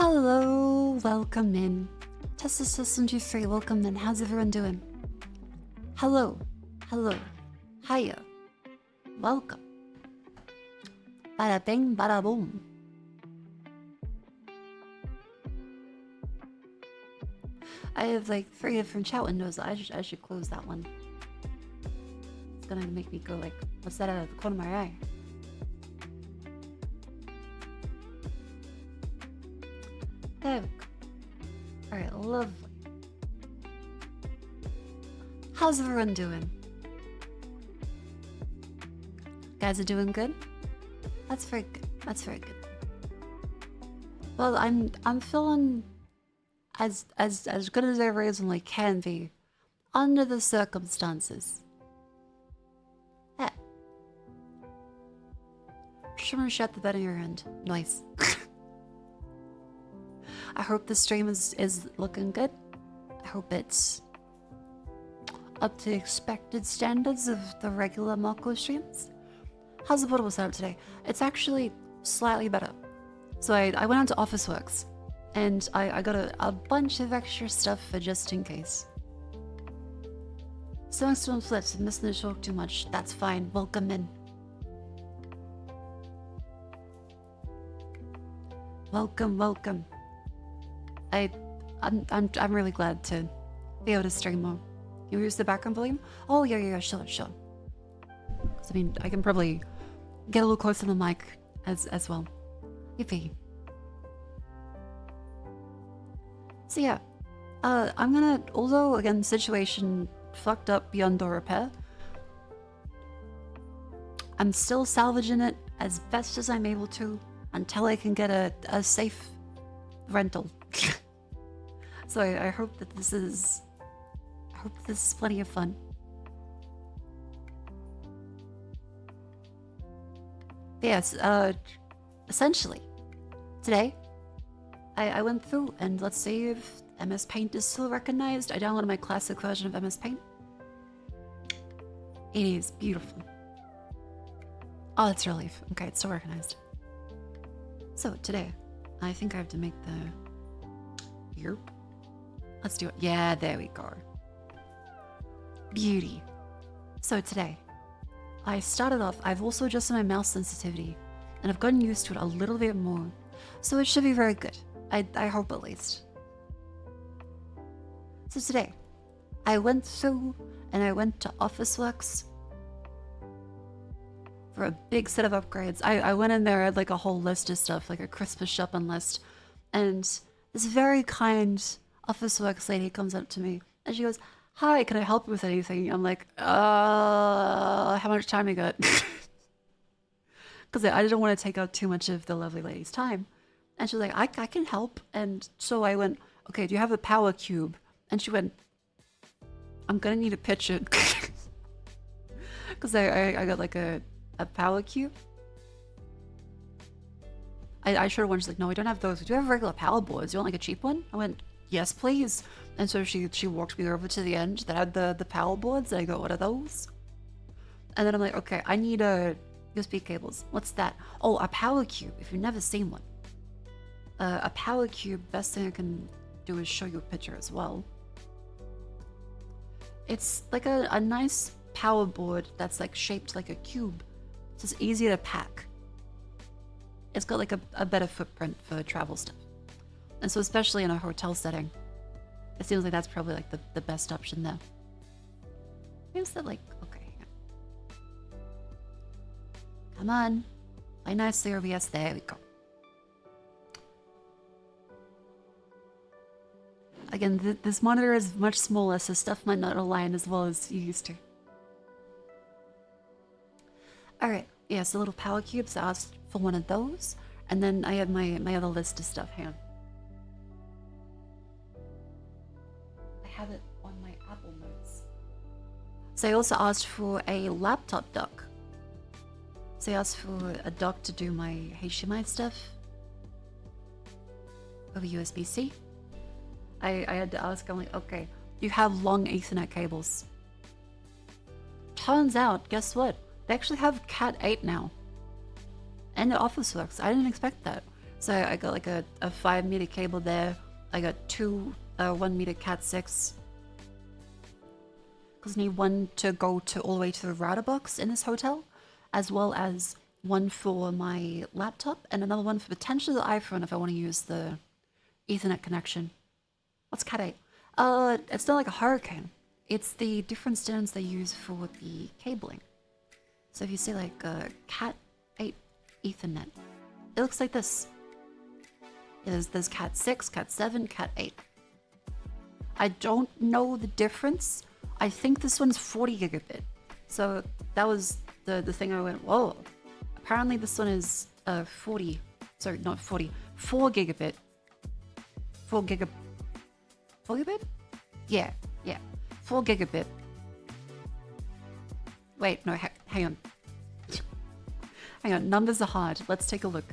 Hello, welcome in. Test system 2 3, welcome in. How's everyone doing? Hello, hello, hiya, welcome. Bada bing, bada boom. I have like 3 different chat windows. I should close that one. It's gonna make me go like, what's that out of the corner of my eye? There we go. Alright, lovely. How's everyone doing? Guys are doing good? That's very good. That's very good. Well, I'm feeling as good as I reasonably can be under the circumstances. Yeah. Shimmer shut the bed in your hand. Nice. I hope the stream is looking good. I hope it's up to expected standards of the regular Mako streams. How's the portable setup today? It's actually slightly better. So I went on to Officeworks and I got a bunch of extra stuff for just in case. Stomach still flips, I'm missing the talk too much. That's fine. Welcome in. Welcome, welcome. I'm really glad to be able to stream more. You use the background volume? Oh yeah, sure. I mean, I can probably get a little closer to the mic as well. Yippee. So yeah, I'm gonna, although again, situation fucked up beyond all repair, I'm still salvaging it as best as I'm able to until I can get a safe rental. So I hope that this is plenty of fun. Yes, essentially, today, I went through and let's see if MS Paint is still recognized. I downloaded my classic version of MS Paint. It is beautiful. Oh, that's a relief. Okay, it's still recognized. So today, I think I have to make the... Yerp. Let's do it. Yeah, there we go. Beauty. So today, I started off, I've also adjusted my mouse sensitivity, and I've gotten used to it a little bit more, so it should be very good. I hope at least. So today, I went through and I went to Officeworks for a big set of upgrades. I went in there, I had like a whole list of stuff, like a Christmas shopping list, and this very kind Officeworks lady comes up to me and she goes, "Hi, can I help you with anything?" I'm like, how much time you got? Because I didn't want to take up too much of the lovely lady's time. And she was like, I can help. And so I went, okay, do you have a power cube? And she went, I'm gonna need a picture. Because I got like a power cube. I showed her one, she's like, no, we don't have those. We do have regular power boards. You want like a cheap one? I went, yes, please. And so she walked me over to the end that had the power boards. And I go, what are those? And then I'm like, okay, I need USB cables. What's that? Oh, a power cube. If you've never seen one. A power cube, best thing I can do is show you a picture as well. It's like a nice power board that's like shaped like a cube. So it's easier to pack. It's got like a better footprint for travel stuff. And so especially in a hotel setting, it seems like that's probably like the best option there. Is that like, okay. Yeah. Come on. Play nicely, OBS. There we go. Again, this monitor is much smaller, so stuff might not align as well as you used to. Alright, yeah, so little power cubes, I asked for one of those. And then I had my other list of stuff here. I have it on my Apple Notes. So I also asked for a laptop dock. So I asked for a dock to do my HDMI stuff over USB-C. I had to ask, I'm like, okay, you have long Ethernet cables. Turns out, guess what? They actually have Cat 8 now. And it Officeworks. I didn't expect that. So I got like a 5 meter cable there. I got two 1 meter Cat 6. Because I need one to go to all the way to the router box in this hotel, as well as one for my laptop and another one for potentially the iPhone if I want to use the Ethernet connection. What's Cat 8? It's not like a hurricane. It's the different standards they use for the cabling. So if you say like Cat 8 Ethernet, it looks like this. There's Cat 6, Cat 7, Cat 8. I don't know the difference. I think this one's 40 gigabit. So that was the thing I went, whoa. Apparently this one is 40, sorry, not 40, 4 gigabit. 4 gigabit? Yeah, 4 gigabit. Wait, no, hang on. Hang on, numbers are hard. Let's take a look.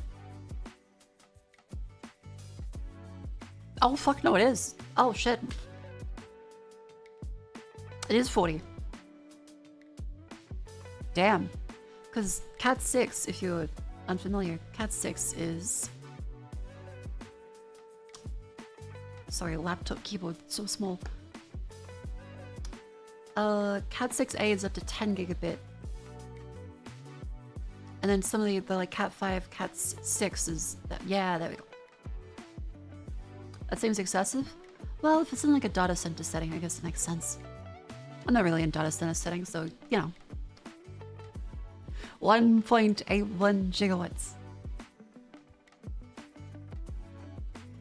Oh, fuck, no, it is. Oh, shit. It is 40. Damn. Because Cat 6, if you're unfamiliar, Cat 6 is... Sorry, laptop keyboard, so small. Cat 6A is up to 10 gigabit. And then some of the like Cat 5, Cat 6 is... yeah, there we go. That seems excessive. Well, if it's in like a data center setting, I guess it makes sense. I'm not really in data center settings, so, you know. 1.81 gigawatts.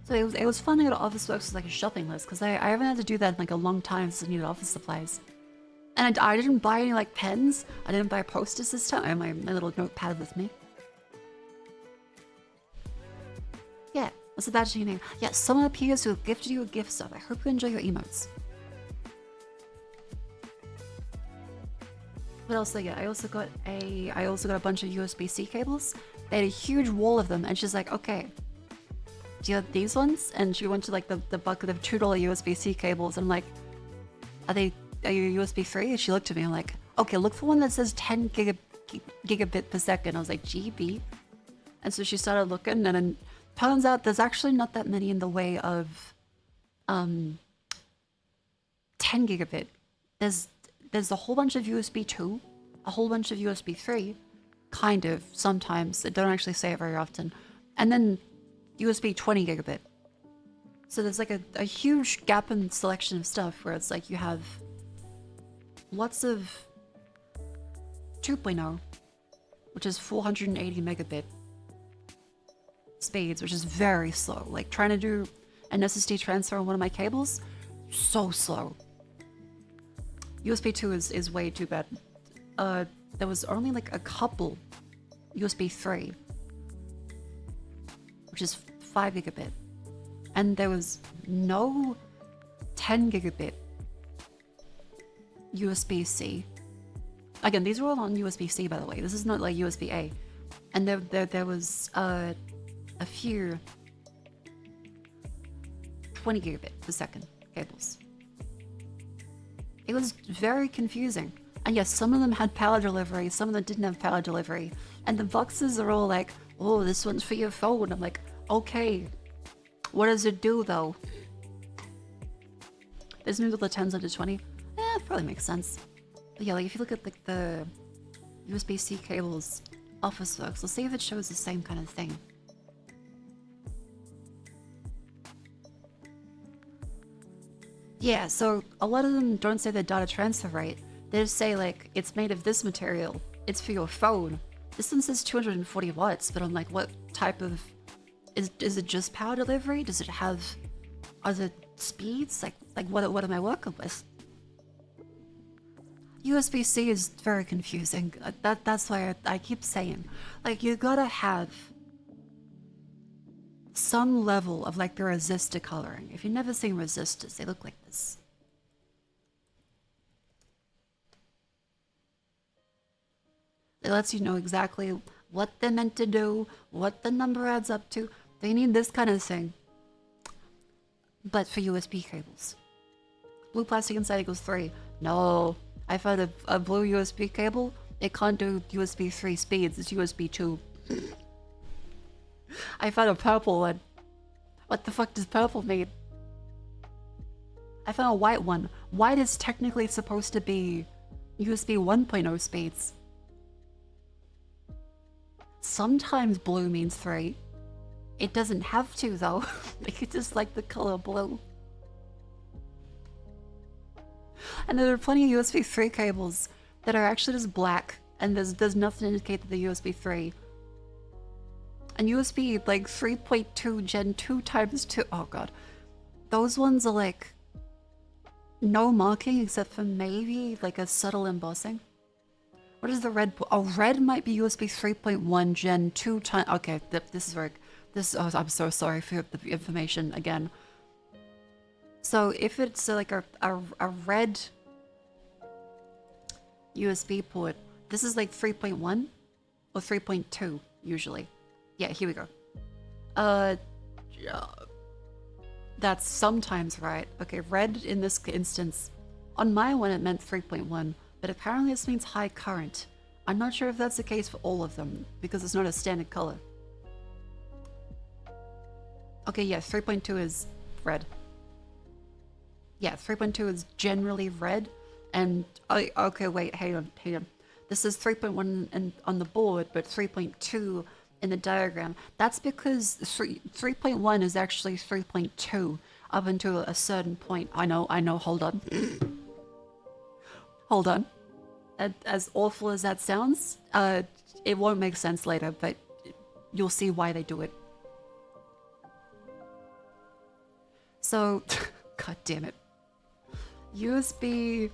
So it was fun to go to Officeworks as like a shopping list, because I haven't had to do that in like a long time since I needed office supplies. And I didn't buy any like pens, I didn't buy posters this time, I have my little notepad with me. Yeah, what's the badge to your name? Yeah, someone appears who gifted you a gift sub. I hope you enjoy your emotes. What else did I get? I also got a bunch of USB-C cables. They had a huge wall of them, and she's like, okay, do you have these ones? And she went to like the bucket of $2 USB-C cables, and I'm like, are you USB 3? And she looked at me, I'm like, okay, look for one that says 10 gigabit per second. I was like, GB? And so she started looking, and then turns out there's actually not that many in the way of 10 gigabit. There's a whole bunch of USB 2, a whole bunch of USB 3, kind of, sometimes. They don't actually say it very often. And then USB 20 gigabit. So there's like a huge gap in selection of stuff where it's like you have lots of 2.0, which is 480 megabit speeds, which is very slow. Like trying to do an SSD transfer on one of my cables, so slow. USB 2 is way too bad. There was only like a couple USB 3, which is 5 gigabit. And there was no 10 gigabit USB-C. Again, these were all on USB-C, by the way. This is not like USB-A. And there was a few 20 gigabit per second cables. It was very confusing. And yes, some of them had power delivery, some of them didn't have power delivery. And the boxes are all like, oh, this one's for your phone. I'm like, okay, what does it do though? There's moved the 10s up to 20. It probably makes sense. But yeah, like if you look at like the USB-C cables Officeworks, let's see if it shows the same kind of thing. Yeah, so a lot of them don't say the data transfer rate. They just say like, it's made of this material, it's for your phone. This one says 240 watts, but I'm like, what type of, is it just power delivery? Does it have other speeds? Like what am I working with? USB-C is very confusing. That's why I keep saying, like, you gotta have some level of like the resistor coloring. If you've never seen resistors, they look like this. It lets you know exactly what they're meant to do, what the number adds up to. They need this kind of thing, but for USB cables. Blue plastic inside equals 3. No, I found a blue USB cable. It can't do USB 3 speeds, it's USB 2. I found a purple one. What the fuck does purple mean? I found a white one. White is technically supposed to be USB 1.0 speeds. Sometimes blue means 3. It doesn't have to though. It's just like the color blue. And there are plenty of USB 3 cables that are actually just black, and there's nothing to indicate that they're USB 3. And USB like 3.2 Gen 2 times 2. Oh god. Those ones are like no marking except for maybe like a subtle embossing. What is the red? Oh, red might be USB 3.1 Gen 2 times. Okay, this is where oh, I'm so sorry for the information again. So if it's like a red USB port, this is like 3.1 or 3.2 usually. Yeah, here we go. That's sometimes right. Okay, red in this instance. On my one it meant 3.1, but apparently this means high current. I'm not sure if that's the case for all of them, because it's not a standard color. Okay, yeah, 3.2 is red. Yeah, 3.2 is generally red, and okay, wait, hang on. This is 3.1 on the board, but 3.2 in the diagram. That's because 3.1 is actually 3.2 up until a certain point. I know, hold on. Hold on. As awful as that sounds, it won't make sense later, but you'll see why they do it. So, god damn it. USB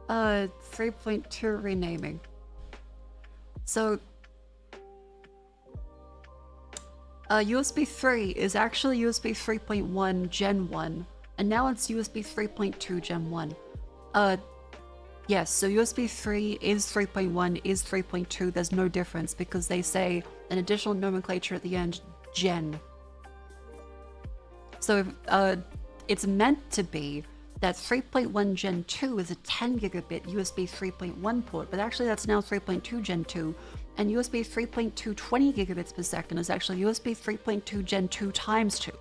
3.2 renaming. So, USB 3 is actually USB 3.1 Gen 1, and now it's USB 3.2 Gen 1. Yes, so USB 3 is 3.1, is 3.2, there's no difference because they say an additional nomenclature at the end, Gen. So it's meant to be that 3.1 Gen 2 is a 10 gigabit USB 3.1 port, but actually that's now 3.2 Gen 2, and USB 3.2 20 gigabits per second is actually USB 3.2 Gen 2 times 2.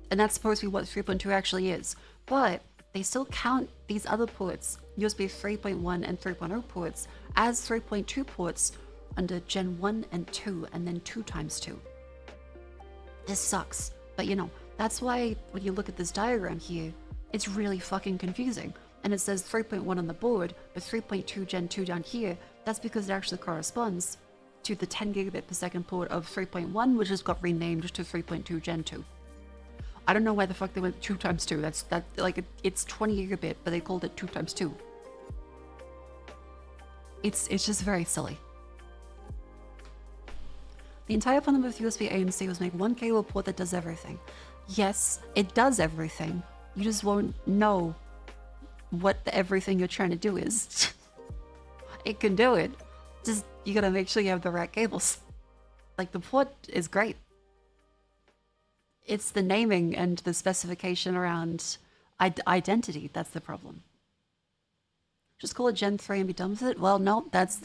And that's supposed to be what 3.2 actually is. But they still count these other ports, USB 3.1 and 3.0 ports, as 3.2 ports under Gen 1 and 2, and then 2 times 2. This sucks, but you know, that's why when you look at this diagram here, it's really fucking confusing. And it says 3.1 on the board, but 3.2 Gen 2 down here. That's because it actually corresponds to the 10 gigabit per second port of 3.1, which just got renamed to 3.2 Gen 2. I don't know why the fuck they went 2 times 2. It's 20 gigabit, but they called it 2 times 2. It's just very silly. The entire plan with USB A and C was make one cable port that does everything. Yes, it does everything. You just won't know what the everything you're trying to do is. It can do it. Just, you gotta make sure you have the right cables. Like, the port is great. It's the naming and the specification around identity that's the problem. Just call it Gen 3 and be done with it? Well, no, that's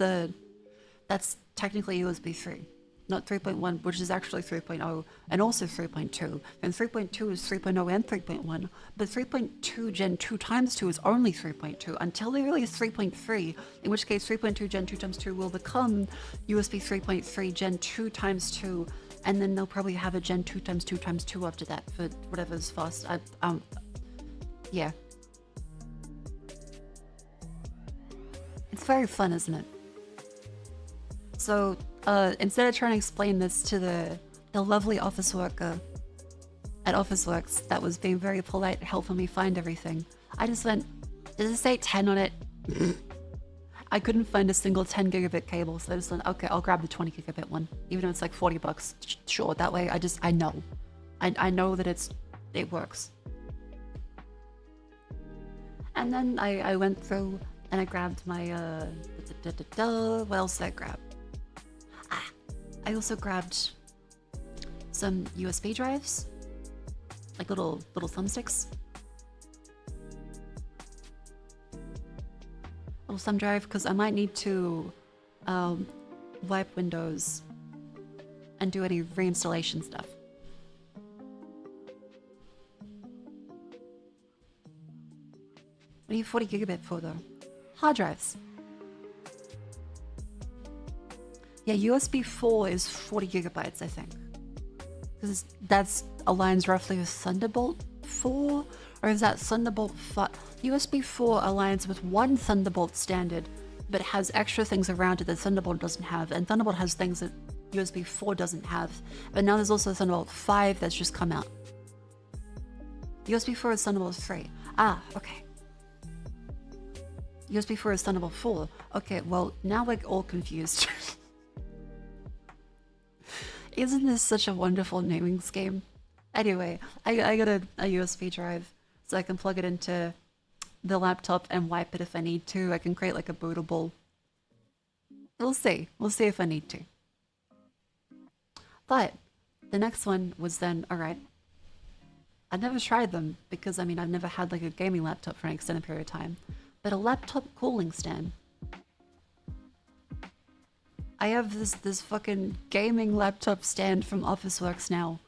technically USB 3. Not 3.1, which is actually 3.0, and also 3.2. And 3.2 is 3.0 and 3.1, but 3.2 Gen 2 times 2 is only 3.2 until they release 3.3, in which case 3.2 Gen 2 times 2 will become USB 3.3 Gen 2 times 2, and then they'll probably have a Gen 2 times 2 times 2 after that for whatever's fast. Yeah. It's very fun, isn't it? So, instead of trying to explain this to the lovely office worker at Officeworks that was being very polite, helping me find everything, I just went, does it say 10 on it? I couldn't find a single 10 gigabit cable, so I just went, okay, I'll grab the 20 gigabit one, even if it's like 40 bucks. Sure, that way I know. I know that it works. And then I went through and I grabbed my, what else did I grab? I also grabbed some USB drives, like little thumbsticks. Little thumb drive, because I might need to wipe Windows and do any reinstallation stuff. What do you 40 gigabit for though? Hard drives. Yeah, USB 4 is 40 gigabytes, I think. Because that's aligns roughly with Thunderbolt 4? Or is that Thunderbolt 5? USB 4 aligns with one Thunderbolt standard, but has extra things around it that Thunderbolt doesn't have. And Thunderbolt has things that USB 4 doesn't have. But now there's also Thunderbolt 5 that's just come out. USB 4 is Thunderbolt 3. Ah, okay. USB 4 is Thunderbolt 4. Okay, well, now we're all confused. Isn't this such a wonderful naming scheme? Anyway, I got a USB drive, so I can plug it into the laptop and wipe it if I need to. I can create like a bootable. We'll see. We'll see if I need to. But the next one was then, alright, I've never tried them because, I mean, I've never had like a gaming laptop for an extended period of time. But a laptop cooling stand. I have this fucking gaming laptop stand from Officeworks now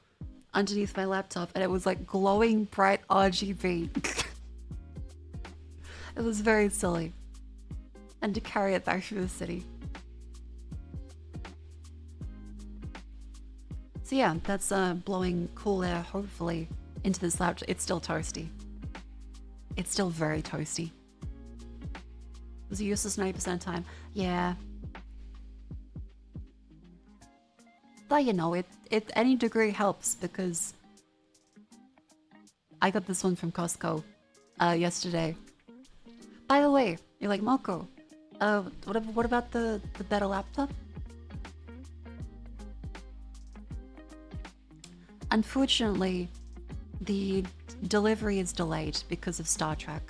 underneath my laptop, and it was like glowing bright RGB. It was very silly. And to carry it back through the city. So yeah, that's blowing cool air, hopefully, into this laptop. It's still toasty. It's still very toasty. Was it useless 90% of the time? Yeah. But you know, it any degree helps because I got this one from Costco yesterday. By the way, you're like, Moko, what about the better laptop? Unfortunately, the delivery is delayed because of Star Trek.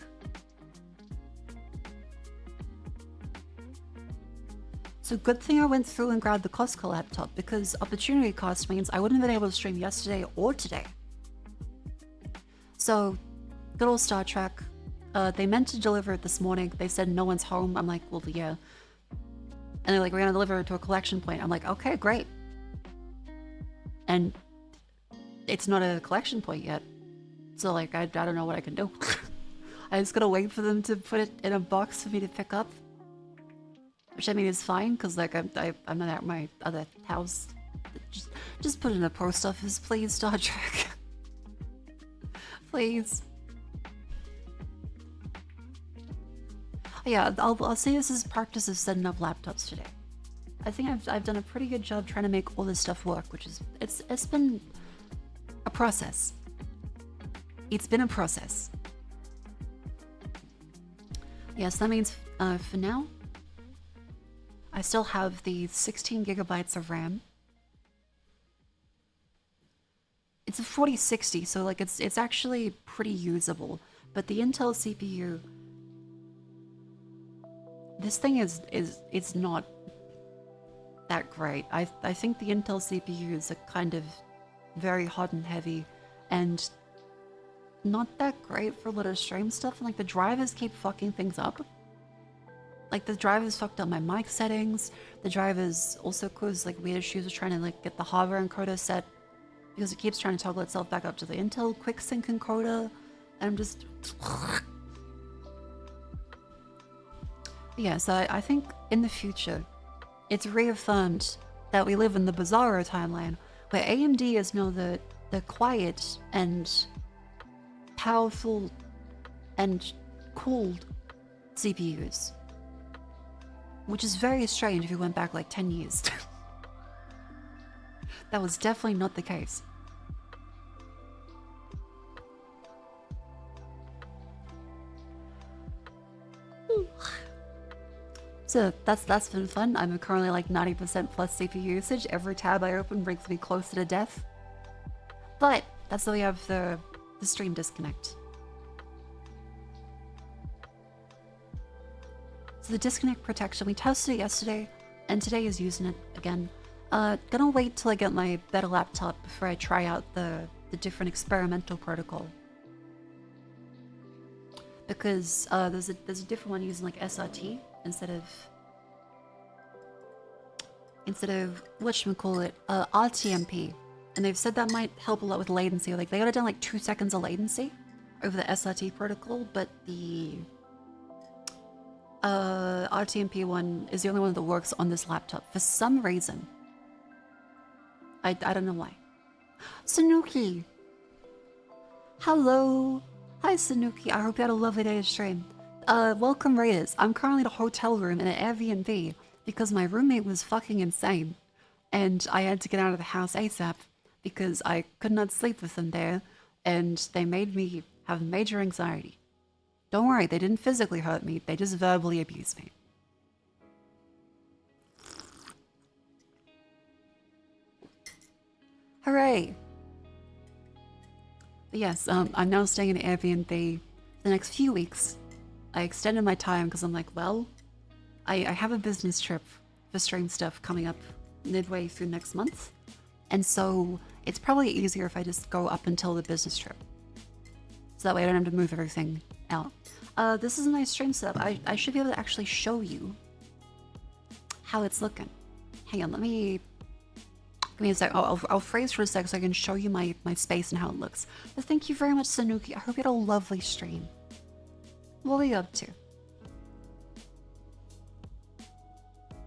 So good thing I went through and grabbed the Costco laptop, because opportunity cost means I wouldn't have been able to stream yesterday or today. So, good old Star Trek. They meant to deliver it this morning. They said no one's home. I'm like, well, yeah. And they're like, we're gonna deliver it to a collection point. I'm like, okay, great. And it's not a collection point yet. So like, I don't know what I can do. I just gotta wait for them to put it in a box for me to pick up. Which I mean is fine, because like I'm not at my other house. Just put it in a post office, please, Star Trek. Please. Yeah, I'll say this is practice of setting up laptops today. I think I've done a pretty good job trying to make all this stuff work, which is it's been a process. It's been a process. Yes, that means for now, I still have the 16 gigabytes of RAM. It's a 4060, so like it's actually pretty usable. But the Intel CPU, this thing it's not that great. I think the Intel CPUs are kind of very hot and heavy, and not that great for a lot of stream stuff. And like the drivers keep fucking things up. Like the drivers fucked up my mic settings. The drivers also caused like weird issues with trying to like get the hardware encoder set, because it keeps trying to toggle itself back up to the Intel QuickSync encoder. And I'm just... Yeah, so I think in the future, it's reaffirmed that we live in the Bizarro timeline, where AMD is now the quiet and powerful and cooled CPUs. Which is very strange if you went back like 10 years. That was definitely not the case. So that's been fun. I'm currently like 90% plus CPU usage. Every tab I open brings me closer to death. But that's why we have the stream disconnect. So the disconnect protection, we tested it yesterday, and today is using it again. Gonna wait till I get my better laptop before I try out the different experimental protocol. Because there's a different one using like SRT instead of instead of whatchamacallit, RTMP. And they've said that might help a lot with latency. Like, they got it down like 2 seconds of latency over the SRT protocol, but the RTMP one is the only one that works on this laptop for some reason. I don't know why. Sanuki! Hello! Hi, Sanuki. I hope you had a lovely day of stream. Welcome, Raiders. I'm currently in a hotel room in an Airbnb because my roommate was fucking insane. And I had to get out of the house ASAP because I could not sleep with them there, and they made me have major anxiety. Don't worry, they didn't physically hurt me, they just verbally abused me. Hooray! But yes, I'm now staying in an Airbnb the next few weeks. I extended my time because I'm like, well, I have a business trip for stream stuff coming up midway through next month. And so it's probably easier if I just go up until the business trip. So that way I don't have to move everything out. This is a nice stream setup. I should be able to actually show you how it's looking. Hang on, give me a sec. I'll phrase for a sec so I can show you my space and how it looks. But thank you very much, Sanuki. I hope you had a lovely stream. What are you up to?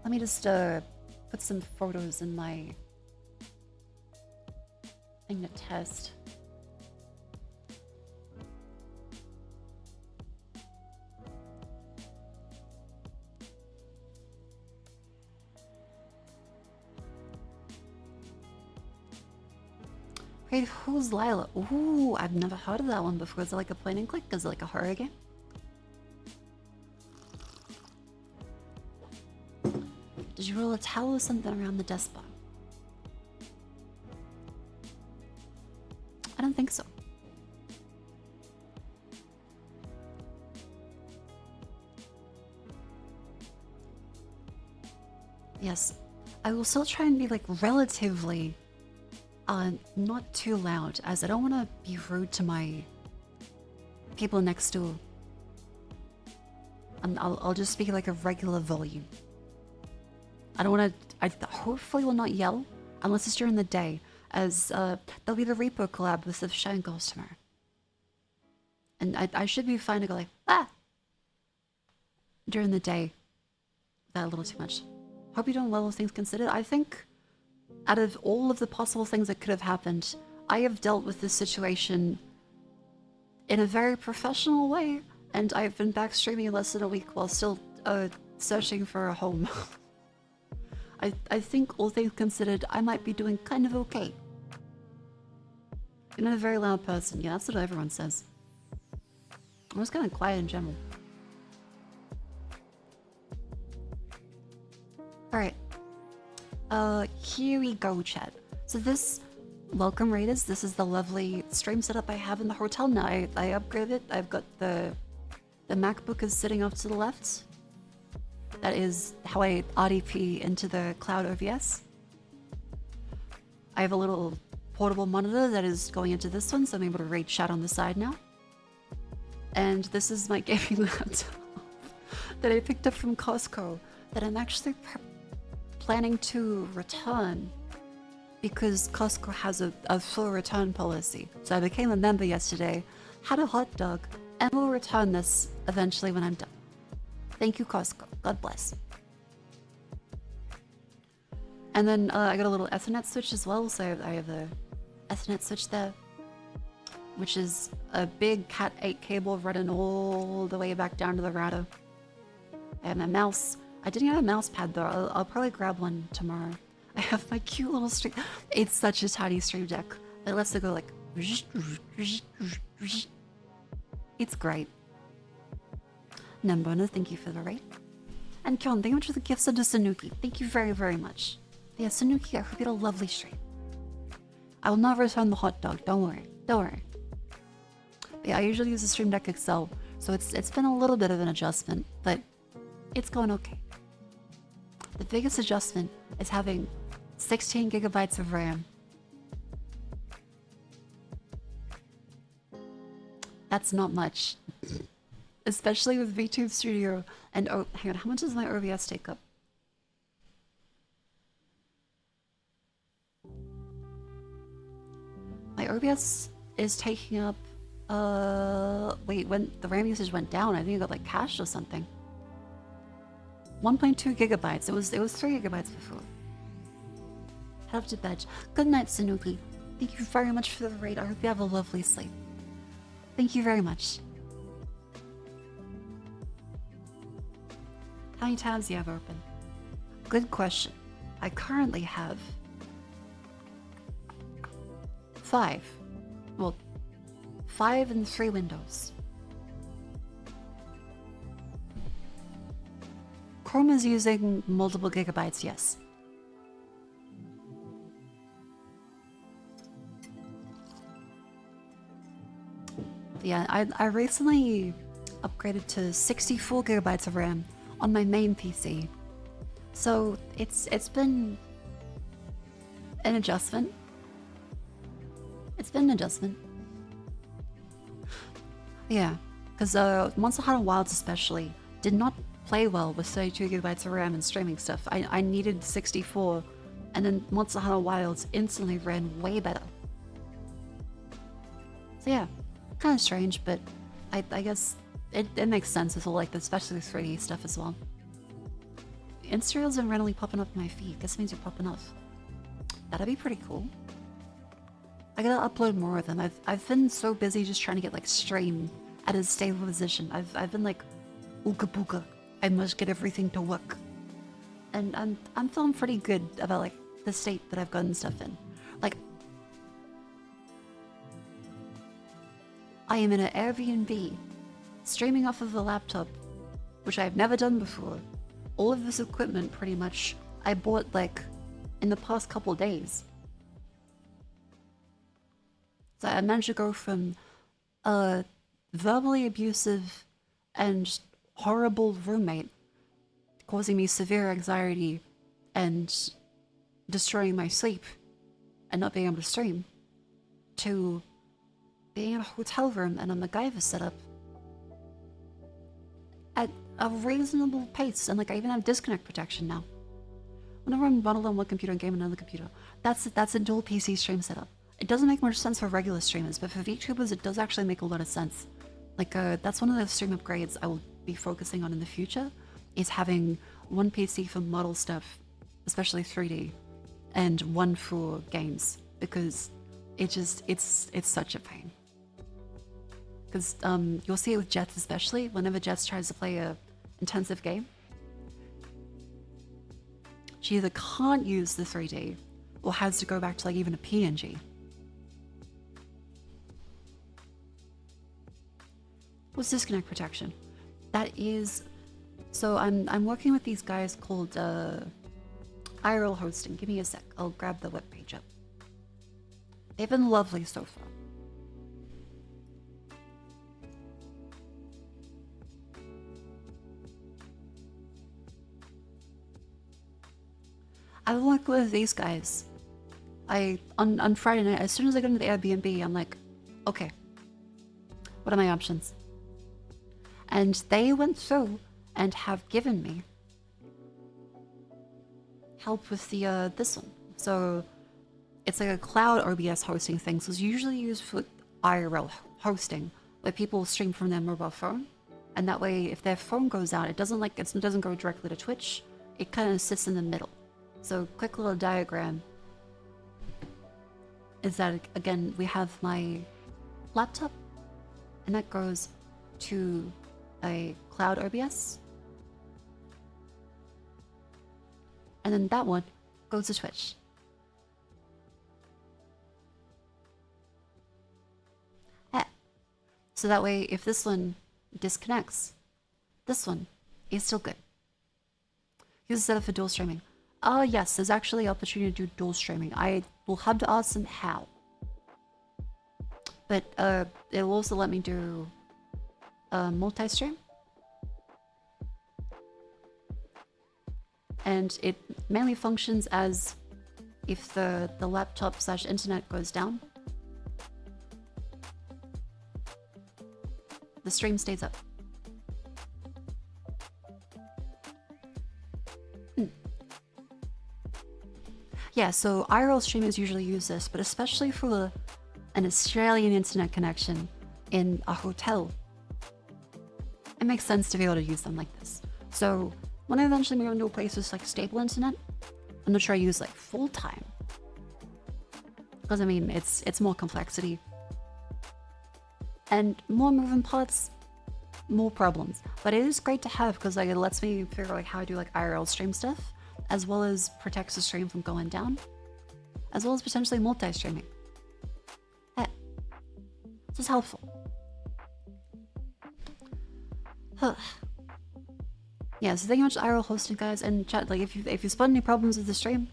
Let me just put some photos in my thing to test. Wait, who's Lila? Ooh, I've never heard of that one before. Is it like a point and click? Is it like a horror game? Did you roll a towel or something around the desk bar? I don't think so. Yes, I will still try and be like relatively not too loud, as I don't want to be rude to my people next door. I'll just speak like a regular volume. I don't want to. I hopefully will not yell unless it's during the day, as there'll be the Reaper collab with the Shine Girls tomorrow, and I should be fine to go like during the day. That a little too much. Hope you don't let all things considered. I think out of all of the possible things that could have happened, I have dealt with this situation in a very professional way, and I've been back streaming in less than a week while still searching for a home. I think all things considered, I might be doing kind of okay. You're not a very loud person. Yeah, that's what everyone says. I'm just kind of quiet in general. Alright. Here we go, chat. So this, welcome Raiders, this is the lovely stream setup I have in the hotel now. I upgraded it. I've got the MacBook is sitting off to the left. That is how I RDP into the cloud OBS. I have a little portable monitor that is going into this one, so I'm able to read chat on the side now. And this is my gaming laptop that I picked up from Costco that I'm actually planning to return because Costco has a full return policy. So I became a member yesterday, had a hot dog, and will return this eventually when I'm done. Thank you, Costco. God bless. And then I got a little Ethernet switch as well, so I have a Ethernet switch there, which is a big Cat 8 cable running all the way back down to the router. I have my mouse. I didn't get a mouse pad though. I'll probably grab one tomorrow. I have my cute little stream. It's such a tiny stream deck. It lets it go like. It's great. Nambona, thank you for the raid. And Kyon, thank you much for the gifts of the Sanuki. Thank you very, very much. But yeah, Sanuki, I hope you had a lovely stream. I will not return the hot dog. Don't worry. Don't worry. But yeah, I usually use the Stream Deck XL, so it's been a little bit of an adjustment, but it's going okay. The biggest adjustment is having 16 gigabytes of RAM. That's not much. Especially with VTube Studio and oh, hang on, how much does my OBS take up? OBS is taking up, wait, when the RAM usage went down, I think it got like cached or something. 1.2 gigabytes. It was 3 gigabytes before. Head up to bed. Good night, Sanuki. Thank you very much for the raid. I hope you have a lovely sleep. Thank you very much. How many tabs do you have open? Good question. I currently have 5. Well, 5 and 3 windows. Chrome is using multiple gigabytes, yes. Yeah, I recently upgraded to 64 gigabytes of RAM on my main PC. So it's been an adjustment. It's been an adjustment. Yeah, because Monster Hunter Wilds especially did not play well with 32 gigabytes of RAM and streaming stuff. I needed 64, and then Monster Hunter Wilds instantly ran way better. So yeah, kind of strange, but I guess it makes sense with all like the especially 3D stuff as well. Instareel's been randomly popping up on my feed. Guess it means you're popping up. That'd be pretty cool. I gotta upload more of them. I've been so busy just trying to get like stream at a stable position. I've been like ooga booga. I must get everything to work. And I'm feeling pretty good about like the state that I've gotten stuff in. Like I am in an Airbnb streaming off of a laptop, which I've never done before. All of this equipment pretty much I bought like in the past couple days. So I managed to go from a verbally abusive and horrible roommate causing me severe anxiety and destroying my sleep and not being able to stream to being in a hotel room and a MacGyver setup at a reasonable pace, and like I even have disconnect protection now. Whenever I'm bundled on one computer and game on another computer, that's a dual PC stream setup. It doesn't make much sense for regular streamers, but for VTubers it does actually make a lot of sense. Like that's one of the stream upgrades I will be focusing on in the future, is having one PC for model stuff, especially 3D, and one for games, because it's such a pain. Because you'll see it with Jets especially, whenever Jets tries to play a intensive game, she either can't use the 3D or has to go back to like even a PNG. What's disconnect protection? That is, so I'm working with these guys called IRL Hosting. Give me a sec, I'll grab the webpage up. They've been lovely so far. I work with these guys. On Friday night, as soon as I got into the Airbnb, I'm like, okay, what are my options? And they went through and have given me help with the this one. So it's like a cloud OBS hosting thing. So it's usually used for IRL hosting, where people stream from their mobile phone, and that way, if their phone goes out, it doesn't go directly to Twitch. It kind of sits in the middle. So quick little diagram is that, again, we have my laptop, and that goes to a cloud OBS, and then that one goes to Twitch. So that way, if this one disconnects, this one is still good. Use it set up for dual streaming. Yes, there's actually an opportunity to do dual streaming. I will have to ask them how. But it'll also let me do multi-stream. And it mainly functions as if the laptop / internet goes down, the stream stays up. Yeah, so IRL streamers usually use this, but especially for an Australian internet connection in a hotel, it makes sense to be able to use them like this. So when I eventually move into a place with like stable internet, I'm not sure I use like full time. Because I mean, it's more complexity. And more moving parts, more problems. But it is great to have because like it lets me figure out like how I do like IRL stream stuff, as well as protects the stream from going down, as well as potentially multi-streaming. Hey, this is helpful. Yeah, so thank you much IRL hosting, guys, and chat. Like if you spot any problems with the stream,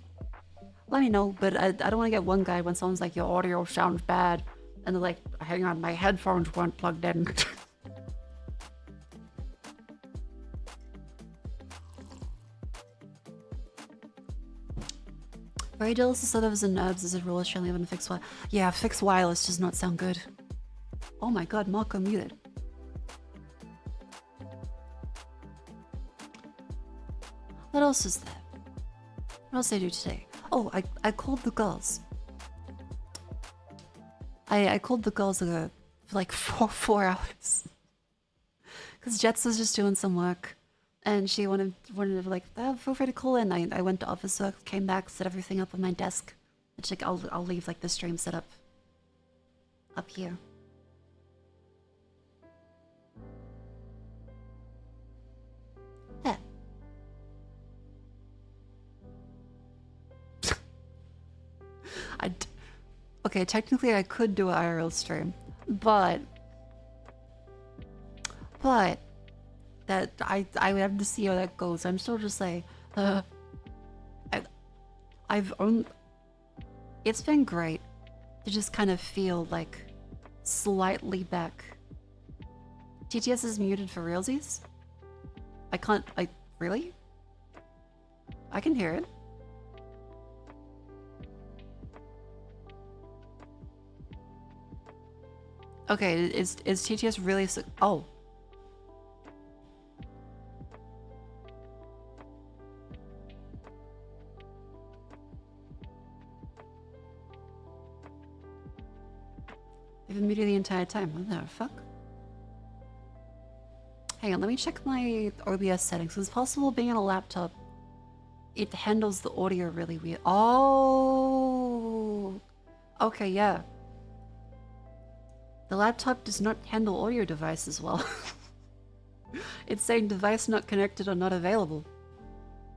let me know. But I don't want to get one guy when someone's like, your audio sounds bad, and they're like, hang on, my headphones weren't plugged in. Very jealous of Southers and Herbs as a rule. Australia haven't fixed wireless. Yeah, fixed wireless does not sound good. Oh my god, Marco muted. What else is there? What else did I do today? Oh, I called the girls. I called the girls for like four hours. Because Jets was just doing some work. And she wanted to like, oh, feel free to call in. I went to office work, came back, set everything up on my desk. And she's like, I'll leave like the stream set up here. Yeah. Okay, technically I could do an IRL stream, but that I would have to see how that goes. I'm still just like, it's been great to just kind of feel like slightly back. TTS is muted for realsies? Really? I can hear it. Okay, is TTS really oh. I've been muted the entire time. What the fuck? Hang on, let me check my OBS settings. It's possible being on a laptop, it handles the audio really weird. Oh! Okay, yeah. The laptop does not handle audio devices well. It's saying device not connected or not available.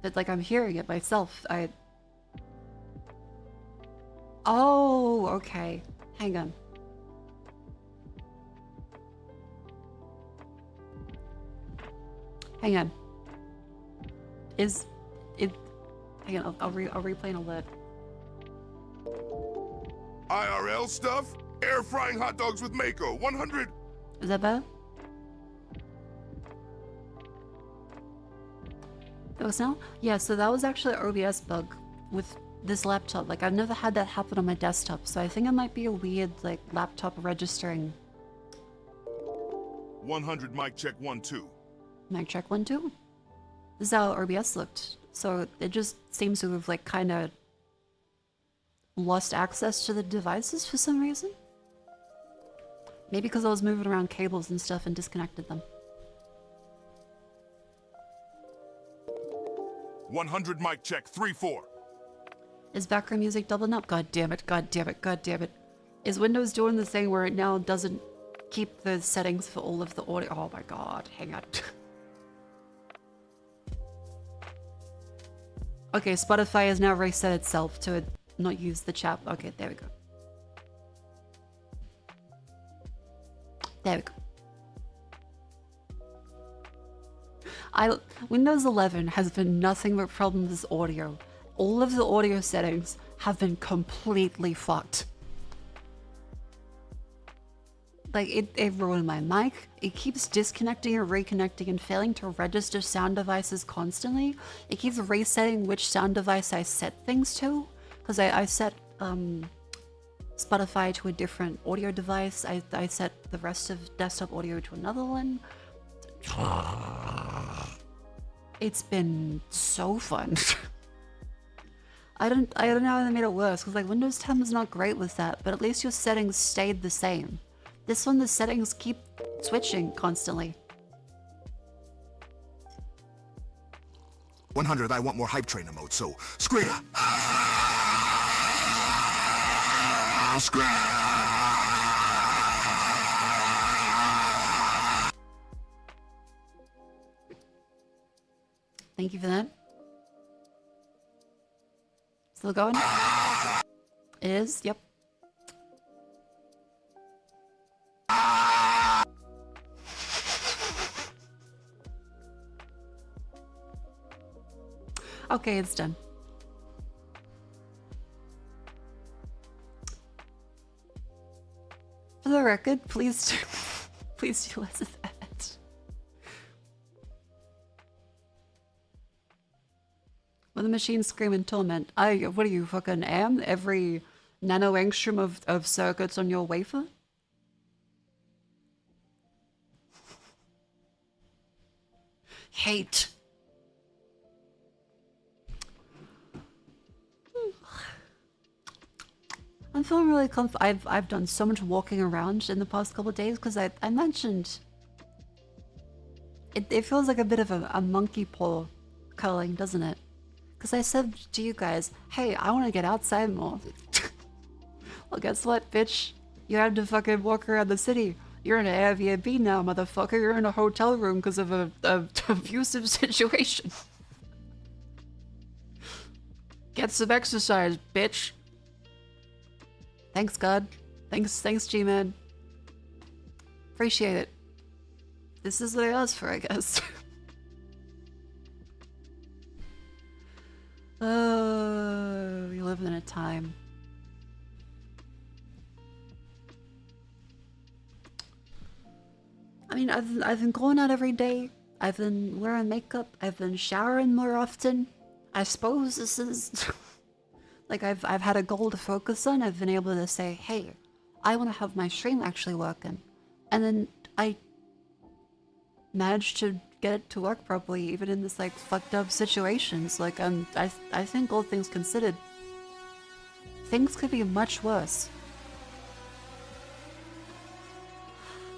But like I'm hearing it myself. Oh, okay. Hang on. Hang on. Is it? Hang on. I'll replay an alert. IRL stuff? Air frying hot dogs with Mako, 100. Is that better? Those now? Yeah, so that was actually an OBS bug with this laptop. Like, I've never had that happen on my desktop, so I think it might be a weird, like, laptop registering. 100 mic check 1 2. Mic check 1 2. This is how OBS looked. So it just seems to have, like, kind of lost access to the devices for some reason. Maybe because I was moving around cables and stuff and disconnected them. 100 mic check 3 4. Is background music doubling up? God damn it, god damn it, god damn it. Is Windows doing the thing where it now doesn't keep the settings for all of the audio? Oh my god, hang on. Okay, Spotify has now reset itself to not use the chat. Okay, there we go. There we go. Windows 11 has been nothing but problems with audio. All of the audio settings have been completely fucked. Like, it ruined my mic. It keeps disconnecting and reconnecting and failing to register sound devices constantly. It keeps resetting which sound device I set things to. Because I set Spotify to a different audio device. I set the rest of desktop audio to another one. It's been so fun. I don't know how they made it worse, because like Windows 10 was not great with that, but at least your settings stayed the same. This one, the settings keep switching constantly. 100, I want more hype trainer mode, so scream. Scream. Thank you for that. Still going? It is, yep. Okay, it's done. For the record, please do, please do less of that. When the machines scream in torment, what are you, fucking am? Every nano-angstrom of circuits on your wafer? Hate. I'm feeling really I've done so much walking around in the past couple of days because I mentioned it feels like a bit of a monkey paw curling, doesn't it? Because I said to you guys, hey, I want to get outside more. Well, guess what, bitch? You had to fucking walk around the city. You're in an Airbnb now, motherfucker. You're in a hotel room because of a abusive situation. Get some exercise, bitch. Thanks, God. Thanks, G-Man. Appreciate it. This is what I asked for, I guess. Oh, we live in a time. I mean, I've been going out every day. I've been wearing makeup. I've been showering more often. I suppose this is like I've had a goal to focus on. I've been able to say, hey, I want to have my stream actually working, and then I managed to get it to work properly, even in this like fucked up situations. Like I think all things considered, things could be much worse.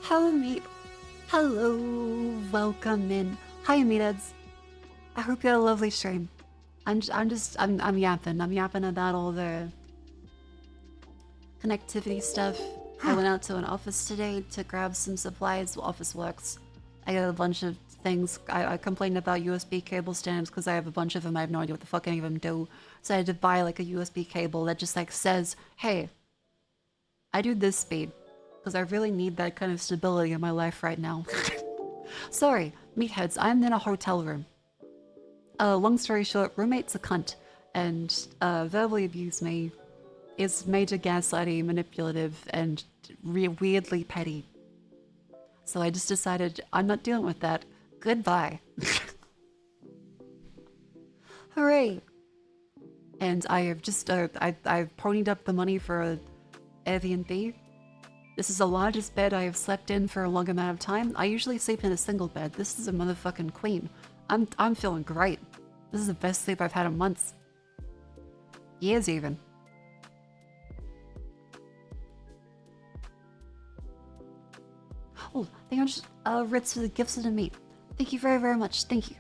Hello, meat. Hello, welcome in. Hi, meatheads. I hope you had a lovely stream. I'm yapping. I'm yapping about all the connectivity stuff. I went out to an office today to grab some supplies. Office works. I got a bunch of things. I complained about USB cable stands because I have a bunch of them. I have no idea what the fuck any of them do. So I had to buy like a USB cable that just like says, hey, I do this speed. Because I really need that kind of stability in my life right now. Sorry, meatheads, I'm in a hotel room. Long story short, roommate's a cunt, and verbally abused me, is major gaslighty, manipulative, and weirdly petty. So I just decided I'm not dealing with that. Goodbye. Hooray! And I have just I've ponied up the money for a Airbnb. This is the largest bed I have slept in for a long amount of time. I usually sleep in a single bed. This is a motherfucking queen. I'm feeling great. This is the best sleep I've had in months. Years even. Oh, thank you so much, Ritz, for the gifts and the meat. Thank you very, very much. Thank you.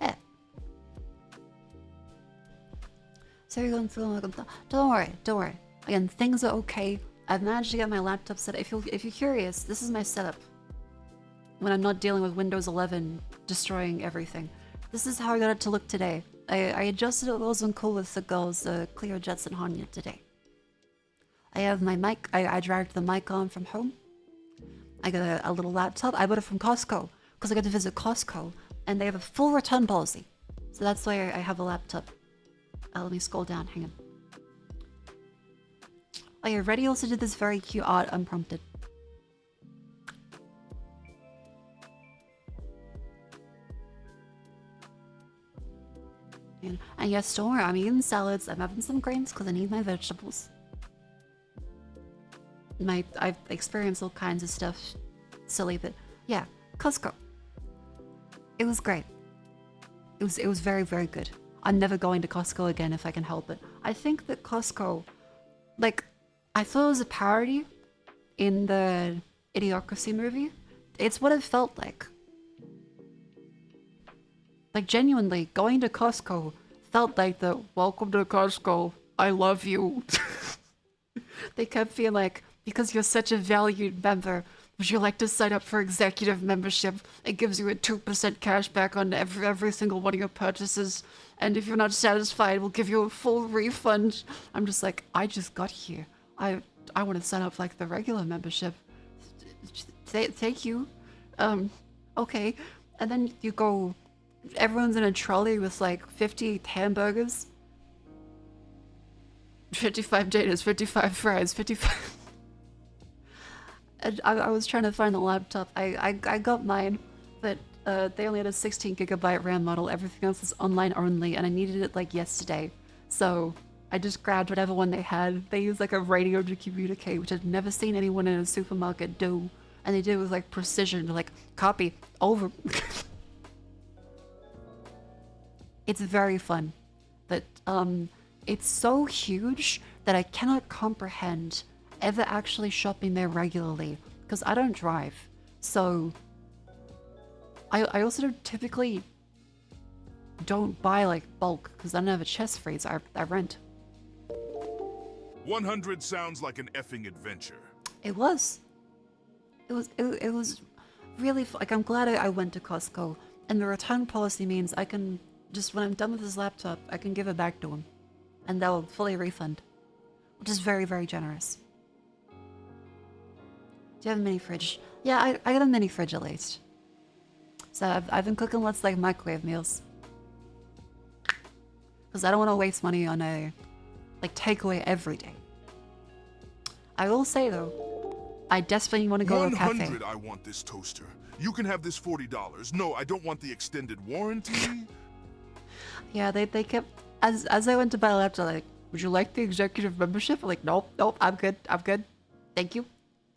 Yeah. So you're going through like don't worry. Again, things are okay. I've managed to get my laptop set. If you're curious, this is my setup. When I'm not dealing with Windows 11 destroying everything. This is how I got it to look today. I adjusted it. It wasn't cool with the girls, Cleo, Jets, and Hanya today. I have my mic. I dragged the mic on from home. I got a little laptop. I bought it from Costco because I got to visit Costco and they have a full return policy. So that's why I have a laptop. Let me scroll down. Hang on. Oh yeah, Reddy also did this very cute art unprompted. And yes, don't worry, I'm eating salads. I'm having some grains because I need my vegetables. I've experienced all kinds of stuff silly, but yeah, Costco. It was great. It was very, very good. I'm never going to Costco again if I can help it. I think that Costco, like, I thought it was a parody in the Idiocracy movie. It's what it felt like. Like, genuinely, going to Costco felt like the welcome to Costco, I love you. They kept being like, because you're such a valued member, would you like to sign up for executive membership? It gives you a 2% cash back on every single one of your purchases. And if you're not satisfied, we'll give you a full refund. I'm just like, I just got here. I want to sign up for like the regular membership. Thank you. Okay. And then you go, everyone's in a trolley with like 50 hamburgers, 55 daters, 55 fries, 55. And I was trying to find the laptop. I got mine, but they only had a 16 gigabyte RAM model. Everything else is online only, and I needed it like yesterday. So I just grabbed whatever one they had. They used like a radio to communicate, which I'd never seen anyone in a supermarket do. And they did it with like precision, like copy, over. It's very fun, but it's so huge that I cannot comprehend ever actually shopping there regularly because I don't drive. So I also typically don't buy like bulk because I don't have a chest freeze. I rent. 100 sounds like an effing adventure. It was. It was really like I'm glad I went to Costco, and the return policy means I can just when I'm done with this laptop I can give it back to them, and they'll fully refund, which is very, very generous. Do you have a mini fridge? Yeah, I got a mini fridge at least. So I've been cooking lots of like microwave meals. Because I don't want to waste money on a like takeaway every day. I will say though, I desperately want to go to a cafe. 100 I want this toaster. You can have this $40. No, I don't want the extended warranty. Yeah, they kept as I went to buy a laptop, like, would you like the executive membership? I'm like, nope, I'm good. Thank you.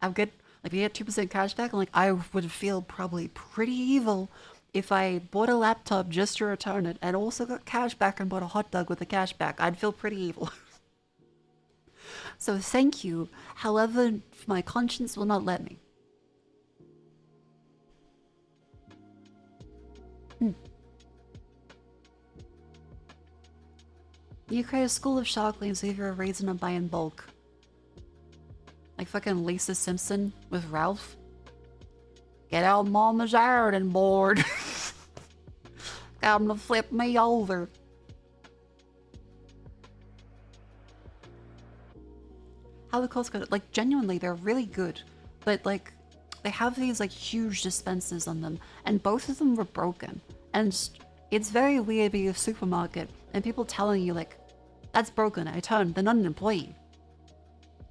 I'm good. Like, you get 2% cash back. I'm like, I would feel probably pretty evil if I bought a laptop just to return it and also got cash back and bought a hot dog with the cash back. I'd feel pretty evil. So thank you. However, my conscience will not let me. You create a school of sharklings so you have a reason to buy in bulk. Like fucking Lisa Simpson with Ralph. Get out mama's ironing board. Got him to flip me over. How the Costco, like genuinely, they're really good. But like, they have these like huge dispensers on them. And both of them were broken. And it's very weird being a supermarket and people telling you like, that's broken, I turned, they're not an employee.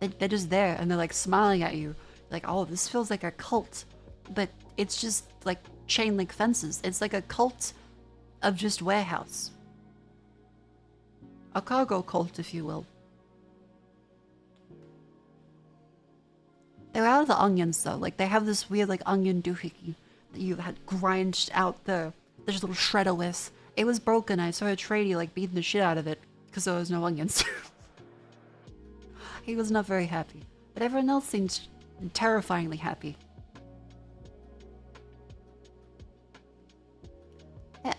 They're just there and they're like smiling at you. Like, oh, this feels like a cult. But it's just like chain link fences. It's like a cult of just warehouse. A cargo cult, if you will. They're out of the onions though. Like they have this weird like onion doohickey that you had grinded out the there's a little shredder with. It was broken. I saw a tradie like beating the shit out of it because there was no onions. He was not very happy, but everyone else seemed terrifyingly happy. Yeah.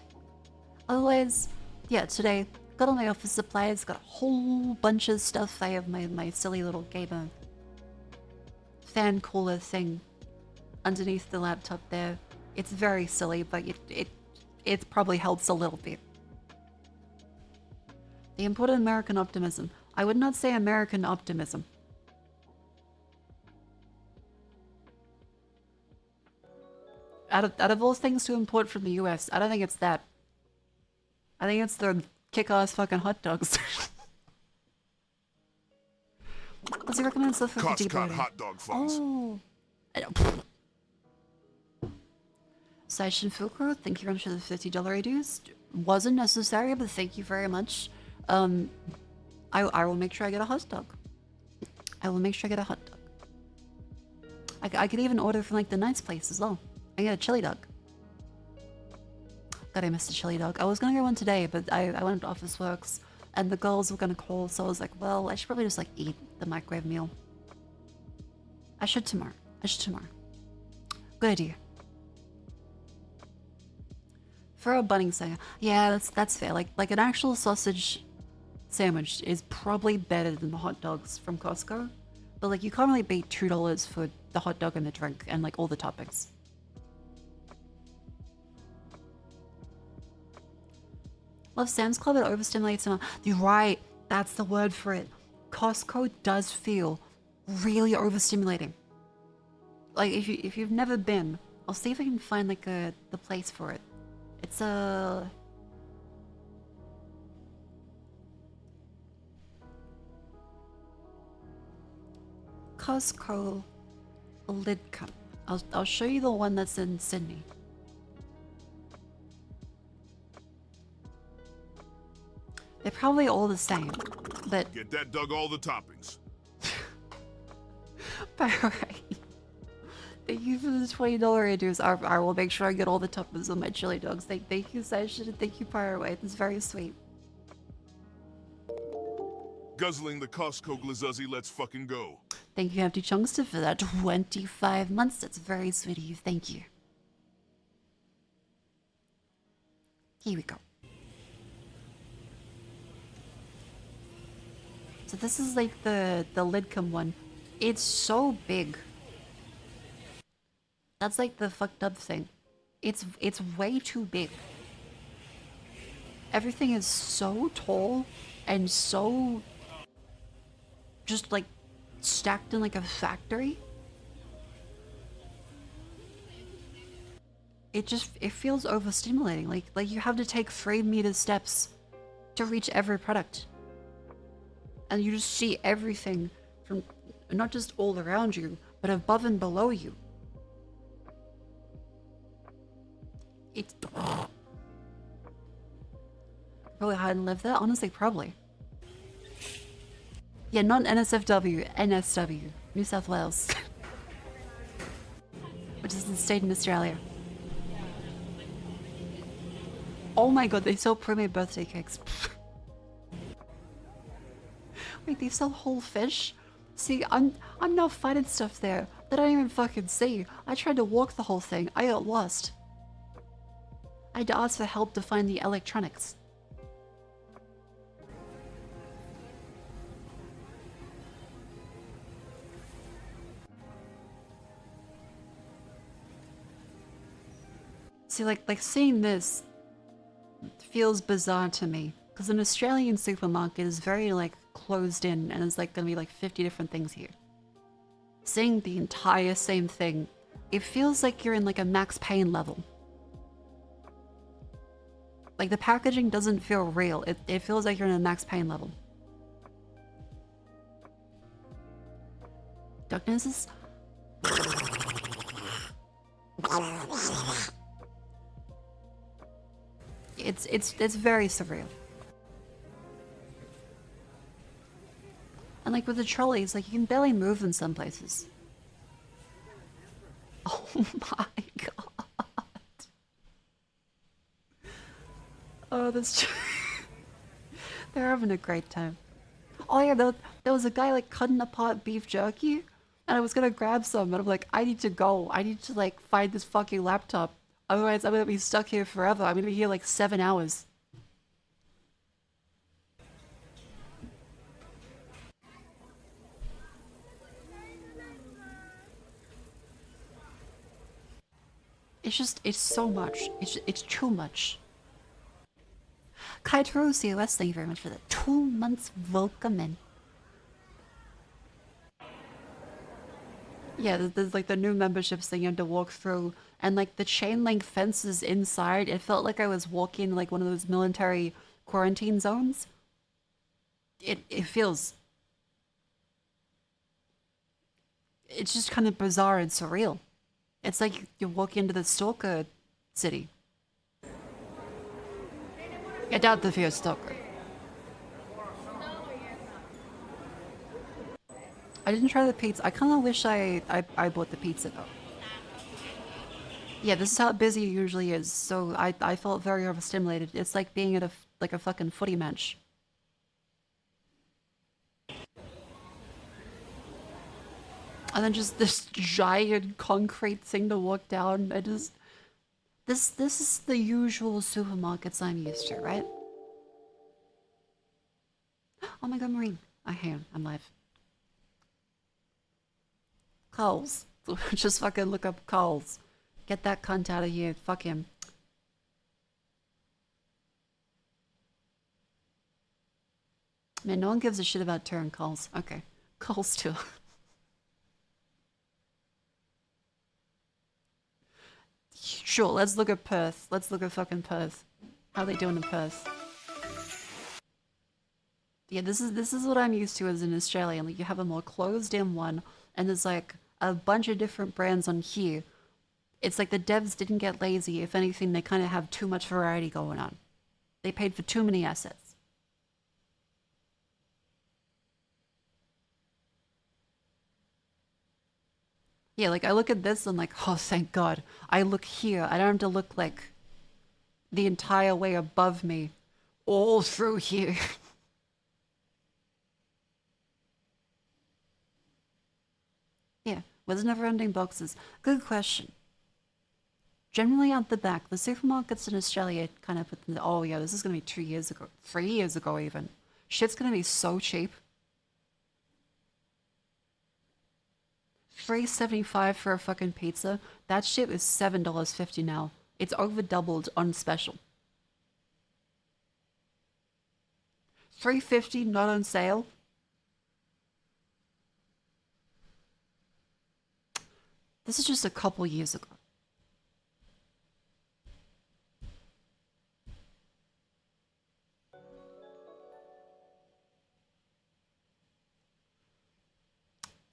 Otherwise, yeah, today got all my office supplies, got a whole bunch of stuff. I have my silly little gamer fan cooler thing underneath the laptop there. It's very silly, but it probably helps a little bit. The important American optimism. I would not say American optimism. Out of all things to import from the US, I don't think it's that. I think it's the kick-ass fucking hot dogs. What's your recommended stuff for Cost-cut hot dog funds. Oh. Session Fuku, thank you very much for the $50 dues. Wasn't necessary, but thank you very much. I will make sure I get a hot dog. I will make sure I get a hot dog. I could even order from like the nice place as well. I get a chili dog. God, I missed a chili dog. I was gonna get one today, but I went to Office Works and the girls were gonna call, so I was like, well, I should probably just like eat the microwave meal. I should tomorrow. Good idea. For a Bunnings singer. Yeah, that's fair. Like an actual sausage sandwich is probably better than the hot dogs from Costco. But like you can't really beat $2 for the hot dog and the drink and like all the toppings. Love Sam's Club, it overstimulates him. You're right, that's the word for it. Costco does feel really overstimulating. Like if you've never been, I'll see if I can find like the place for it. It's a Costco lid cup. I'll show you the one that's in Sydney. They're probably all the same, but Get that dog all the toppings. alright. Thank you for the $20 reduce. I will make sure I get all the toppings on my chili dogs. Thank you, Session, and thank you, Pirate. That's very sweet. Guzzling the Costco glizuzzy, let's fucking go. Thank you, Empty Chunkster, for that 25 months. That's very sweet of you. Thank you. Here we go. So this is like the Lidcom one. It's so big. That's like the fucked up thing. It's way too big. Everything is so tall and so just like stacked in like a factory. It feels overstimulating. Like you have to take 3-meter steps to reach every product. And you just see everything from not just all around you, but above and below you. It's probably hard to live there. Honestly, probably. Yeah, not NSFW, NSW, New South Wales, which is the state in Australia. Oh my god, they sell pre-made birthday cakes. Wait, they sell whole fish? See, I'm now finding stuff there that I don't even fucking see. I tried to walk the whole thing. I got lost. I had to ask for help to find the electronics. See, like seeing this feels bizarre to me. Because an Australian supermarket is very, like, closed in, and there's, like, gonna be, like, 50 different things here. Seeing the entire same thing, it feels like you're in, like, a Max Payne level. Like, the packaging doesn't feel real. It feels like you're in a Max Payne level. Darkness is... It's very surreal. And like with the trolleys, like you can barely move in some places. Oh my god. Oh, that's true. They're having a great time. Oh yeah, there was a guy like cutting apart beef jerky, and I was gonna grab some, and I'm like, I need to go. I need to like find this fucking laptop. Otherwise, I'm gonna be stuck here forever. I'm gonna be here like 7 hours. It's so much. It's too much. Kaitaro COS, thank you very much for the 2 months welcome in. Yeah, there's like the new memberships thing you have to walk through, and like the chain link fences inside, it felt like I was walking like one of those military quarantine zones. It feels... It's just kind of bizarre and surreal. It's like you're walking into the stalker city. I doubt the fear stalker. I didn't try the pizza. I kind of wish I bought the pizza though. Yeah, this is how busy it usually is. So I felt very overstimulated. It's like being at like a fucking footy match. And then just this giant concrete thing to walk down. I just this is the usual supermarkets I'm used to, right? Oh my god, Marine. I am. I'm live. Coles. Just fucking look up Coles. Get that cunt out of here. Fuck him. Man, no one gives a shit about Turin Coles. Okay. Coles too. Sure, let's look at Perth. Let's look at fucking Perth. How they doing in Perth? Yeah, this is what I'm used to as an Australian. Like you have a more closed in one, and there's like a bunch of different brands on here. It's like the devs didn't get lazy. If anything, they kind of have too much variety going on. They paid for too many assets. Yeah, like I look at this, I'm like, oh, thank God. I look here. I don't have to look like the entire way above me, all through here. Yeah, with never-ending boxes. Good question. Generally at the back, the supermarkets in Australia kind of put the, oh yeah, this is gonna be 2 years ago, 3 years ago even. Shit's gonna be so cheap. $3.75 for a fucking pizza. That shit is $7.50 now. It's over doubled on special. $3.50 not on sale. This is just a couple years ago.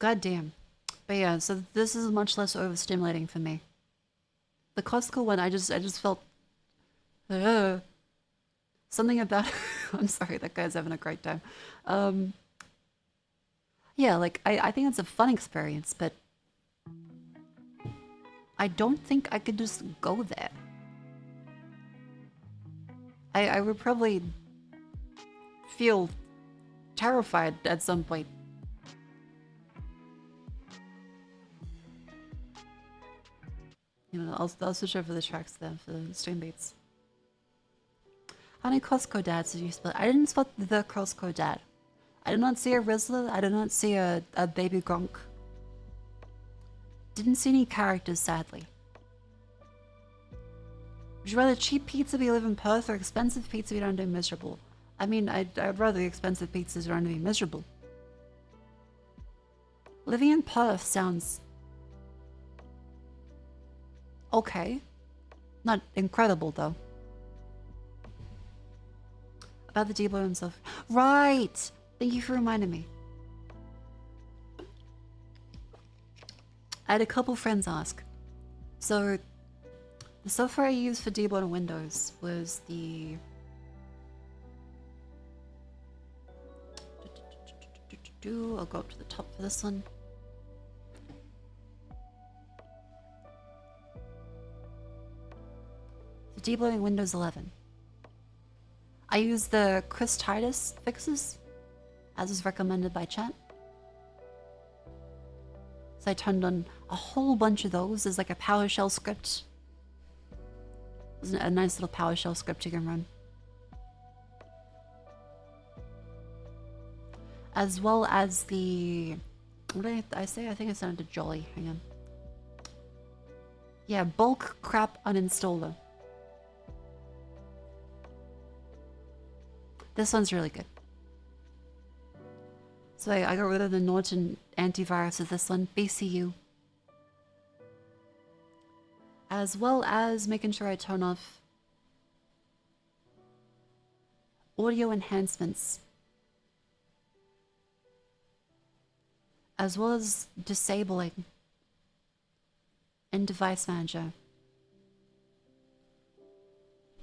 God damn. But yeah, so this is much less overstimulating for me. The Costco one, I just felt uh, something about. I'm sorry, that guy's having a great time. Um, yeah, like I think it's a fun experience, but I don't think I could just go there. I would probably feel terrified at some point. You know, I'll switch over the tracks then for the stream beats. How many Costco dads have you split? I didn't spot the Costco dad. I did not see a Rizzler. I did not see a baby Gronk. Didn't see any characters, sadly. Would you rather cheap pizza be live in Perth or expensive pizza be down to be miserable? I mean, I'd rather the expensive pizzas around to be miserable. Living in Perth sounds okay. Not incredible, though. About the Debo himself. Right! Thank you for reminding me. I had a couple friends ask. So, the software I used for Debo on Windows was the... I'll go up to the top for this one. The Debo in Windows 11. I use the Chris Titus fixes, as is recommended by chat. So I turned on a whole bunch of those as like a PowerShell script. It was a nice little PowerShell script you can run. As well as the... What did I say? I think I sounded jolly. Hang on. Yeah, bulk crap uninstaller. This one's really good. So I got rid of the Norton antivirus with this one, BCU. As well as making sure I turn off audio enhancements. As well as disabling in device manager.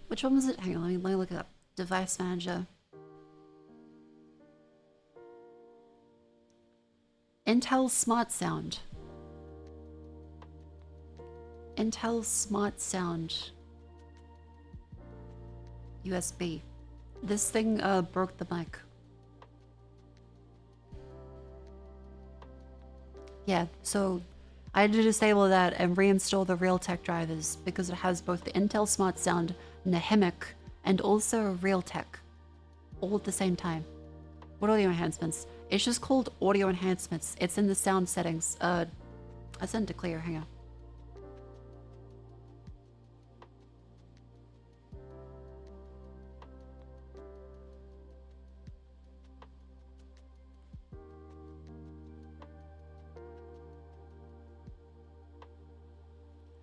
Which one was it? Hang on, let me look it up. Device manager. Intel Smart Sound. Intel Smart Sound. USB. This thing broke the mic. Yeah, so I had to disable that and reinstall the Realtek drivers because it has both the Intel Smart Sound, Nehemic, and also Realtek all at the same time. What audio enhancements? It's just called audio enhancements. It's in the sound settings. I sent it to clear, hang on.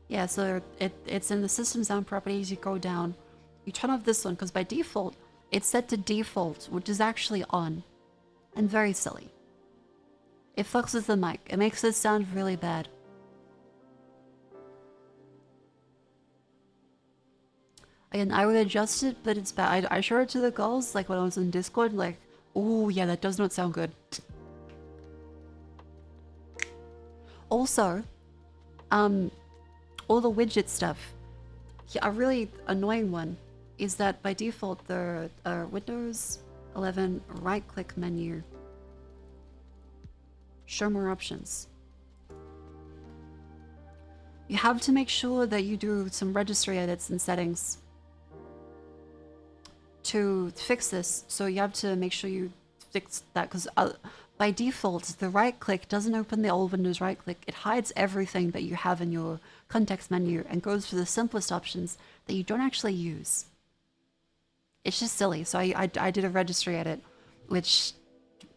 Yeah, so it's in the system sound properties. You go down, you turn off this one because by default it's set to default, which is actually on, and very silly. It fucks with the mic. It makes it sound really bad. Again, I would adjust it, but it's bad. I showed it to the girls like when I was in Discord, like, oh yeah, that does not sound good. Also, all the widget stuff. Yeah, a really annoying one is that by default the Windows 11 right-click menu, show more options. You have to make sure that you do some registry edits and settings to fix this. So you have to make sure you fix that because by default, the right click doesn't open the old Windows right click. It hides everything that you have in your context menu and goes for the simplest options that you don't actually use. It's just silly. So I did a registry edit, which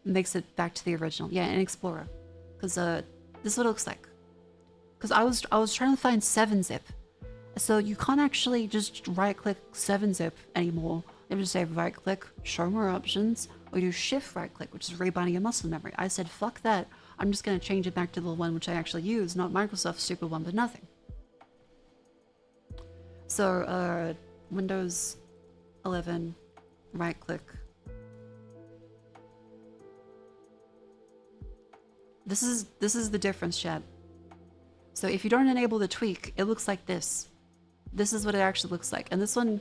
makes it back to the original. Yeah, in Explorer. Because this is what it looks like. Because I was trying to find 7-zip. So you can't actually just right click 7-zip anymore. You have to say right click, show more options, or you do shift right click, which is rebinding your muscle memory. I said, fuck that. I'm just going to change it back to the one which I actually use, not Microsoft's stupid one, but nothing. So, Windows 11, right click. This is the difference, chat. So if you don't enable the tweak, it looks like this. This is what it actually looks like. And this one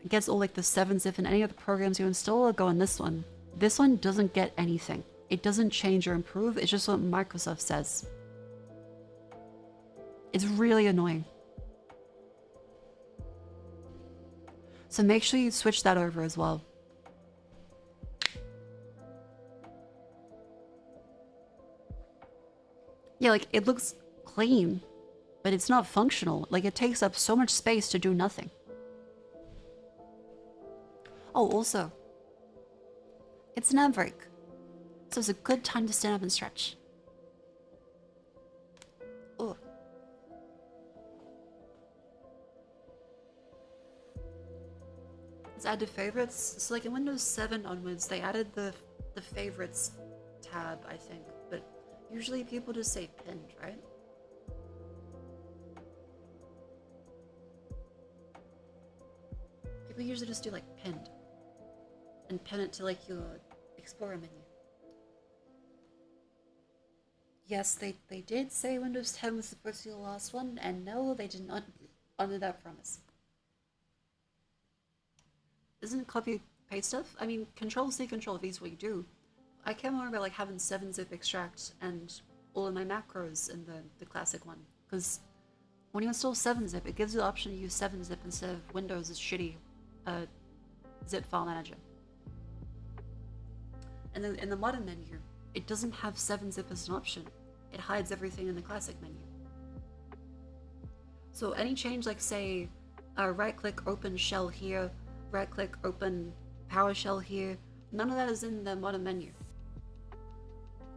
gets all like the 7-zip and any other programs you install go on this one. This one doesn't get anything. It doesn't change or improve. It's just what Microsoft says. It's really annoying. So make sure you switch that over as well. Yeah, like it looks clean, but it's not functional. Like it takes up so much space to do nothing. Oh, also, it's an ad break, so it's a good time to stand up and stretch. Oh. It's added favorites. So like in Windows 7 onwards, they added the favorites tab, I think, but usually people just say pinned, right? People usually just do like pinned. And pin it to like your Explorer menu. Yes, they did say Windows 10 was supposed to be the last one, and no, they did not honor that promise. Isn't it copy paste stuff? I mean, Control-C, Control-V is what you do. I can't remember like having 7-zip extract and all of my macros in the classic one, because when you install 7-zip, it gives you the option to use 7-zip instead of Windows' shitty zip file manager. And then in the modern menu, it doesn't have 7-zip as an option. It hides everything in the classic menu. So any change, like say, right-click open shell here, right-click open PowerShell here, none of that is in the modern menu.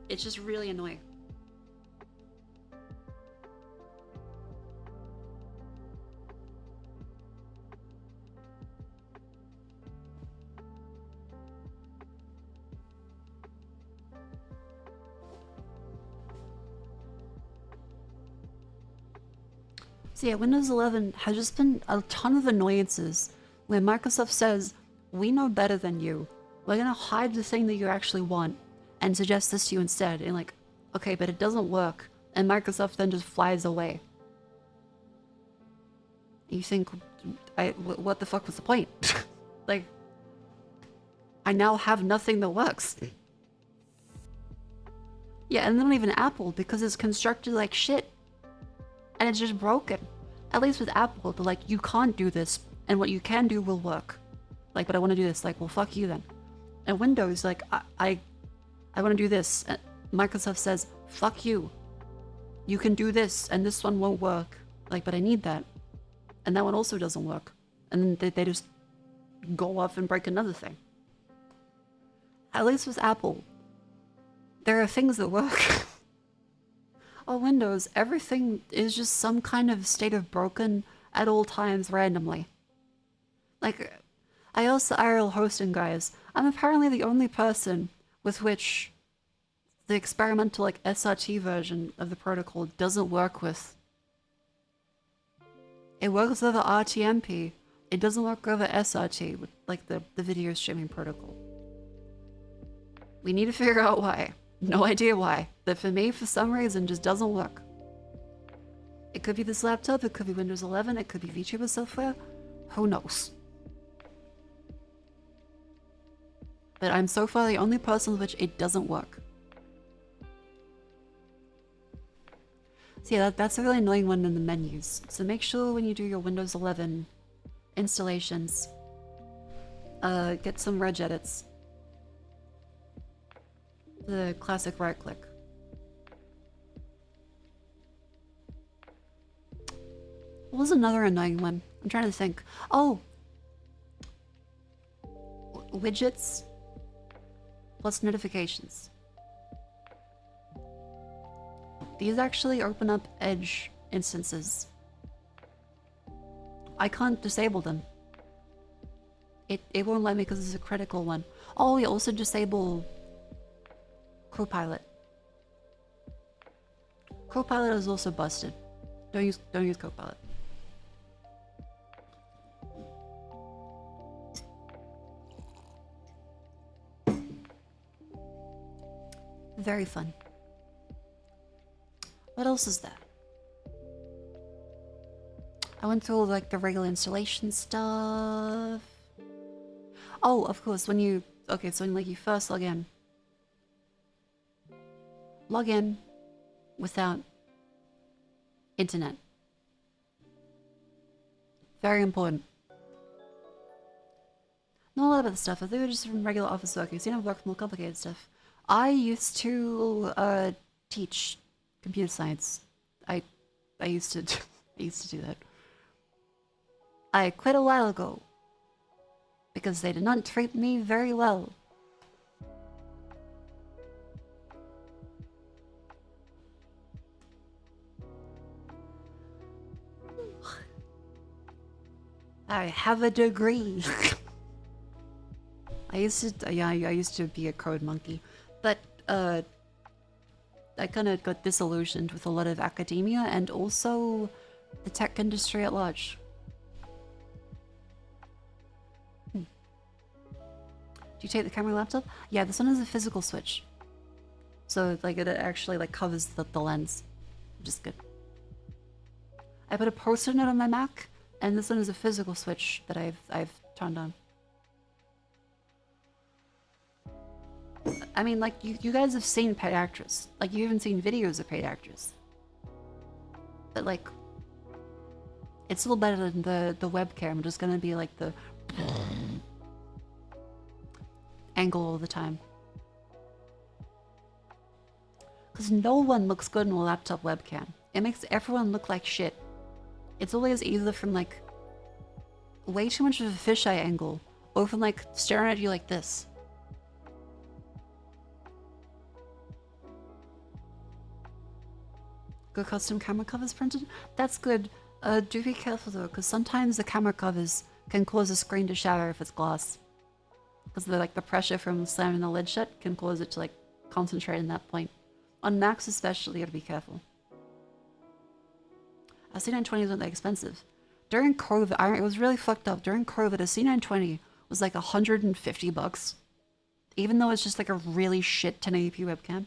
It's just really annoying. So yeah, Windows 11 has just been a ton of annoyances where Microsoft says, we know better than you. We're gonna hide the thing that you actually want and suggest this to you instead. And like, Okay, but it doesn't work. And Microsoft then just flies away. You think, what the fuck was the point? Like, I now have nothing that works. Yeah, and then even Apple, because it's constructed like shit. And it's just broken. At least with Apple, they're like, you can't do this, and what you can do will work. Like, but I want to do this. Like, well, fuck you then. And Windows, like, I want to do this. And Microsoft says, fuck you. You can do this, and this one won't work. Like, but I need that. And that one also doesn't work. And then they just go off and break another thing. At least with Apple, there are things that work. On Windows, everything is just some kind of state of broken at all times randomly. Like, I also IRL hosting, guys. I'm apparently the only person with which the experimental, like, SRT version of the protocol doesn't work with. It works over RTMP. It doesn't work over SRT, with, like, the video streaming protocol. We need to figure out why. No idea why. But for me, for some reason, just doesn't work. It could be this laptop, it could be Windows 11, it could be VTuber software. Who knows? But I'm so far the only person with which it doesn't work. So yeah, that's a really annoying one in the menus. So make sure when you do your Windows 11 installations, get some regedits. The classic right click. What was another annoying one? I'm trying to think. Oh! Widgets plus notifications. These actually open up Edge instances. I can't disable them. It won't let me because it's a critical one. Oh, you also disable Copilot. Copilot is also busted. Don't use Copilot. Very fun. What else is there? I went through like the regular installation stuff. Oh, of course, when you so when like you first log in. Log in without internet. Very important. Not a lot about the stuff. I think we're just from regular office work. You've seen I've worked with more complicated stuff. I used to teach computer science. I used to do that. I quit a while ago because they did not treat me very well. I have a degree. I used to be a code monkey, but I kind of got disillusioned with a lot of academia and also the tech industry at large. Do you take the camera laptop? Yeah, this one is a physical switch, so like it actually like covers the lens, which is good. I put a post-it note on my Mac, and this one is a physical switch that I've turned on. I mean, like, you guys have seen paid actors. Like, you haven't seen videos of paid actors. But, like, it's a little better than the webcam, just gonna be, like, the angle all the time. Because no one looks good in a laptop webcam. It makes everyone look like shit. It's always either from, like, way too much of a fisheye angle, or from, like, staring at you like this. Good custom camera covers printed? That's good. Do be careful though, because sometimes the camera covers can cause the screen to shatter if it's glass. Because the pressure from slamming the lid shut can cause it to like concentrate in that point. On Macs especially, you gotta be careful. A C920 isn't that expensive. During COVID, it was really fucked up. During COVID, a C920 was like $150. Even though it's just like a really shit 1080p webcam.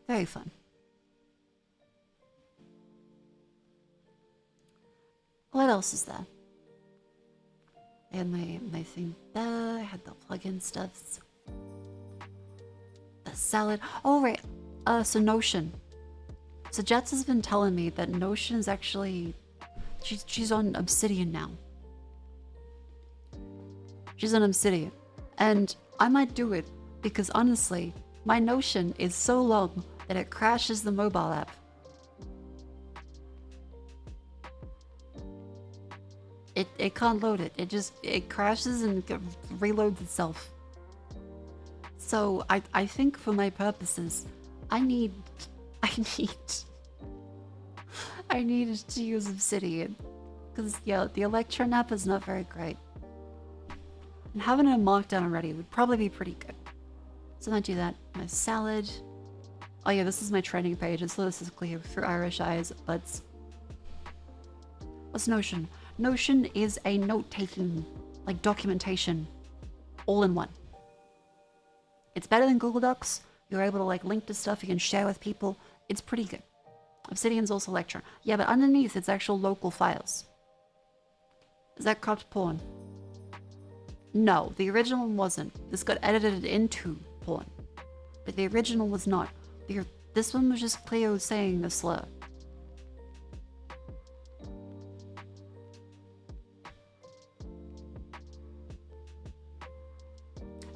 Very fun. What else is there? I had my thing there. I had the plugin stuffs. The salad. Oh, right. So Notion. So Jets has been telling me that Notion is actually... She's on Obsidian now. She's on Obsidian. And I might do it because honestly, my Notion is so long that it crashes the mobile app. It can't load it. It crashes and reloads itself. So I think for my purposes, I need to use Obsidian. Because yeah, the Electron app is not very great. And having it marked down already would probably be pretty good. So I do that. My salad. Oh yeah, this is my training page. It's so this is clear through Irish eyes, but what's Notion? Notion is a note-taking, like documentation, all in one. It's better than Google Docs. You're able to like link to stuff you can share with people. It's pretty good. Obsidian's also Electron. Yeah, but underneath it's actual local files. Is that cropped porn? No, the original one wasn't. This got edited into porn. But the original was not. This one was just Cleo saying a slur.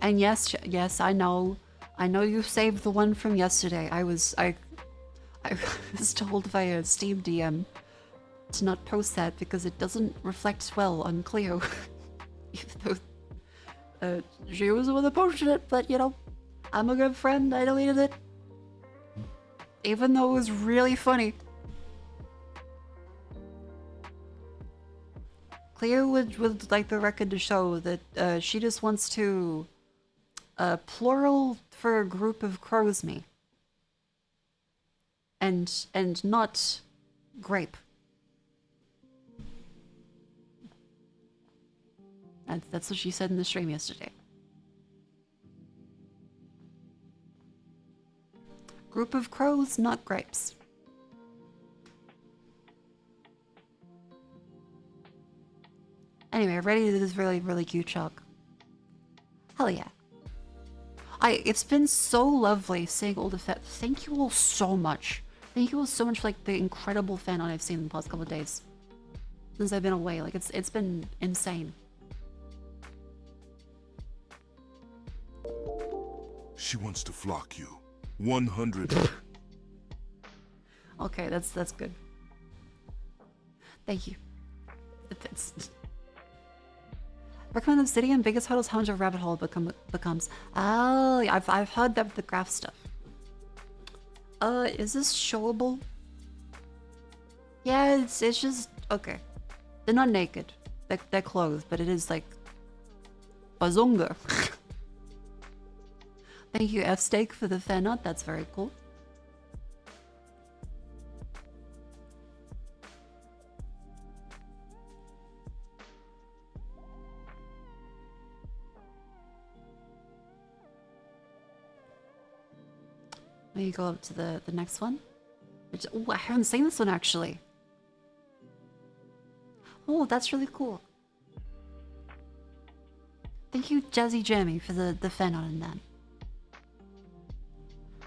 And yes, I know you saved the one from yesterday. I was told via Steam DM to not post that because it doesn't reflect well on Cleo. Even though she was the one that posted it, but you know, I'm a good friend. I deleted it, even though it was really funny. Cleo would like the record to show that she just wants to plural for a group of crows me. And not grape. That's what she said in the stream yesterday. Group of crows, not grapes. Anyway, ready to do this really, really cute chalk. Hell yeah. It's been so lovely seeing all the thank you all so much. Thank you all so much for like the incredible fan art I've seen in the past couple of days. Since I've been away. Like it's been insane. She wants to flock you. 100. Okay, that's good. Thank you. Recommend Obsidian, biggest hurdles, how much a rabbit hole becomes. Oh, I've heard that with the graph stuff. Is this showable? Yeah, it's just okay. They're not naked. They're clothed, but it is like bazunga. Thank you, F Steak, for the fan art. That's very cool. Let me go up to the next one. Which, oh, I haven't seen this one actually. Oh, that's really cool. Thank you, Jazzy Jammy, for the fan art in that.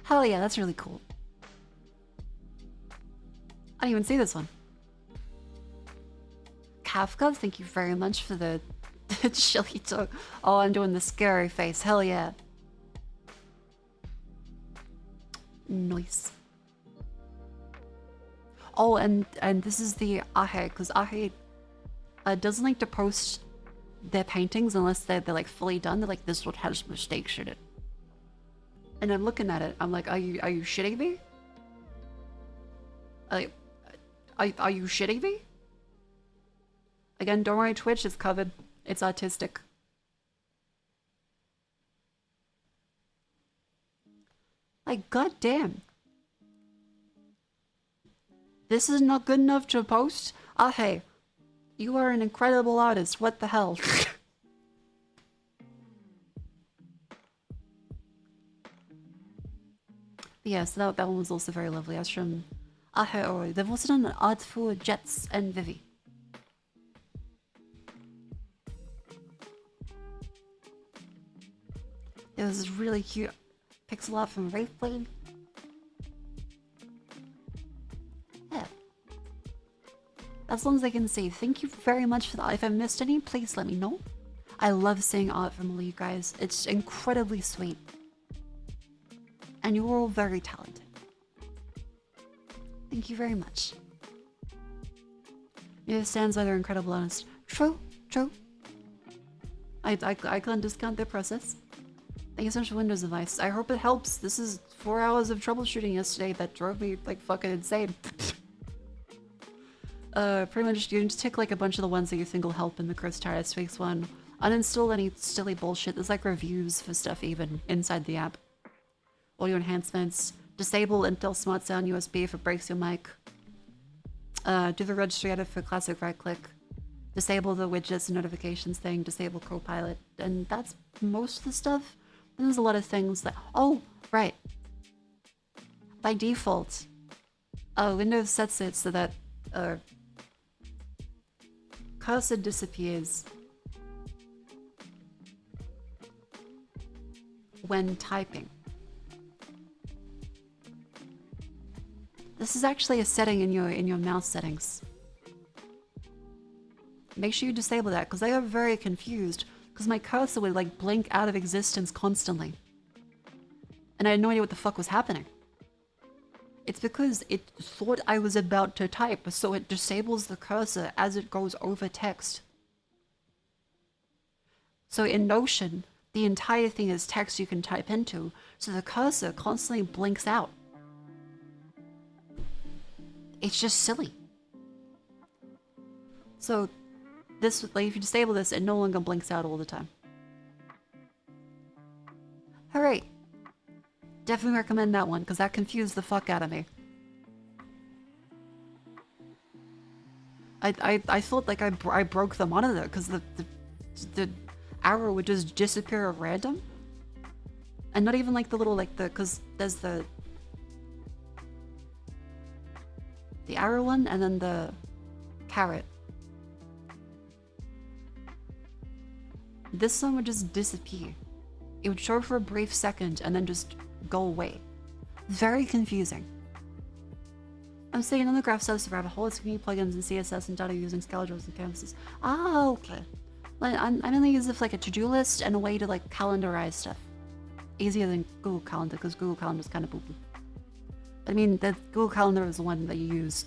Hell yeah, that's really cool. I didn't even see this one. Kafka, thank you very much for the chili dog. Oh, I'm doing the scary face. Hell yeah. Nice. Oh, and this is the Ahe, because Ahe doesn't like to post their paintings unless they're like fully done. They're like, this one has mistakes in it. And I'm looking at it, I'm like, are you shitting me? Like, are you shitting me? Again, don't worry, Twitch is covered. It's artistic. Like, goddamn. This is not good enough to post? Ah, hey. You are an incredible artist. What the hell? Yes, that one was also very lovely. That's from Aheori. They've also done art for Jets and Vivi. There was this really cute pixel art from Wraithblade. Yeah. As long as I can say thank you very much for that. If I missed any, please let me know. I love seeing art from all you guys. It's incredibly sweet. And you're all very talented. Thank you very much. It stands by their incredible honest. True, true. I can't discount their process. Thank you so much for Windows advice. I hope it helps. This is 4 hours of troubleshooting yesterday that drove me like fucking insane. Pretty much you just take like a bunch of the ones that you think will help in the Chris Tyrus Tweaks one. Uninstall any silly bullshit. There's like reviews for stuff even inside the app. Audio enhancements. Disable Intel Smart Sound USB if it breaks your mic. Do the registry edit for classic right click. Disable the widgets and notifications thing. Disable Copilot. And that's most of the stuff. And there's a lot of things that... Oh, right. By default, Windows sets it so that cursor disappears when typing. This is actually a setting in your mouse settings. Make sure you disable that because I got very confused because my cursor would like blink out of existence constantly. And I had no idea what the fuck was happening. It's because it thought I was about to type, so it disables the cursor as it goes over text. So in Notion, the entire thing is text you can type into, so the cursor constantly blinks out. It's just silly. So this, like, if you disable this, it no longer blinks out all the time. Hooray! Definitely recommend that one, because that confused the fuck out of me. I thought like I broke the monitor, because the arrow would just disappear at random. And not even like the little, like because there's the arrow one, and then the carrot. This one would just disappear. It would show for a brief second and then just go away. Very confusing. I'm saying on the graph subs rabbit hole, it's giving me plugins and CSS and data using schedules and canvases. Ah, okay. Like, I mainly use it for like a to-do list and a way to like calendarize stuff. Easier than Google Calendar, because Google Calendar is kind of boo-boo. I mean, the Google Calendar is the one that you use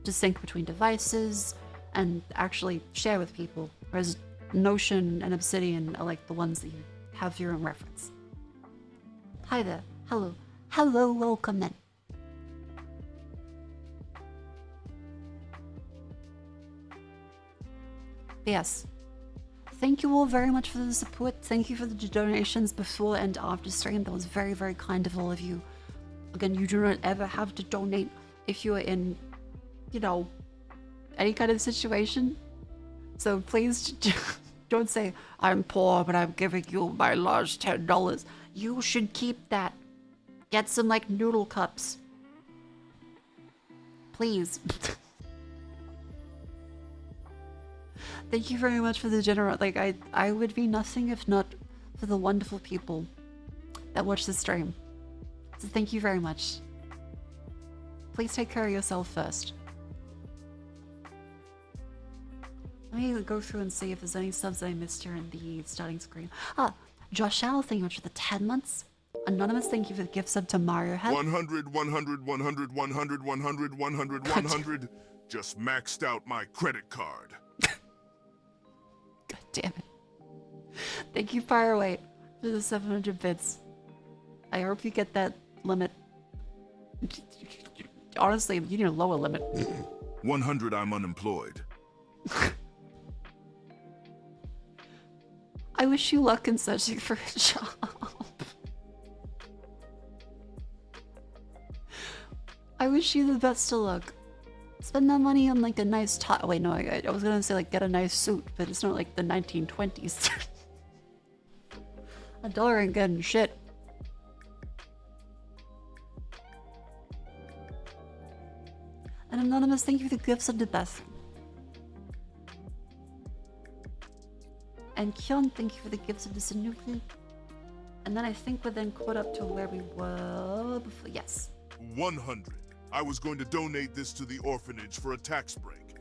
to sync between devices and actually share with people, whereas Notion and Obsidian are like the ones that you have for your own reference. Hi there. Hello. Hello, welcome in. Yes. Thank you all very much for the support. Thank you for the donations before and after stream. That was very, very kind of all of you. Again, you do not ever have to donate if you're in, you know, any kind of situation. So please don't say, I'm poor, but I'm giving you my large $10. You should keep that. Get some, like, noodle cups. Please. Thank you very much for the general, like, I would be nothing if not for the wonderful people that watch the stream. So thank you very much. Please take care of yourself first. Let me go through and see if there's any subs I missed here in the starting screen. Ah, Josh Al, thank you much for the 10 months. Anonymous, thank you for the gift sub to Mario Head. 100, 100, 100, 100, 100, 100, 100. Just maxed out my credit card. God damn it. Thank you, Fireweight, for the 700 bits. I hope you get that limit. Honestly, you need a lower limit. 100, I'm unemployed. I wish you luck in searching for a job. I wish you the best of luck. Spend that money on like a nice tie. Oh, wait, no, I was gonna say like get a nice suit, but it's not like the 1920s. $1 ain't getting shit. Anonymous, thank you for the gifts of the best. And Kyon, thank you for the gifts of the Sanuki. And then I think we're then caught up to where we were before. Yes. 100. I was going to donate this to the orphanage for a tax break,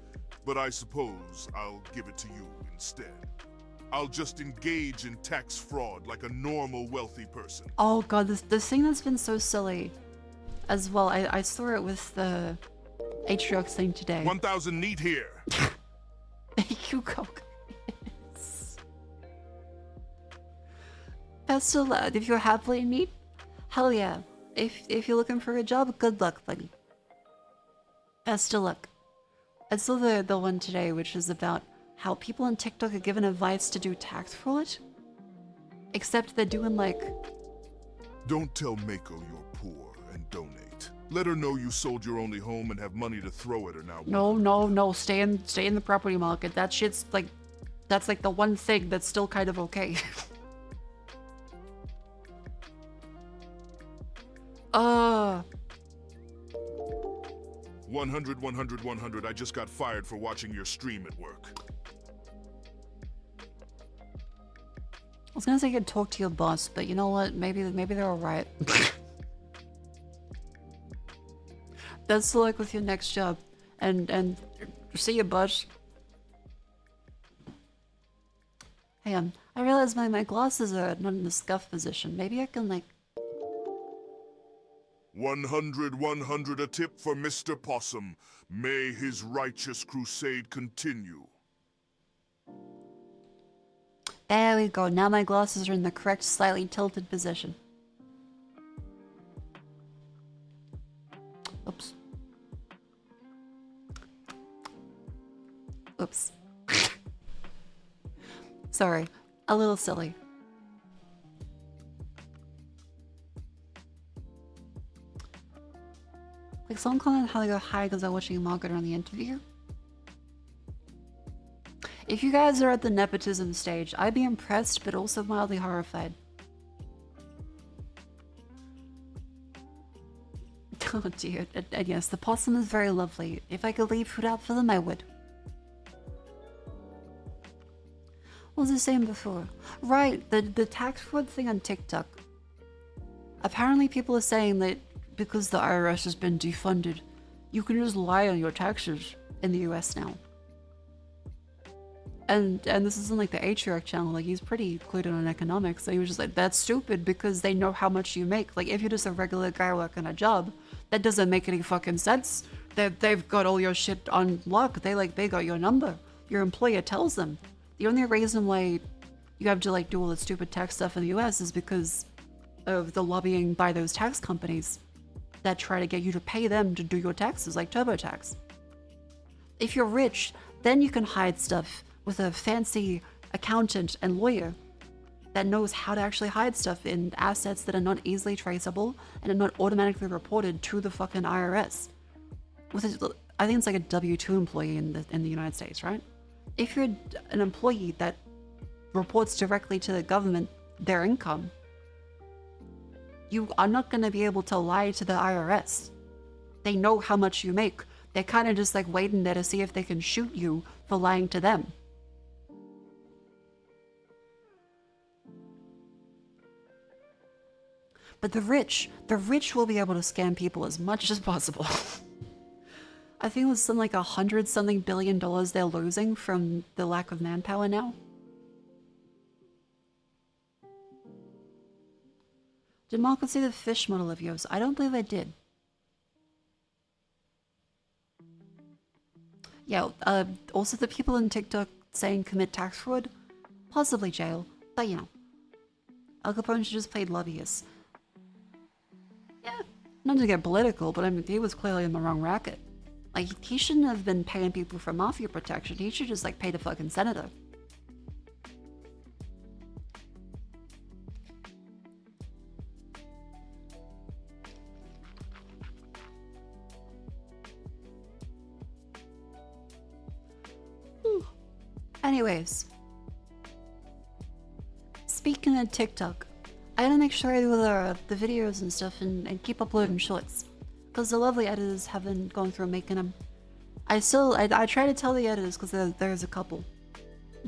but I suppose I'll give it to you instead. I'll just engage in tax fraud like a normal wealthy person. Oh god, this thing that's been so silly as well. I saw it with the Atriox thing today. 1,000 neat here. Thank you, Coke. Pestle, if you're happily in need, hell yeah. If you're looking for a job, good luck, buddy. Best of luck. I saw the one today, which is about how people on TikTok are given advice to do tax fraud. Except they're doing like... Don't tell Mako you're poor and donate. Let her know you sold your only home and have money to throw at her now. No. Stay in the property market. That shit's like... That's like the one thing that's still kind of okay. 100, 100, 100. I just got fired for watching your stream at work. I was gonna say you could talk to your boss, but you know what? Maybe they're alright. Best of luck with your next job, and see you, boss. Hey, I realize my glasses are not in the scuff position. Maybe I can like... 100, 100. A tip for Mr. Possum. May his righteous crusade continue. There we go. Now my glasses are in the correct, slightly tilted position. Oops. Oops. Sorry. A little silly. Like someone commented how they go hi because I'm watching Margaret on the interview. If you guys are at the nepotism stage, I'd be impressed but also mildly horrified. Oh dear, and yes, the possum is very lovely. If I could leave food out for them, I would. What was I saying before? Right, the tax fraud thing on TikTok. Apparently people are saying that because the IRS has been defunded, you can just lie on your taxes in the US now. And this isn't like the Atriarch channel, like he's pretty clued in on economics, so he was just like, that's stupid because they know how much you make. Like if you're just a regular guy working a job, that doesn't make any fucking sense. They've got all your shit on lock, they got your number. Your employer tells them. The only reason why you have to like do all the stupid tax stuff in the US is because of the lobbying by those tax companies that try to get you to pay them to do your taxes, like TurboTax. If you're rich, then you can hide stuff with a fancy accountant and lawyer that knows how to actually hide stuff in assets that are not easily traceable and are not automatically reported to the fucking IRS. I think it's like a W-2 employee in the United States, right? If you're an employee that reports directly to the government their income, you are not going to be able to lie to the IRS. They know how much you make. They're kind of just like waiting there to see if they can shoot you for lying to them. But the rich will be able to scam people as much as possible. I think it was something like $100-something billion they're losing from the lack of manpower now. Did Marco see the fish model of yours? I don't believe I did. Yeah, also the people in TikTok saying commit tax fraud, possibly jail, but you know. Al Capone should just played lobbyists. Yeah, not to get political, but I mean, he was clearly in the wrong racket. Like, he shouldn't have been paying people for mafia protection. He should just, like, pay the fucking senator. Whew. Anyways. Speaking of TikTok, I gotta make sure I do the videos and stuff and keep uploading shorts. Because the lovely editors haven't gone through making them. I try to tell the editors, because there's a couple.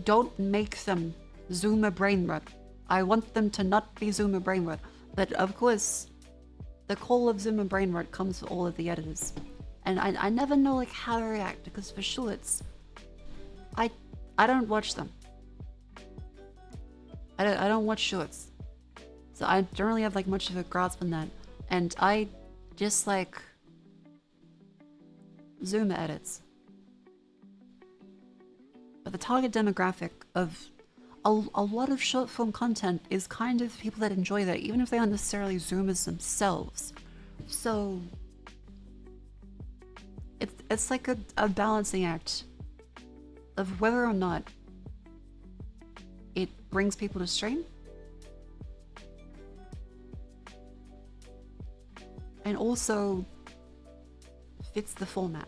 Don't make them Zoomer brain rot. I want them to not be Zoomer brain rot. But of course, the call of Zoomer brain rot comes for all of the editors. And I never know like how to react, because for shorts, I don't watch them. I don't watch shorts. So I don't really have like much of a grasp on that. And I dislike Zoomer edits. But the target demographic of a lot of short form content is kind of people that enjoy that, even if they aren't necessarily Zoomers themselves. So it's like a balancing act of whether or not it brings people to stream and also fits the format.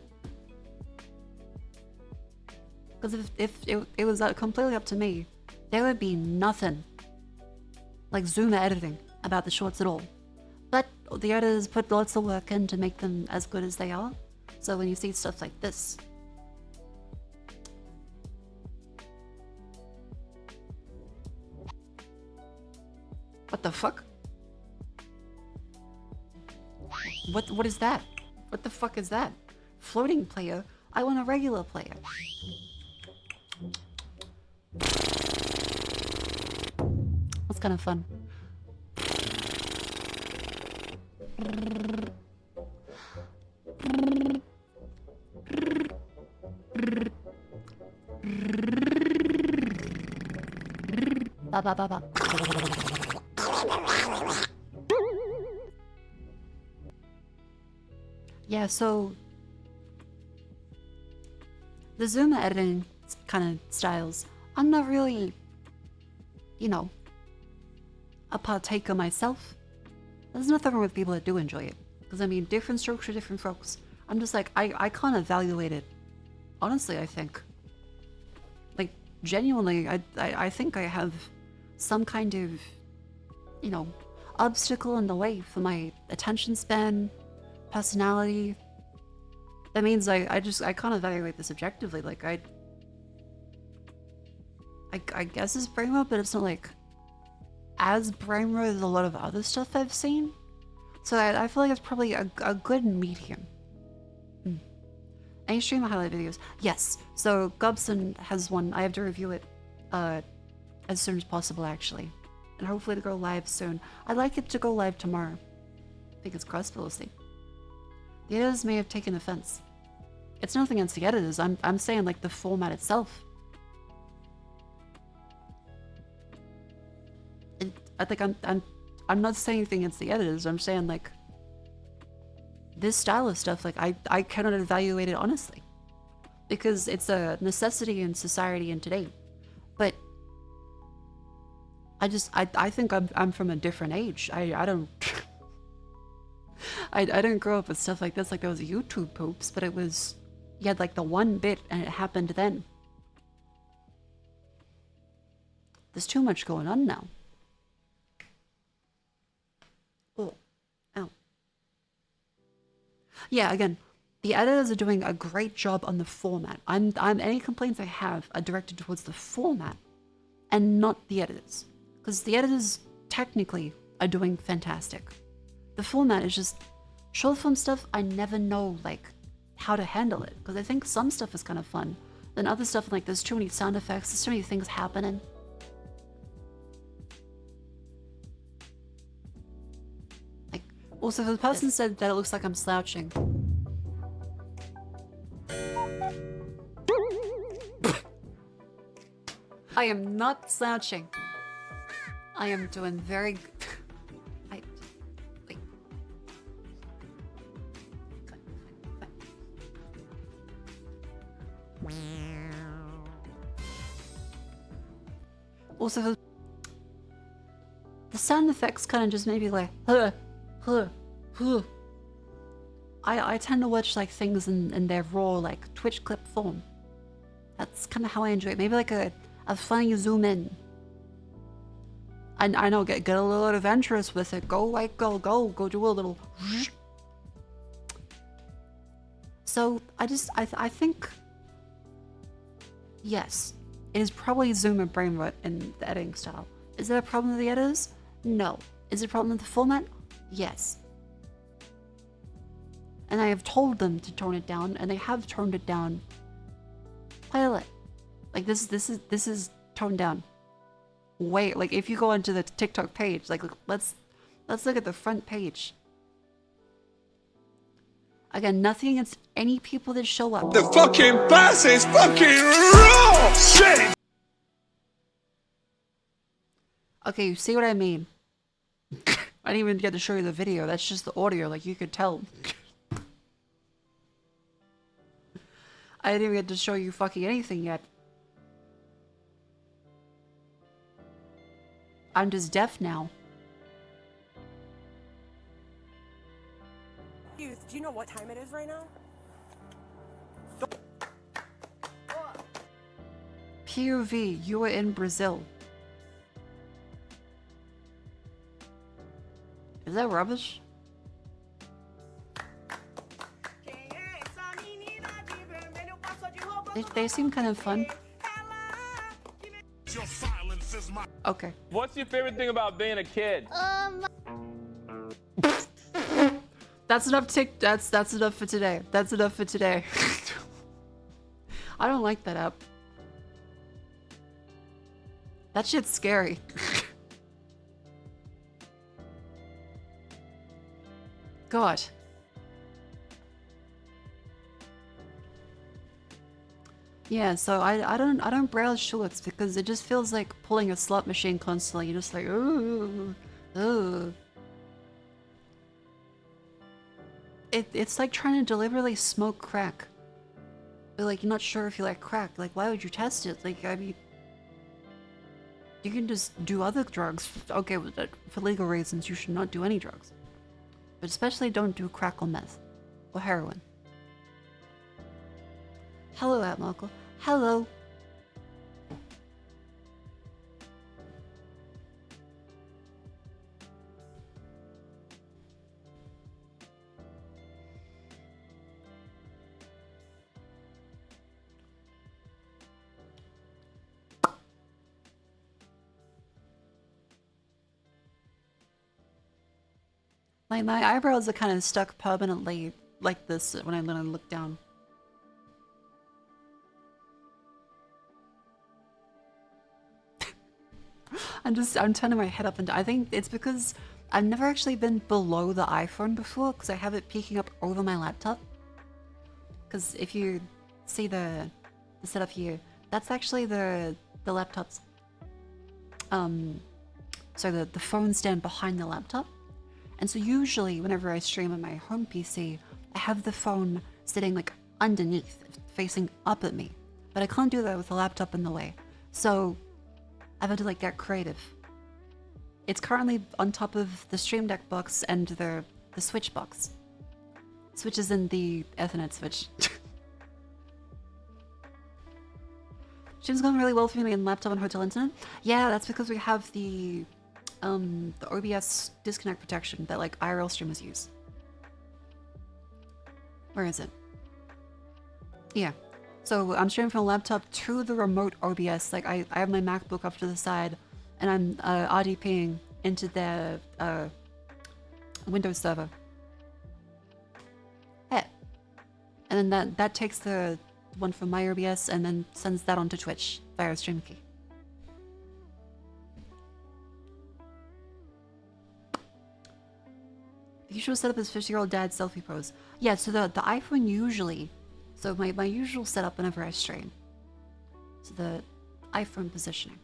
Because if it was completely up to me, there would be nothing like Zoomer editing about the shorts at all. But the editors put lots of work in to make them as good as they are. So when you see stuff like this, what the fuck? What is that? What the fuck is that? Floating player? I want a regular player. That's kind of fun. Ba ba ba ba. Yeah, so the Zoomer editing kind of styles, I'm not really, you know, a partaker myself. There's nothing wrong with people that do enjoy it. Because I mean, different strokes for different folks. I'm just like, I can't evaluate it. Honestly, I think. Like, genuinely, I think I have some kind of, you know, obstacle in the way for my attention span, personality. That means I can't evaluate this objectively. Like, I guess it's brain rot, but it's not like as brain rot as a lot of other stuff I've seen. So I feel like it's probably a good medium. Any streamer highlight videos? Yes. So Gobson has one. I have to review it as soon as possible, actually. And hopefully to go live soon. I'd like it to go live tomorrow. I think it's cross-policy. The editors may have taken offense. It's nothing against the editors. I'm saying like the format itself. I think I'm not saying anything against the editors. I'm saying like this style of stuff, like I cannot evaluate it honestly, because it's a necessity in society and today. But I think I'm from a different age. I don't I didn't grow up with stuff like this. Like there was YouTube poops, but it was, you had like the one bit and it happened then. There's too much going on now. Oh, ow. Yeah, again, the editors are doing a great job on the format. Any complaints I have are directed towards the format and not the editors. Because the editors technically are doing fantastic. The format is just short form stuff. I never know like how to handle it, because I think some stuff is kind of fun. Then other stuff, like there's too many sound effects, there's too many things happening. Like, also the person said that it looks like I'm slouching. I am not slouching. I am doing very good. Also, the sound effects kind of just made me like, huh. I tend to watch like things in their raw like Twitch clip form. That's kind of how I enjoy it. Maybe like a funny zoom in. I know, get a little adventurous with it. Go do a little. So I think yes, it is probably Zoom and brain rot in the editing style. Is there a problem with the editors? No. Is it a problem with the format? Yes. And I have told them to tone it down, and they have toned it down quite a lot. Like this is toned down. Wait, like if you go onto the TikTok page, like let's look at the front page. Again, nothing against any people that show up. The fucking bass is fucking raw shit! Okay, you see what I mean? I didn't even get to show you the video. That's just the audio, like you could tell. I didn't even get to show you fucking anything yet. I'm just deaf now. Youth, do you know what time it is right now? POV, you were in Brazil. Is that rubbish? They seem kind of fun. Okay. What's your favorite thing about being a kid? That's enough that's enough for today. That's enough for today. I don't like that app. That shit's scary. God. Yeah, so I don't browse shorts because it just feels like pulling a slot machine constantly. You're just like, ooh, ooh. It's like trying to deliberately smoke crack. But like you're not sure if you like crack. Like why would you test it? Like I mean, you can just do other drugs. Okay, for legal reasons you should not do any drugs. But especially don't do crack or meth. Or heroin. Hello, Atmarkle. Hello. Like my eyebrows are kind of stuck permanently like this when I look down. I'm turning my head up and I think it's because I've never actually been below the iPhone before because I have it peeking up over my laptop. Because if you see the setup here, that's actually the laptop's so the phone stand behind the laptop. And so usually whenever I stream on my home PC, I have the phone sitting like underneath, facing up at me. But I can't do that with the laptop in the way. So I've had to like get creative. It's currently on top of the Stream Deck box and the Switch box. Switch is in the Ethernet switch. Stream's going really well for me in laptop and hotel internet. Yeah, that's because we have the OBS disconnect protection that like IRL streamers use. Where is it? Yeah. So I'm streaming from a laptop to the remote OBS. Like I have my MacBook up to the side, and I'm RDPing into the Windows server. Hey. And then that takes the one from my OBS and then sends that onto Twitch via stream key. The usual setup is 50-year-old dad selfie pose. Yeah, so the iPhone usually, so my usual setup whenever I stream, so the iPhone positioning.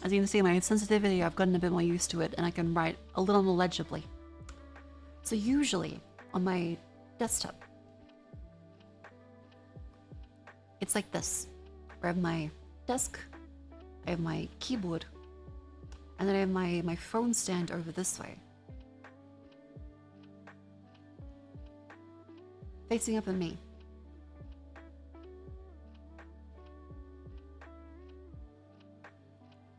As you can see, my sensitivity, I've gotten a bit more used to it, and I can write a little more legibly. So usually, on my desktop, it's like this. I have my desk, I have my keyboard, and then I have my phone stand over this way. Facing up at me.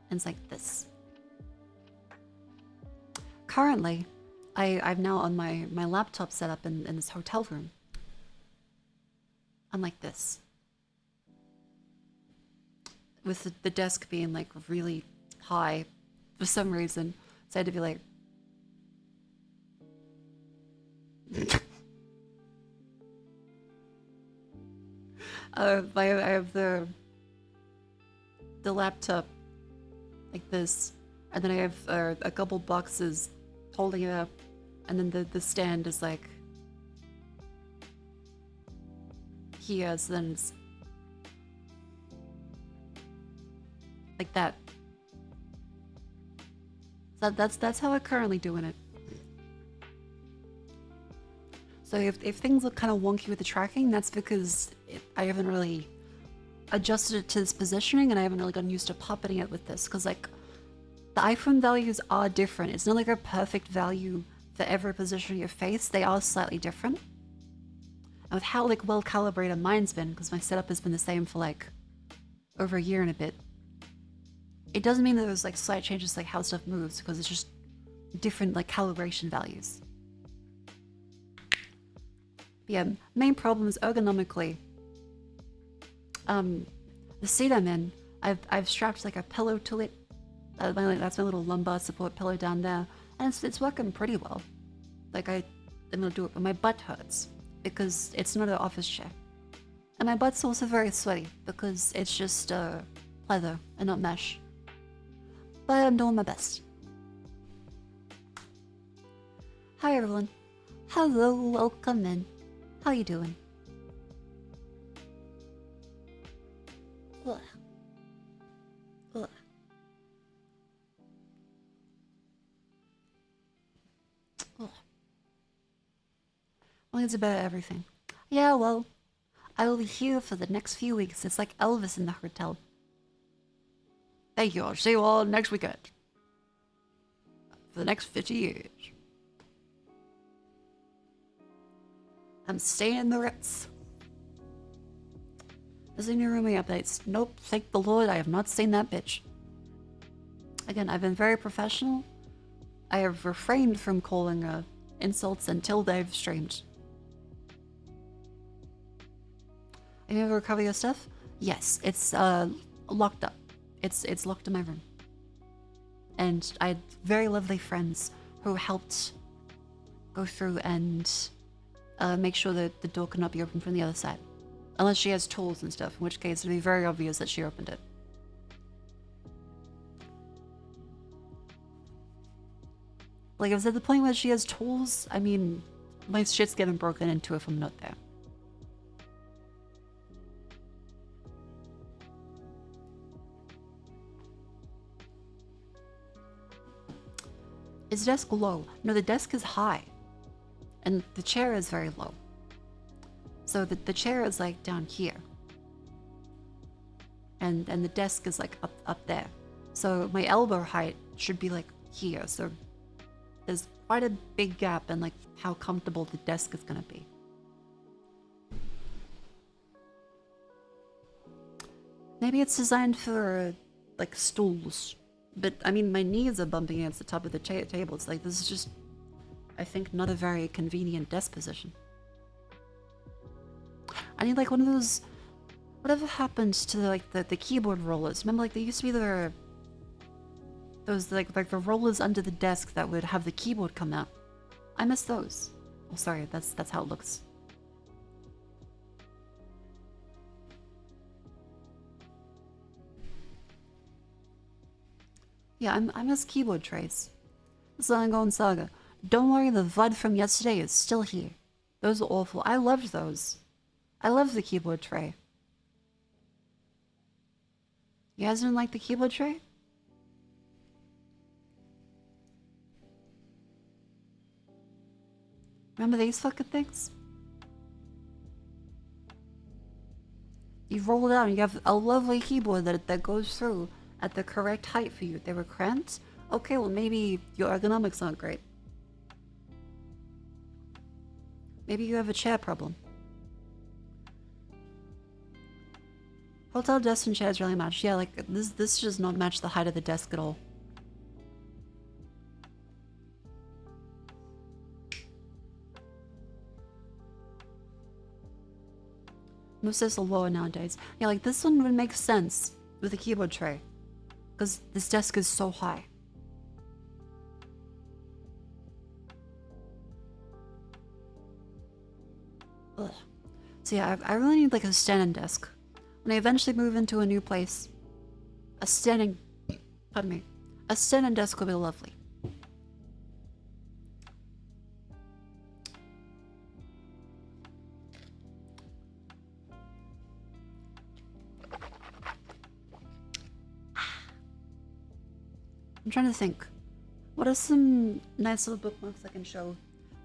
And it's like this. Currently, I've now on my laptop set up in this hotel room. Unlike this. With the desk being like really high for some reason. So I had to be like I have the laptop like this, and then I have a couple boxes holding it up, and then the stand is like here, so then it's like that. So that's how I'm currently doing it. So if things look kind of wonky with the tracking, that's because I haven't really adjusted it to this positioning, and I haven't really gotten used to puppeting it with this, because like the iPhone values are different. It's not like a perfect value for every position of your face. They are slightly different. And with how like well calibrated mine's been, because my setup has been the same for like over a year and a bit, it doesn't mean that there's like slight changes like how stuff moves, because it's just different like calibration values. But yeah, main problem is ergonomically. The seat I'm in, I've strapped like a pillow to it. That's my little lumbar support pillow down there, and it's working pretty well. Like I'm gonna do it, but my butt hurts because it's not an office chair, and my butt's also very sweaty because it's just leather and not mesh. But I'm doing my best. Hi everyone. Hello, welcome in. How you doing? Ugh. Ugh. Ugh. Well, it's about everything. Yeah, well, I will be here for the next few weeks. It's like Elvis in the hotel. Thank you. I'll see you all next weekend. For the next 50 years. I'm staying in the Ritz. There's any rooming updates? Nope, thank the Lord, I have not seen that bitch. Again, I've been very professional. I have refrained from calling insults until they've streamed. Are you able to recover your stuff? Yes, it's locked up. It's locked in my room. And I had very lovely friends who helped go through and make sure that the door cannot be opened from the other side. Unless she has tools and stuff, in which case it'd be very obvious that she opened it. Like, if it's at the point where she has tools, I mean, my shit's getting broken into if I'm not there. Is the desk low? No, the desk is high. And the chair is very low. So the chair is like down here. And the desk is like up there. So my elbow height should be like here. So there's quite a big gap in like how comfortable the desk is gonna be. Maybe it's designed for like stools. But I mean, my knees are bumping against the top of the table. It's like, this is just, I think, not a very convenient desk position. I need like one of those, whatever happened to like the keyboard rollers? Remember, like, there used to be those like the rollers under the desk that would have the keyboard come out. I miss those. Oh, sorry, that's how it looks. Yeah, I miss keyboard trays. This is ongoing saga. Don't worry, the VUD from yesterday is still here. Those are awful. I loved those. I love the keyboard tray. You guys didn't like the keyboard tray? Remember these fucking things? You roll it out and you have a lovely keyboard that goes through at the correct height for you. They were cramped? Okay, well maybe your ergonomics aren't great. Maybe you have a chair problem. Hotel desk and chairs really match. Yeah, like this does not match the height of the desk at all. Most are lower nowadays. Yeah, like this one would make sense with a keyboard tray. Because this desk is so high. Ugh. So yeah, I really need like a standing desk. When I eventually move into a new place, a standing, pardon me, a standing desk will be lovely. I'm trying to think. What are some nice little bookmarks I can show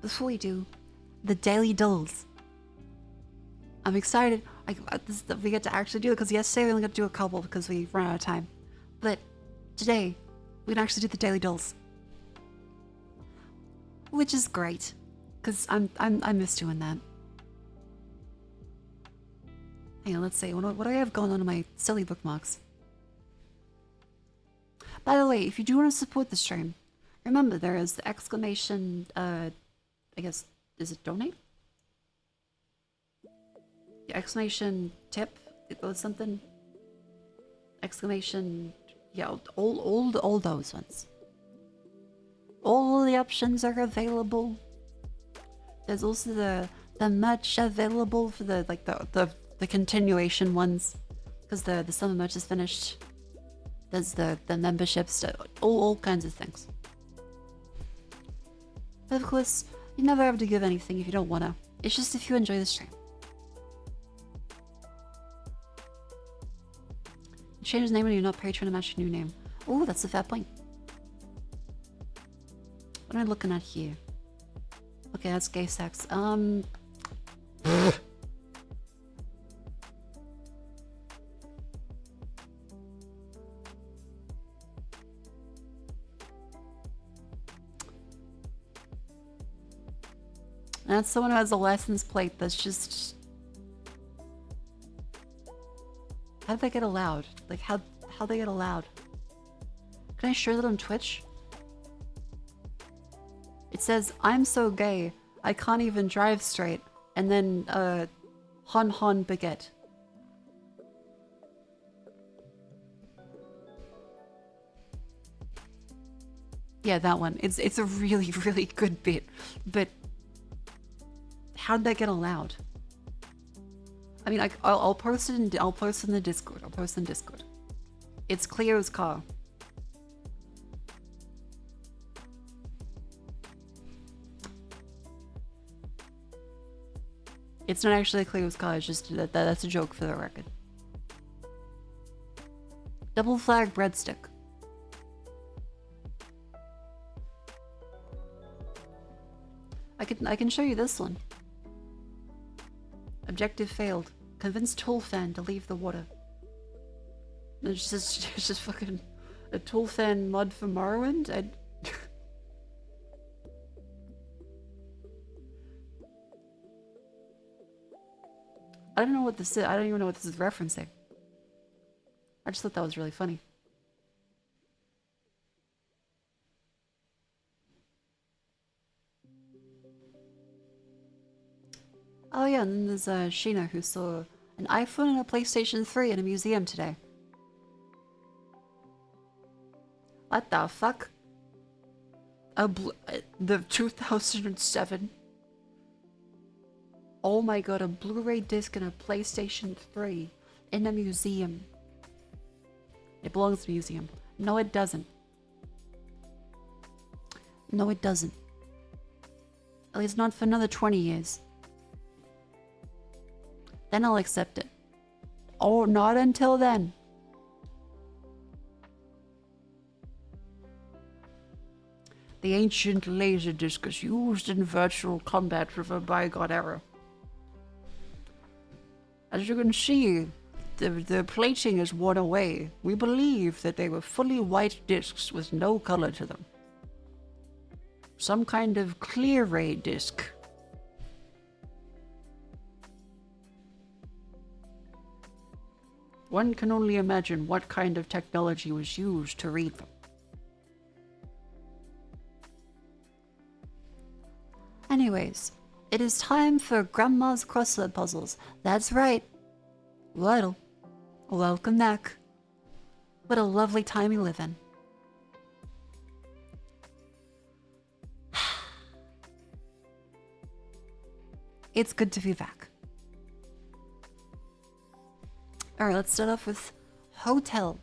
before we do the daily dulls? I'm excited. We get to actually do it because yesterday we only got to do a couple because we ran out of time. But today we can actually do the daily dulls, which is great because I miss doing that. Hang on, let's see. What do I have going on in my silly bookmarks? By the way, if you do want to support the stream, remember there is the exclamation, I guess, is it donate? The exclamation tip, it was something. Exclamation, yeah, all those ones. All the options are available. There's also the merch available for the continuation ones, because the summer merch is finished. There's the memberships, all kinds of things. But of course, you never have to give anything if you don't wanna. It's just if you enjoy the stream. Change his name when you're not Patreon to match your new name. Oh, that's a fair point. What am I looking at here? Okay, that's gay sex. That's someone who has a license plate that's just... How'd they get allowed? Like, how'd they get allowed? Can I share that on Twitch? It says, I'm so gay, I can't even drive straight. And then, hon baguette. Yeah, that one. It's a really, really good bit. But how'd that get allowed? I mean, I'll post it in the Discord. I'll post it in Discord. It's Cleo's car. It's not actually Cleo's car. It's just that's a joke for the record. Double flag breadstick. I can show you this one. Objective failed. Convinced tool fan to leave the water. It's just fucking a tool fan mod for Morrowind. I don't know what this is. I don't even know what this is referencing. I just thought that was really funny. Oh yeah, and then there's Sheena who saw an iPhone and a PlayStation 3 in a museum today. What the fuck? The 2007. Oh my god, a Blu-ray disc and a PlayStation 3 in a museum. It belongs to a museum. No, it doesn't. No, it doesn't. At least not for another 20 years. Then I'll accept it. Oh, not until then. The ancient laser disc is used in virtual combat from a bygone era. As you can see, the plating is worn away. We believe that they were fully white discs with no color to them. Some kind of clear ray disc. One can only imagine what kind of technology was used to read them. Anyways, it is time for Grandma's crossword puzzles. That's right, Well, welcome back. What a lovely time we live in. It's good to be back. Alright, let's start off with Hotel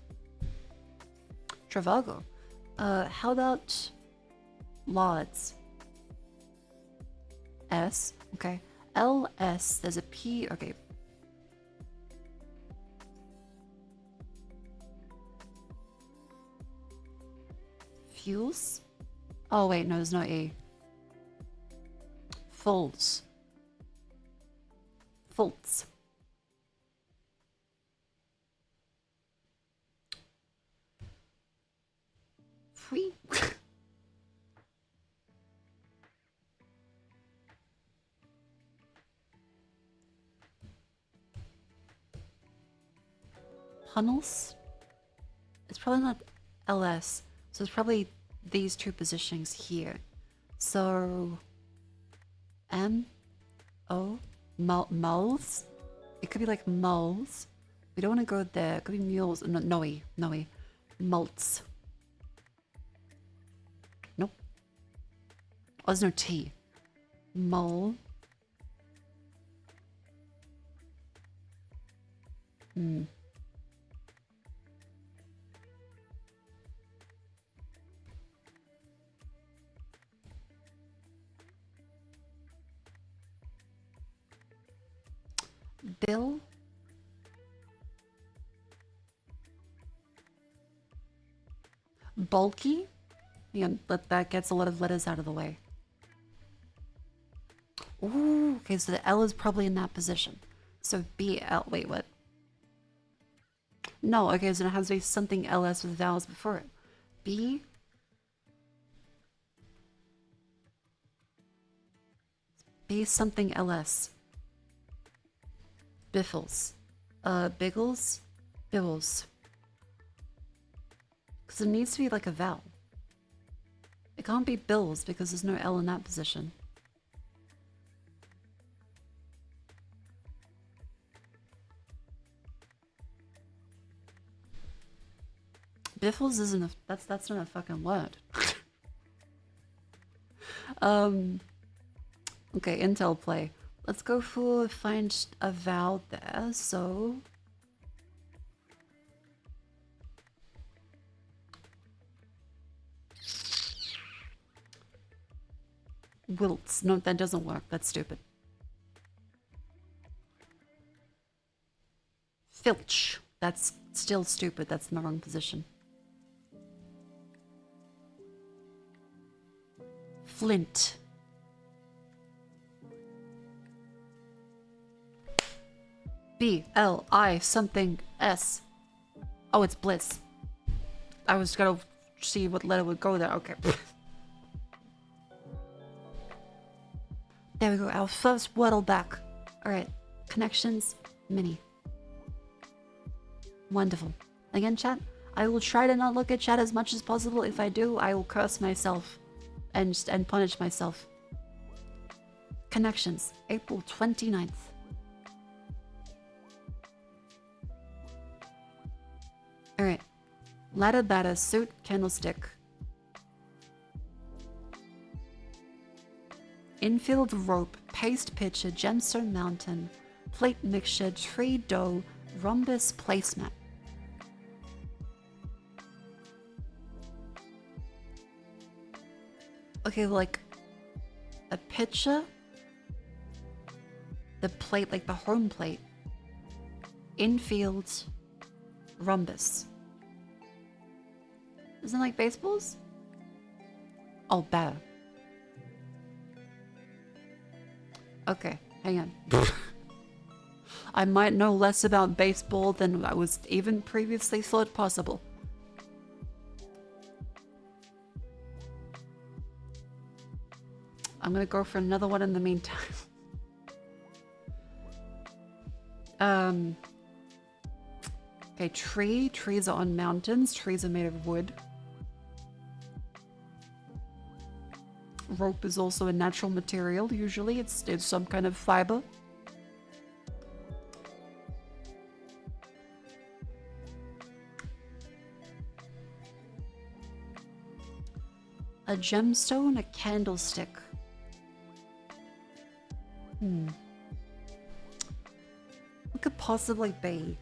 Travago. How about Lodz? S, okay. LS, there's a P, okay. Fuels? Oh wait, no, there's no E. Folds. Folds. Free. Tunnels? It's probably not LS, so it's probably these two positions here. So M O moles. It could be like moles. We don't want to go there. It could be mules. No, Noe. Malts. Nope. Oh, there's no T. Mole. Bill. Bulky. Yeah, but that gets a lot of letters out of the way. Ooh, okay, so the L is probably in that position. So BL, wait, what? No, okay, so it has to be something LS with vowels before it. B. B something LS. Biffles. Biggles? Bibbles. Because it needs to be like a vowel. It can't be bills because there's no L in that position. Biffles isn't a, that's not a fucking word. Okay, Intel play. Let's go for find a vowel there, so wilts. No, that doesn't work. That's stupid. Filch. That's still stupid. That's in the wrong position. Flint. B L I something S. Oh, it's Bliss. I was gonna see what letter would go there. Okay. There we go. Our first Wordle back. Alright. Connections. Mini. Wonderful. Again, chat. I will try to not look at chat as much as possible. If I do, I will curse myself and punish myself. Connections. April 29th. Alright. Ladder batter, suit, candlestick. Infield rope, paste pitcher, gemstone mountain, plate mixture, tree dough, rhombus placemat. Okay, like a pitcher, the plate, like the home plate, infield, rhombus. Isn't it like baseballs? Oh, batter. Okay, hang on. I might know less about baseball than I was even previously thought possible. I'm gonna go for another one in the meantime. Okay, tree. Trees are on mountains. Trees are made of wood. Rope is also a natural material, usually. It's some kind of fiber. A gemstone, a candlestick. What could possibly be?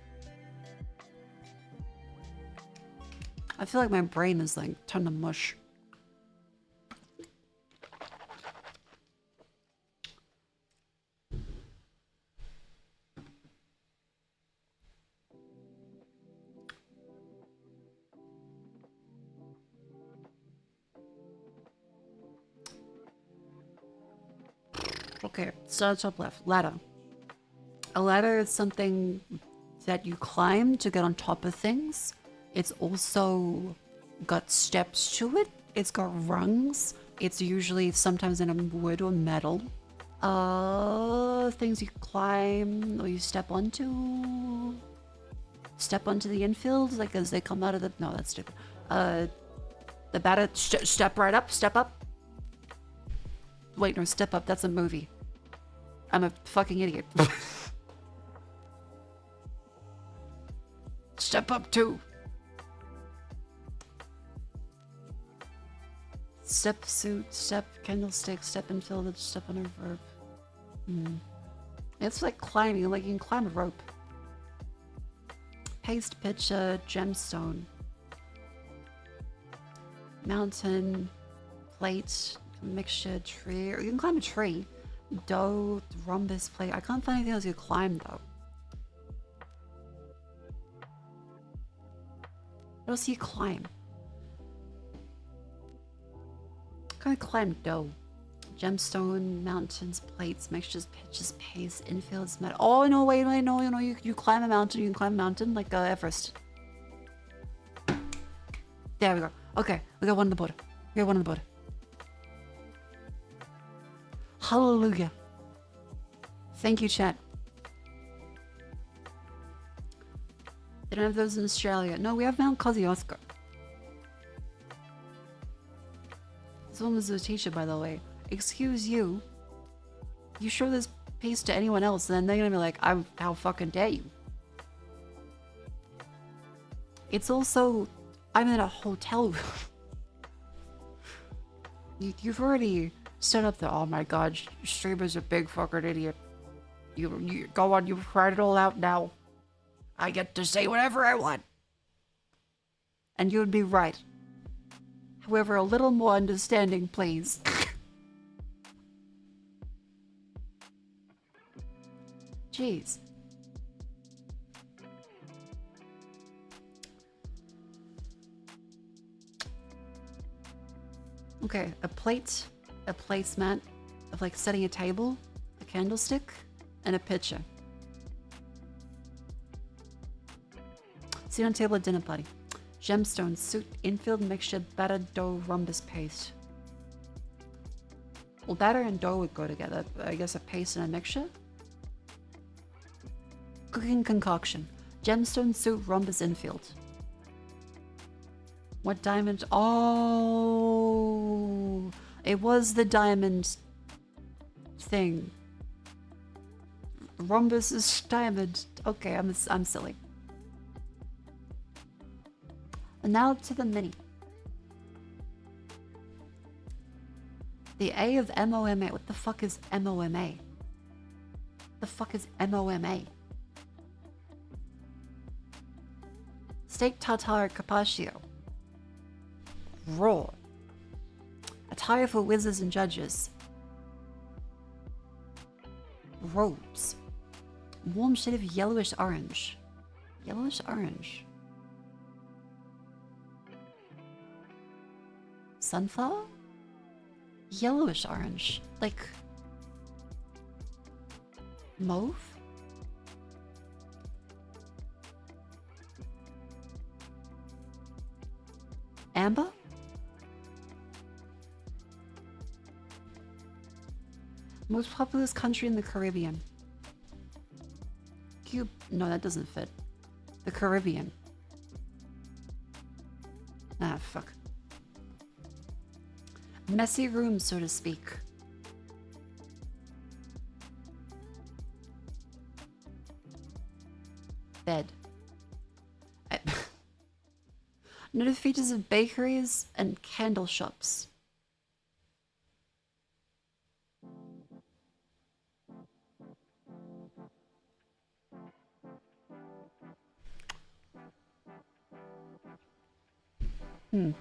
I feel like my brain is like turned to mush. Okay, start top left. Ladder. A ladder is something that you climb to get on top of things. It's also got steps to it. It's got rungs. It's usually sometimes in a wood or metal. Things you climb or you step onto. Step onto the infield, like as they come out of the. No, that's stupid. The batter. Step right up. Step up. Wait, no, Step Up. That's a movie. I'm a fucking idiot. Step Up 2. Step suit, step candlestick, step infield, step on a verb. It's like climbing, like you can climb a rope. Paste, pitcher, gemstone. Mountain, plate, mixture, tree, or you can climb a tree. Dough, rhombus, plate. I can't find anything else you climb though. What else do you climb? Kind of climb dough. Gemstone, mountains, plates, mixtures, pitches, paste, infields, metal. Oh no, wait, no, you climb a mountain. You can climb a mountain like Everest. There we go. Okay, we got one on the board. We got one on the board. Hallelujah. Thank you, chat. They don't have those in Australia. No, we have Mount Kosciuszko. This one was a teacher, by the way. Excuse you. You show this piece to anyone else, and then they're gonna be like, how fucking dare you? It's also, I'm in a hotel room. You've already stood up there. Oh my god, streamer's a big fucking idiot. You go on, you've cried it all out now. I get to say whatever I want. And you would be right. However, a little more understanding, please. Jeez. Okay, a plate, a placemat of like setting a table, a candlestick, and a pitcher. Seat on table at dinner party. Gemstone, suit, infield, mixture, batter, dough, rhombus, paste. Well, batter and dough would go together. I guess a paste and a mixture. Cooking concoction. Gemstone, suit, rhombus, infield. What diamond? Oh, it was the diamond thing. Rhombus is diamond. Okay, I'm silly. And now to the mini. The A of MOMA. What the fuck is MOMA? The fuck is MOMA? Steak tartare carpaccio. Raw. Attire for wizards and judges. Robes. Warm shade of yellowish orange. Yellowish orange. Sunflower? Yellowish orange. Like mauve? Amber? Most populous country in the Caribbean. Cube. No, that doesn't fit. The Caribbean. Ah, fuck. Messy room, so to speak. Bed. Noted features of bakeries and candle shops. I'm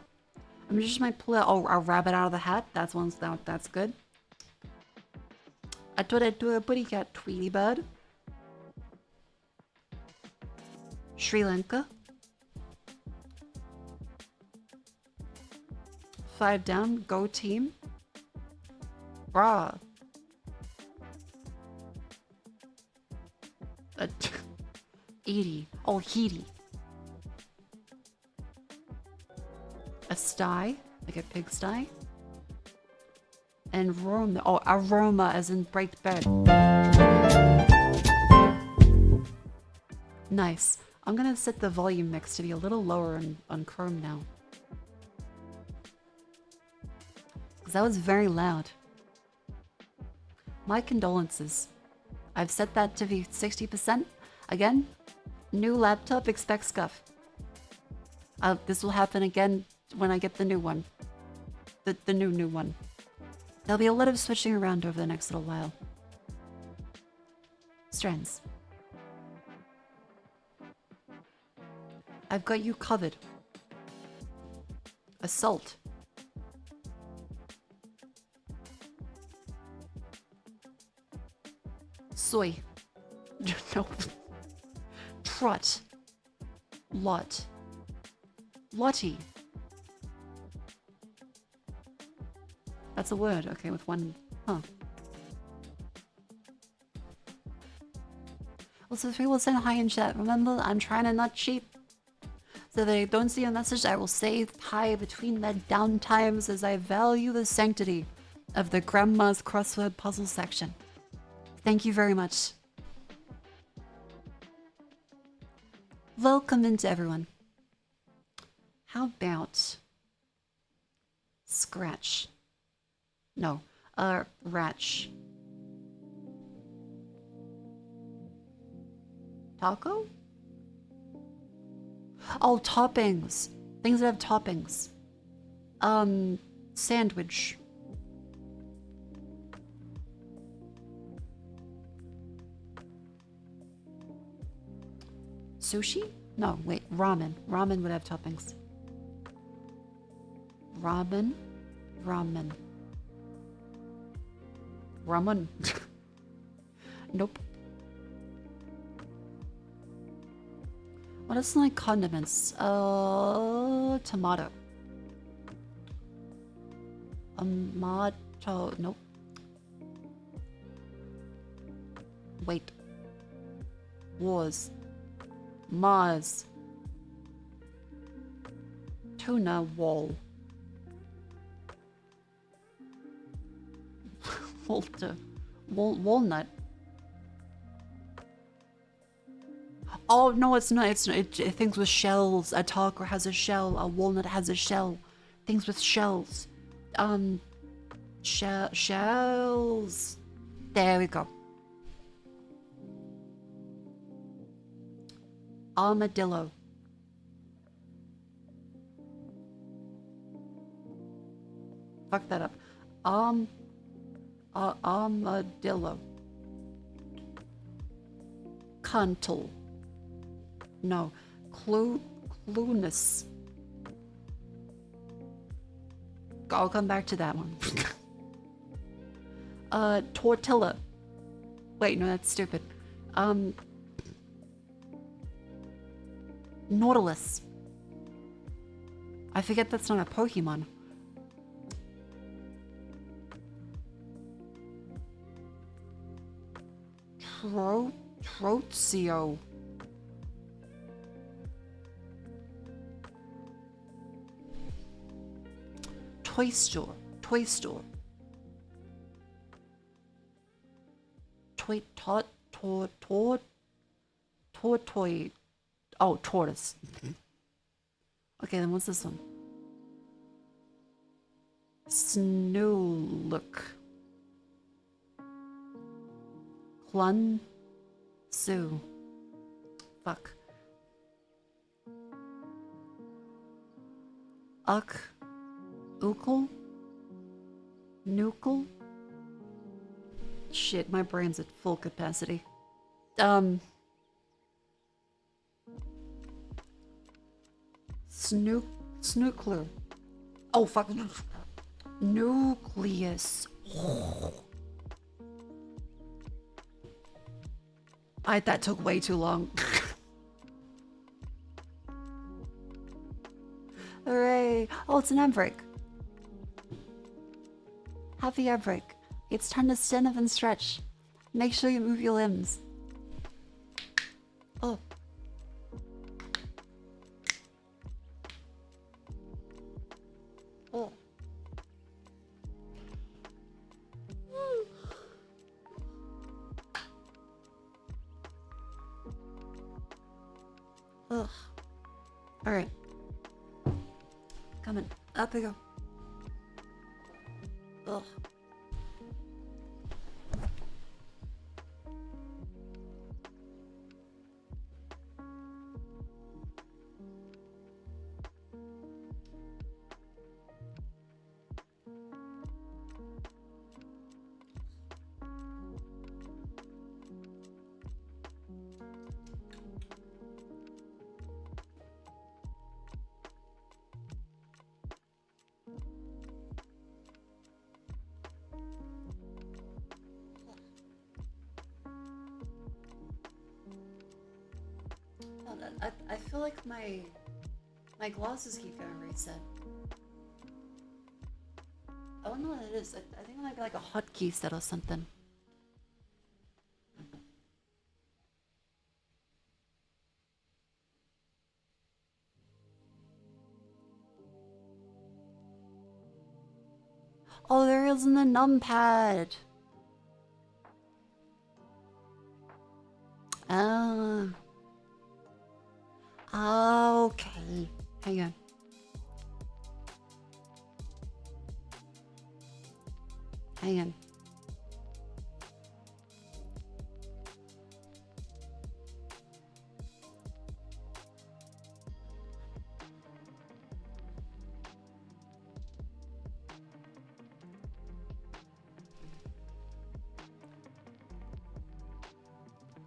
just might pull a rabbit out of the hat. That's good. I thought I'd do a pretty cat, Tweety Bird. Sri Lanka. 5 down, go team. Brah. Edie. Oh, Heedy. A sty, like a pigsty. And Roma. Oh, aroma as in break bed. Nice. I'm gonna set the volume mix to be a little lower on Chrome now. Because that was very loud. My condolences. I've set that to be 60%. Again, new laptop, expect scuff. This will happen again when I get the new one. The new one. There'll be a lot of switching around over the next little while. Strands. I've got you covered. Assault. Soy. No. Trot. Lot. Lottie. That's a word, okay, with one, huh. Also, if people send hi in chat, remember, I'm trying to not cheat. So that I don't see a message, I will say hi between the downtimes as I value the sanctity of the grandma's crossword puzzle section. Thank you very much. Welcome into everyone. How about scratch? No, ratch. Taco? Oh, toppings. Things that have toppings. Sandwich. Sushi? No, wait, ramen. Ramen would have toppings. Ramen. Ramen. Ramen. Nope. What is like condiments? Tomato. Tomato. Nope. Wait. Wars. Mars. Tuna wall. Walter. Walnut. Oh no, it's not. It's not. Things with shells. A taco has a shell. A walnut has a shell. Things with shells. Shells. There we go. Armadillo. Fuck that up. Armadillo. Cuntle. No. Clueless. I'll come back to that one. Tortilla. Wait, no, that's stupid. Nautilus. I forget that's not a Pokemon. Trotio. Toy store. Toy store. Toy tortoise. Oh, tortoise. Okay, then what's this one? Snook. Clun. Sue. Fuck. Uck. Ukle. Nukel. Shit, my brain's at full capacity. Snook. It's nuclear. Oh, fuck. Nucleus. That took way too long. Hooray. Oh, it's an ad break. Happy ad break. It's time to stand up and stretch. Make sure you move your limbs. Oh. Oh. Ugh. Alright. Coming. Up we go. Ugh. I feel like my glasses keep getting reset. I don't know what it is. I think it might be like a hotkey set or something. Oh, there isn't a numpad. Oh. Okay. Hang on. Hang on.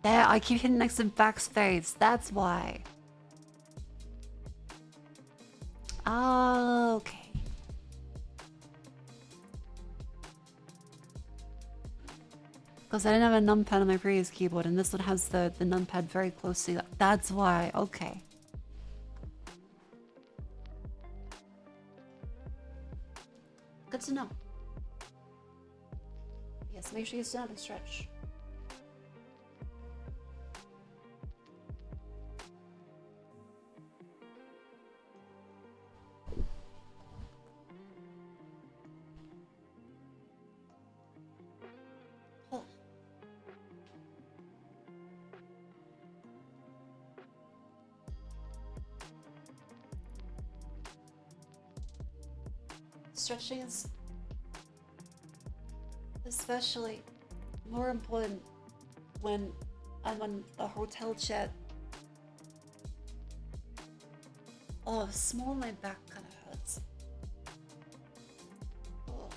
There, I keep hitting next to backspace. That's why. Okay. Because I didn't have a numpad on my previous keyboard, and this one has the numpad very closely. That's why. Okay. Good to know. Yes, make sure you stand up and stretch. Stretching is especially more important when I'm on a hotel jet. Oh, small my back kind of hurts. Oh.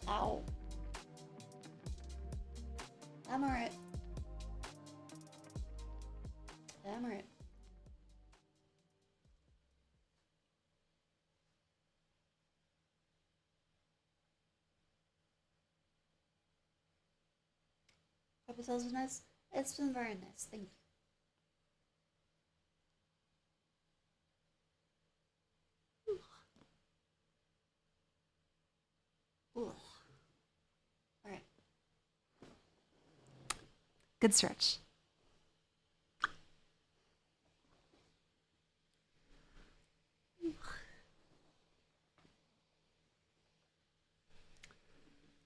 Ow. I'm alright. I'm alright. Episodes was nice. It's been very nice. Thank you. Ooh. All right. Good stretch.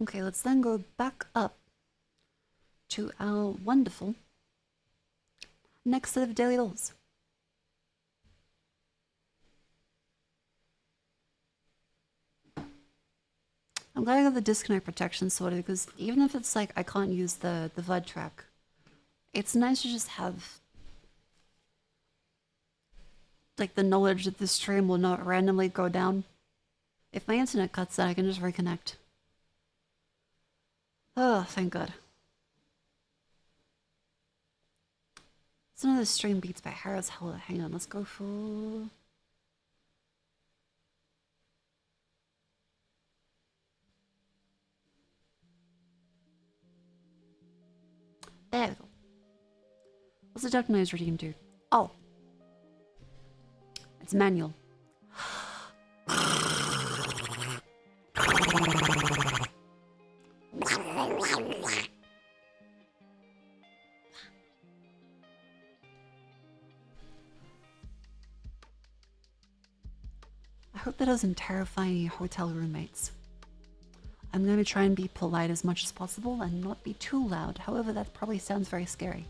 Okay, let's then go back up to our wonderful next set of daily goals. I'm glad I got the disconnect protection sorted, because even if it's like I can't use the VUD track, it's nice to just have like the knowledge that the stream will not randomly go down. If my internet cuts out, I can just reconnect. Oh, thank God. It's another stream beats by Harris Heller. Hang on, let's go for... There we go. What's the duck nose routine do? Oh. It's manual. I hope that doesn't terrify any hotel roommates. I'm going to try and be polite as much as possible and not be too loud. However, that probably sounds very scary.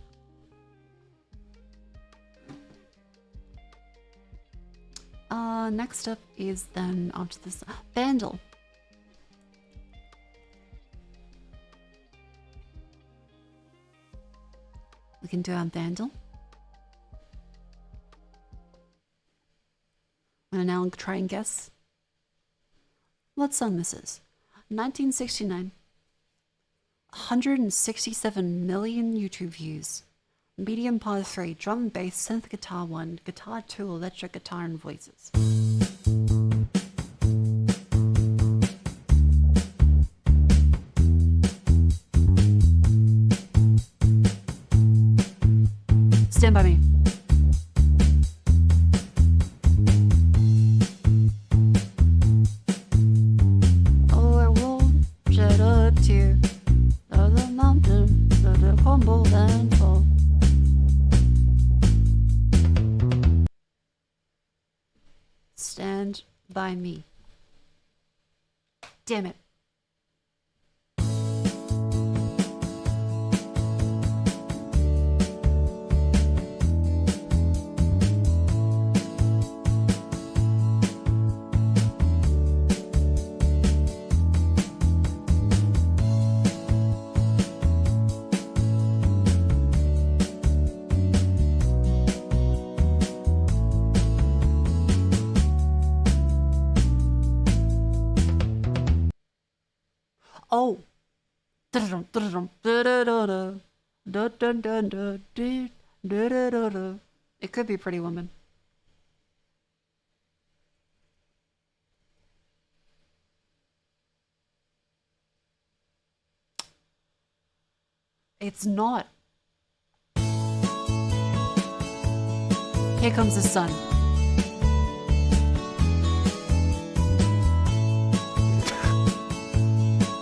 Next up is then after this Vandal. We can do Vandal. I'm gonna now try and guess what song this is. 1969. 167 million YouTube views. Medium part 3, drum, bass, synth guitar 1, guitar 2, electric guitar and voices. Stand by me. Oh, I will shed a tear. Of the mountain, let it crumble and fall. Stand by me. Damn it. Oh. It could be Pretty Woman. It's not. Here Comes the Sun.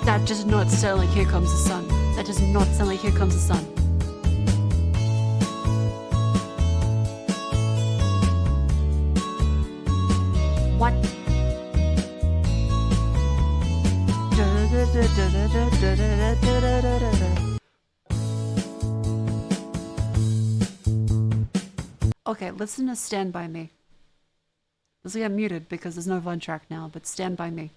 That does not sound like Here Comes the Sun. That does not sound like Here Comes the Sun. What? Okay, listen to Stand By Me. This will get muted because there's no VOD track now, but Stand By Me.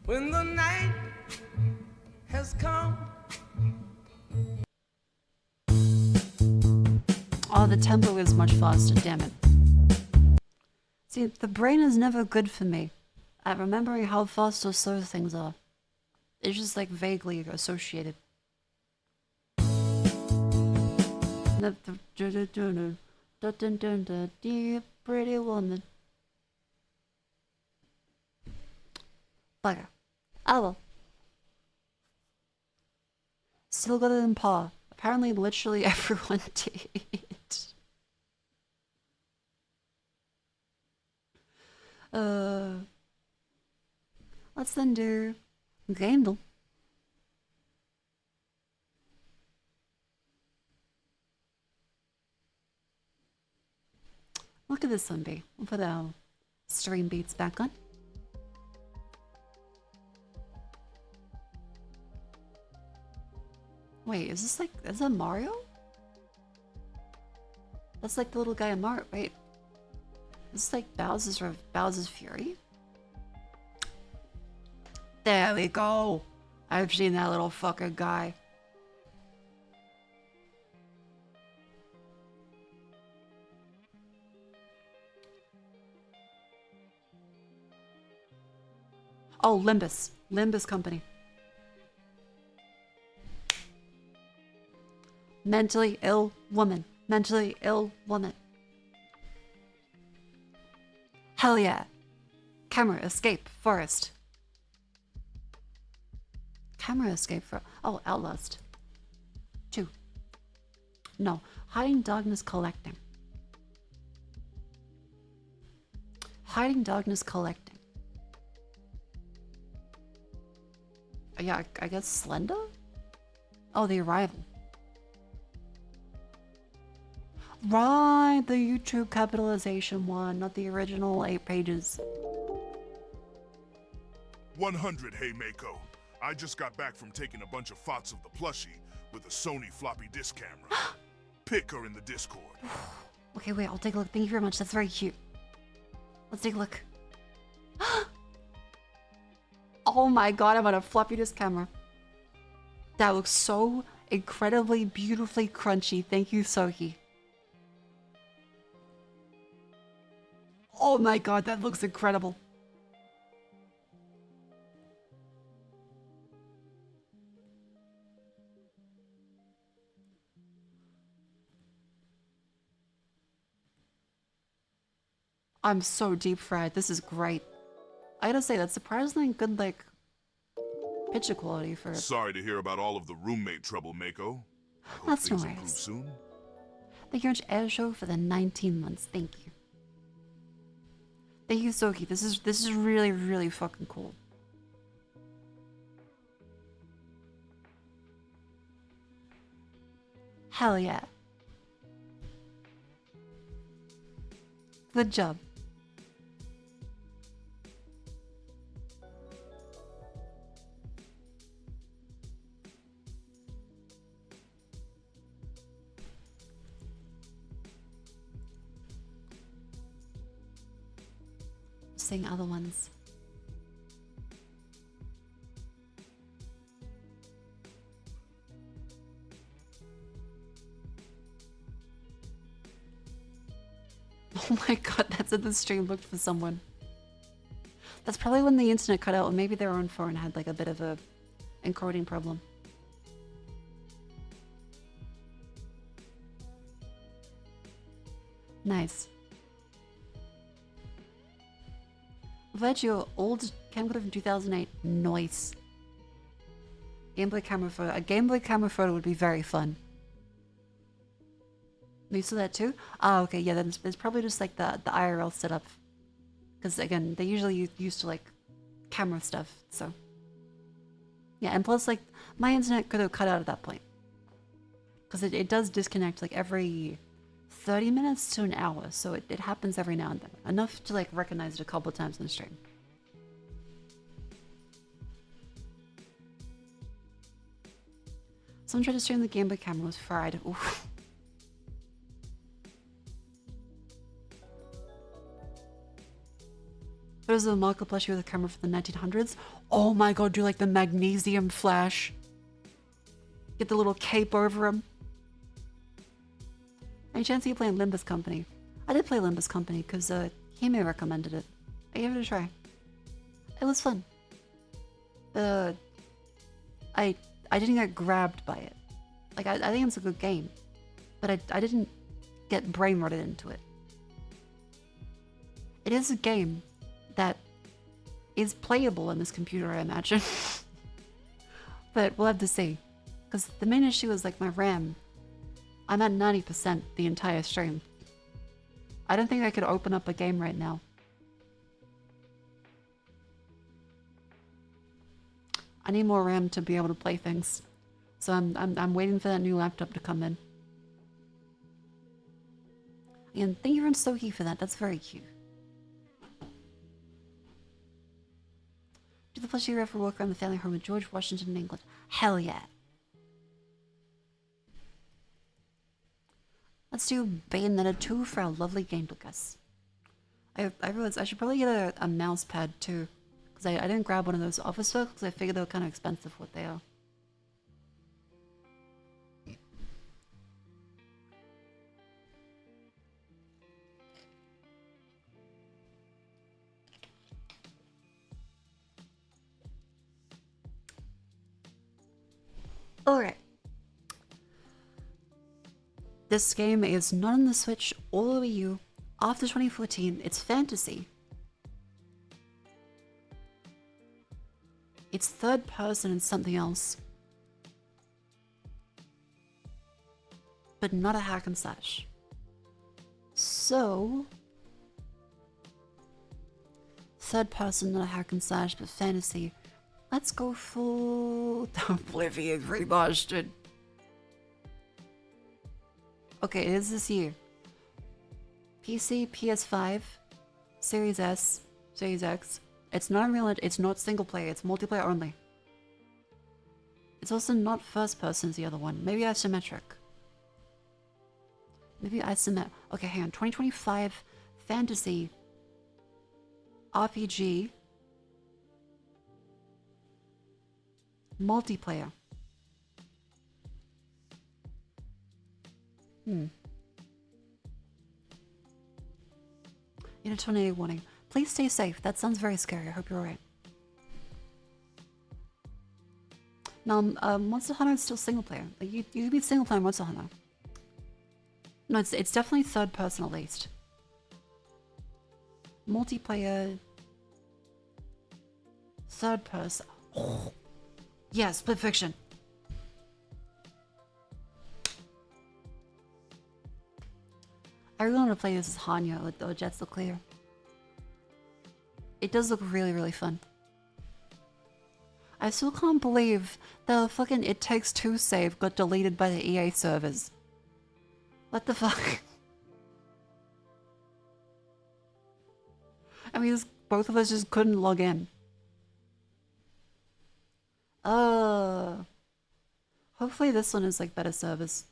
When the night has come. Oh, the tempo is much faster, damn it. See, the brain is never good for me at remembering how fast or slow things are. It's just like vaguely associated. Dear pretty woman. Bugger. Oh well. Still got it in paw. Apparently literally everyone did. Let's then do Gandel. Look at this one be. We'll put our stream beats back on. Wait, is this like, is that Mario? That's like the little guy in Mario. Wait, is this like Bowser's Fury? There we go. I've seen that little fucker guy. Oh, Limbus. Limbus Company. Mentally ill woman. Mentally ill woman. Hell yeah. Camera escape forest. Camera escape for oh, Outlast. 2. No. Hiding darkness collecting. Hiding darkness collecting. Yeah, I guess Slender? Oh, The Arrival. Right, the YouTube capitalization one, not the original 8 pages. 100, hey Mako. I just got back from taking a bunch of phots of the plushie with a Sony floppy disk camera. Pick her in the Discord. Okay, wait, I'll take a look. Thank you very much. That's very cute. Let's take a look. Oh my god, I'm on a floppy disk camera. That looks so incredibly, beautifully crunchy. Thank you, Soki. Oh my god, that looks incredible. I'm so deep fried. This is great. I gotta say, that's surprisingly good, like, picture quality for... Sorry to hear about all of the roommate trouble, Mako. Hope That's no things improve worries. soon. Thank you very much, Air Show, for the 19 months. Thank you. Thank you, Soki. This is really, really fucking cool. Hell yeah. Good job. Seeing other ones. Oh my god, that's at the stream looked for someone. That's probably when the internet cut out, or maybe their own phone had like a bit of a encoding problem. Nice. I've your old camcorder from 2008. Nice. Game Boy camera photo. A Game Boy camera photo would be very fun. You saw that too? Ah, okay, yeah, then it's probably just like the IRL setup. Because again, they usually used to like camera stuff, so. Yeah, and plus like, my internet could have cut out at that point. Because it does disconnect like every 30 minutes to an hour, so it happens every now and then. Enough to like recognize it a couple of times in the stream. Someone tried to stream the Game Boy camera, was fried. Oof. There's a Marco plushie with a camera from the 1900s. Oh my god, do like the magnesium flash. Get the little cape over him. Any chance of you playing Limbus Company? I did play Limbus Company because Hime recommended it. I gave it a try. It was fun. I didn't get grabbed by it. Like I think it's a good game, but I didn't get brain rotted into it. It is a game that is playable on this computer, I imagine. But we'll have to see. Because the main issue is like my RAM. I'm at 90% the entire stream. I don't think I could open up a game right now. I need more RAM to be able to play things. So I'm waiting for that new laptop to come in. And thank you very much, Soki, for that. That's very cute. Do the plushie ever walk around the family home in George Washington, England? Hell yeah. Let's do Bayonetta 2 for our lovely game, Lucas. I realized I should probably get a mouse pad too. Because I didn't grab one of those office books because I figured they were kind of expensive for what they are. Alright. This game is not on the Switch or the Wii U. After 2014, it's fantasy. It's third person and something else. But not a hack and slash. So... third person, not a hack and slash, but fantasy. Let's go full Oblivion remastered. Okay, it is this year. PC, PS5, Series S, Series X. It's not real. It's not single player. It's multiplayer only. It's also not first person as the other one. Maybe isometric. Maybe isometric. Okay, hang on. 2025 fantasy RPG multiplayer. You know, tornado warning. Please stay safe. That sounds very scary. I hope you're alright. Now, Monster Hunter is still single player. Like, you can be single player Monster Hunter. No, it's definitely third person at least. Multiplayer. Third person. Oh. Yeah, split fiction. I really want to play this as Hanya with the jets look clear. It does look really, really fun. I still can't believe the fucking It Takes Two save got deleted by the EA servers. What the fuck? I mean, both of us just couldn't log in. Hopefully this one is like better service.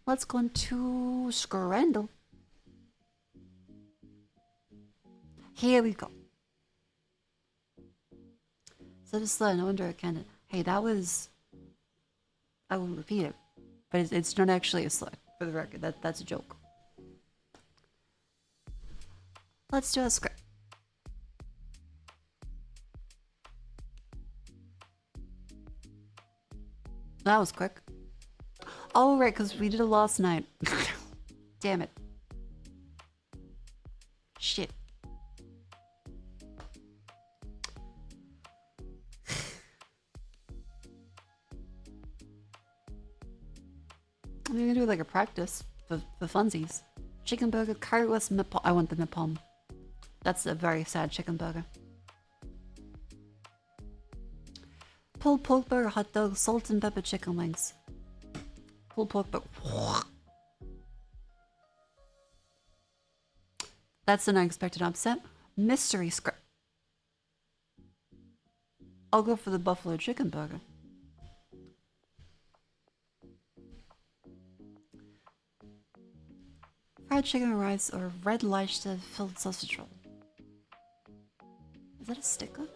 Let's go into Scrandle. Here we go. So just no wonder I can. Hey, that was. I will repeat it, but it's not actually a slide for the record. That's a joke. Let's do a script. That was quick. Oh, right, because we did it last night. Damn it. Shit. I'm gonna do like a practice for funsies. Chicken burger, currywurst, napalm. I want the napalm. That's a very sad chicken burger. Pulled pork burger, hot dog, salt and pepper chicken wings. Pulled pork burger. That's an unexpected upset. Mystery script. I'll go for the buffalo chicken burger. Fried chicken and rice or red Leicester filled sausage roll. Is that a sticker?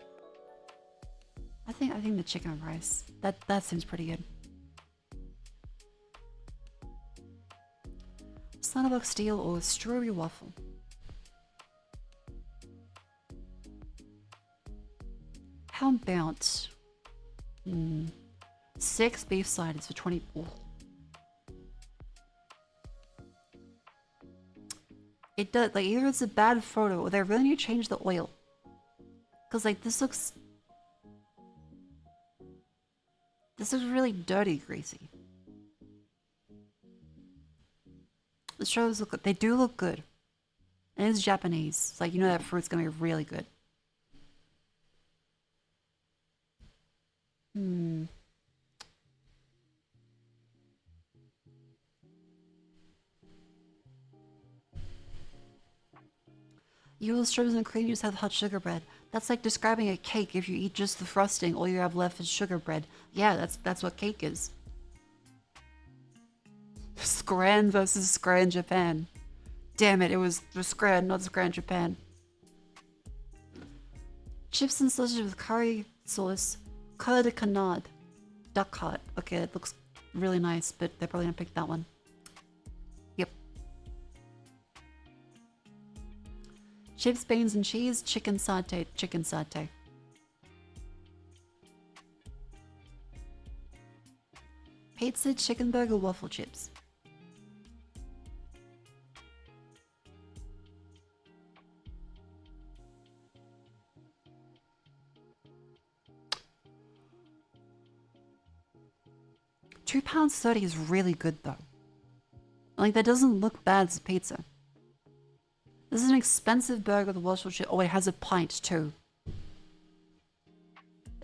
I think the chicken and rice. That seems pretty good. Slaughterbuck steel or strawberry waffle. How about 6 beef sliders for 20? Oh. It does, like, either it's a bad photo or they really need to change the oil. Cause like this looks really dirty, greasy. The shows look, they do look good. And it's Japanese. It's like, you know that fruit's gonna be really good. You will strawberries and cream, you just have hot sugar bread. That's like describing a cake. If you eat just the frosting, all you have left is sugar bread. Yeah, that's what cake is. Scran versus Scran Japan. Damn it, it was Scran, not Scran Japan. Chips and sausage with curry sauce. Coeur de canard. Duck heart. Okay, it looks really nice, but they're probably gonna pick that one. Yep. Chips, beans, and cheese. Chicken satay. Chicken satay. Pizza, chicken burger, waffle chips. £2.30 is really good though. Like, that doesn't look bad as a pizza. This is an expensive burger with waffle chip. Oh, it has a pint too. It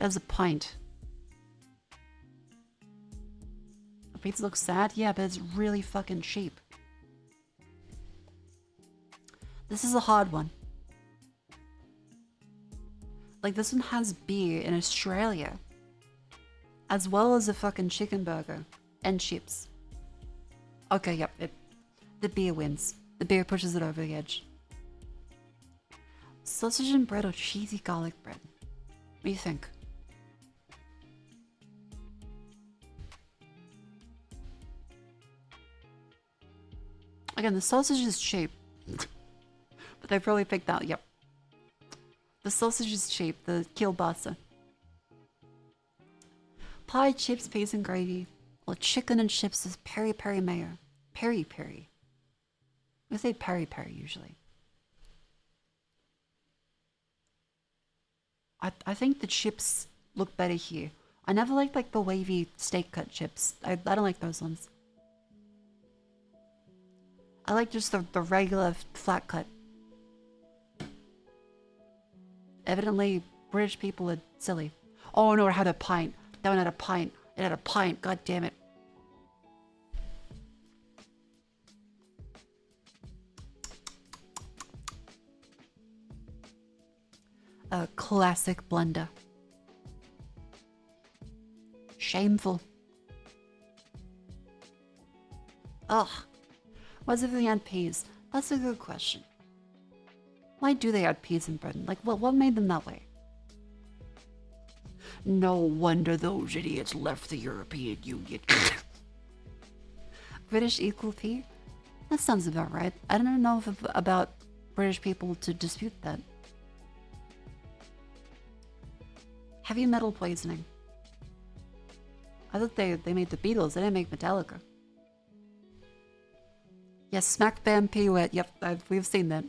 has a pint. The pizza looks sad, yeah, but it's really fucking cheap. This is a hard one. Like, this one has beer in Australia, as well as a fucking chicken burger and chips. Okay, yep, the beer wins. The beer pushes it over the edge. Sausage and bread or cheesy garlic bread? What do you think? Again, the sausage is cheap. But they probably picked that, yep. The sausage is cheap, the kielbasa. Pie, chips, peas and gravy. Or chicken and chips with peri-peri mayo. Peri-peri. I say peri-peri usually. I think the chips look better here. I never liked like the wavy steak cut chips. I don't like those ones. I like just the regular flat cut. Evidently, British people are silly. Oh no, it had a pint. That one had a pint. It had a pint. God damn it. A classic blunder. Shameful. Ugh. Why does everything add peas? That's a good question. Why do they add peas in Britain? Like, what made them that way? No wonder those idiots left the European Union. British equal pea? That sounds about right. I don't know about British people to dispute that. Heavy metal poisoning. I thought they made the Beatles. They didn't make Metallica. Yes, Smack Bam Pirouette. Yep, we've seen that.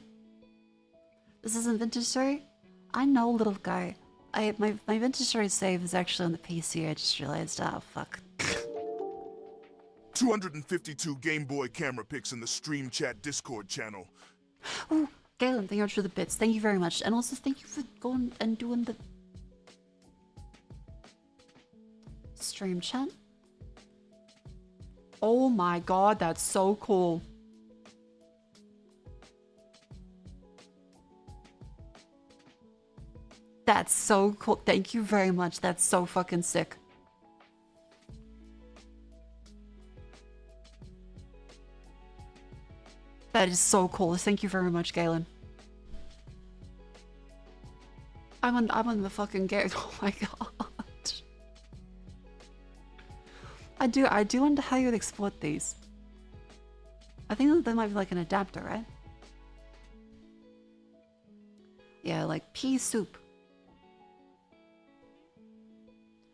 This isn't Vintage Story? I know, little guy. My Vintage Story save is actually on the PC. I just realized. Oh, fuck. 252 Game Boy camera pics in the Stream Chat Discord channel. Oh, Galen, thank you much for the bits. Thank you very much. And also thank you for going and doing the stream chat. Oh my god, that's so cool. That's so cool. Thank you very much. That's so fucking sick. That is so cool. Thank you very much, Galen. I'm on the fucking game. Oh my god. I do wonder how you would export these. I think there might be like an adapter, right? Yeah, like pea soup.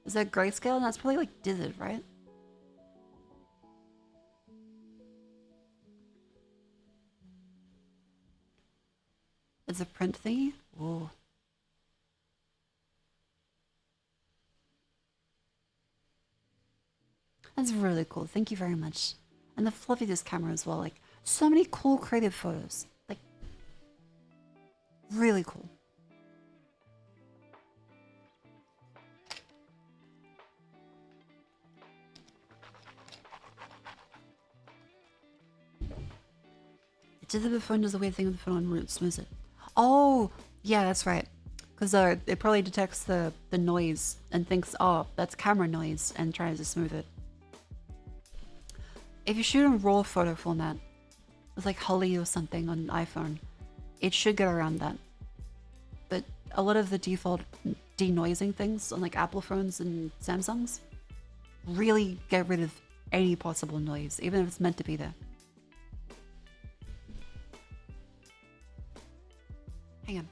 Is that grayscale? That's probably like Dizzard, right? It's a print thingy? Ooh. That's really cool. Thank you very much. And the fluffy disk camera as well. Like, so many cool creative photos. Like, really cool. Did the phone does a weird thing with the phone when it smooths it? Oh, yeah, that's right. Because it probably detects the noise and thinks, oh, that's camera noise, and tries to smooth it. If you shoot in RAW photo format, with like Holly or something on iPhone, it should get around that. But a lot of the default denoising things on like Apple phones and Samsungs really get rid of any possible noise, even if it's meant to be there. Hang on.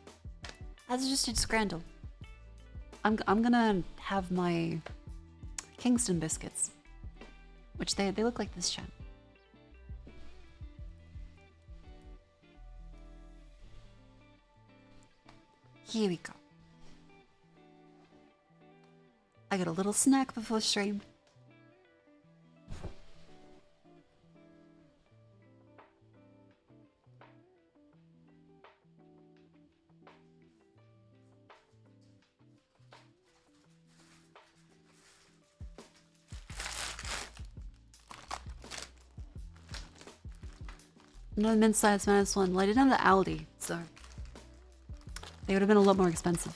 As just did Scrandle. I'm gonna have my Kingston biscuits, which they look like this, chat. Here we go. I got a little snack before stream. No mid-size -1. Well, I didn't have the Aldi, so they would have been a lot more expensive.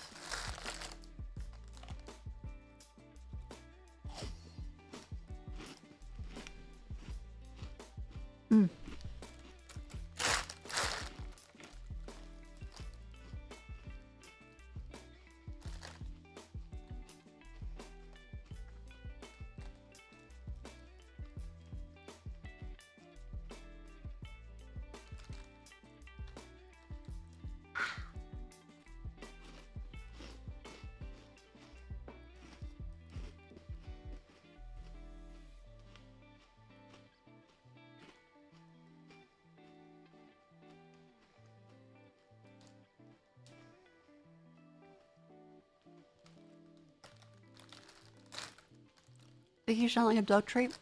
Think you sound like a dog treat?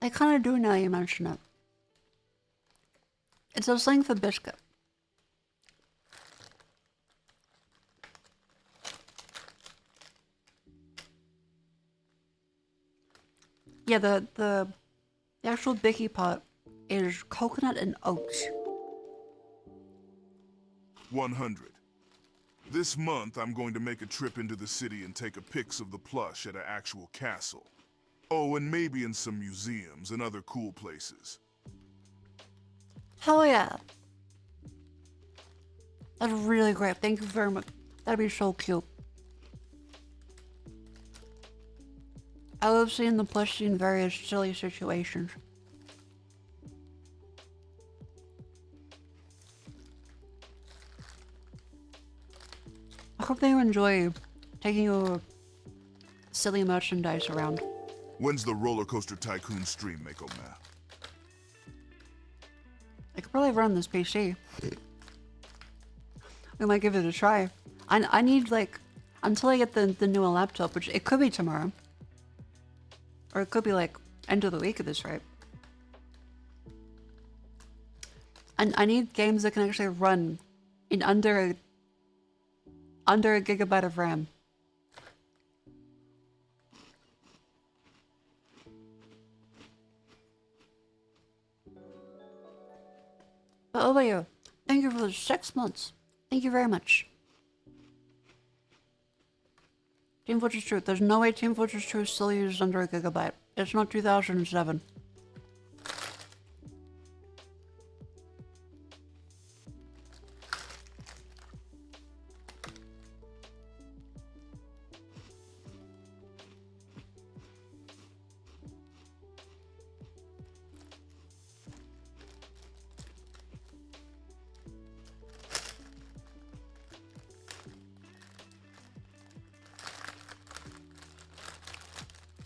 I kind of do now you mention it. It's a slang for biscuit. Yeah, the actual Bicky pot is coconut and oats. 100. This month, I'm going to make a trip into the city and take a pics of the plush at an actual castle. Oh, and maybe in some museums and other cool places. Hell yeah. That's really great. Thank you very much. That'd be so cute. I love seeing the plushie in various silly situations. I hope they enjoy taking your silly merchandise around. When's the Roller Coaster Tycoon stream, Mako Ma? I could probably run this PC. We might give it a try. I need like until I get the newer laptop, which it could be tomorrow. Or it could be like end of the week at this rate. And I need games that can actually run in under a gigabyte of RAM. But oh yeah, thank you for the 6 months. Thank you very much. Team Fortress 2. There's no way Team Fortress 2 still uses under a gigabyte. It's not 2007.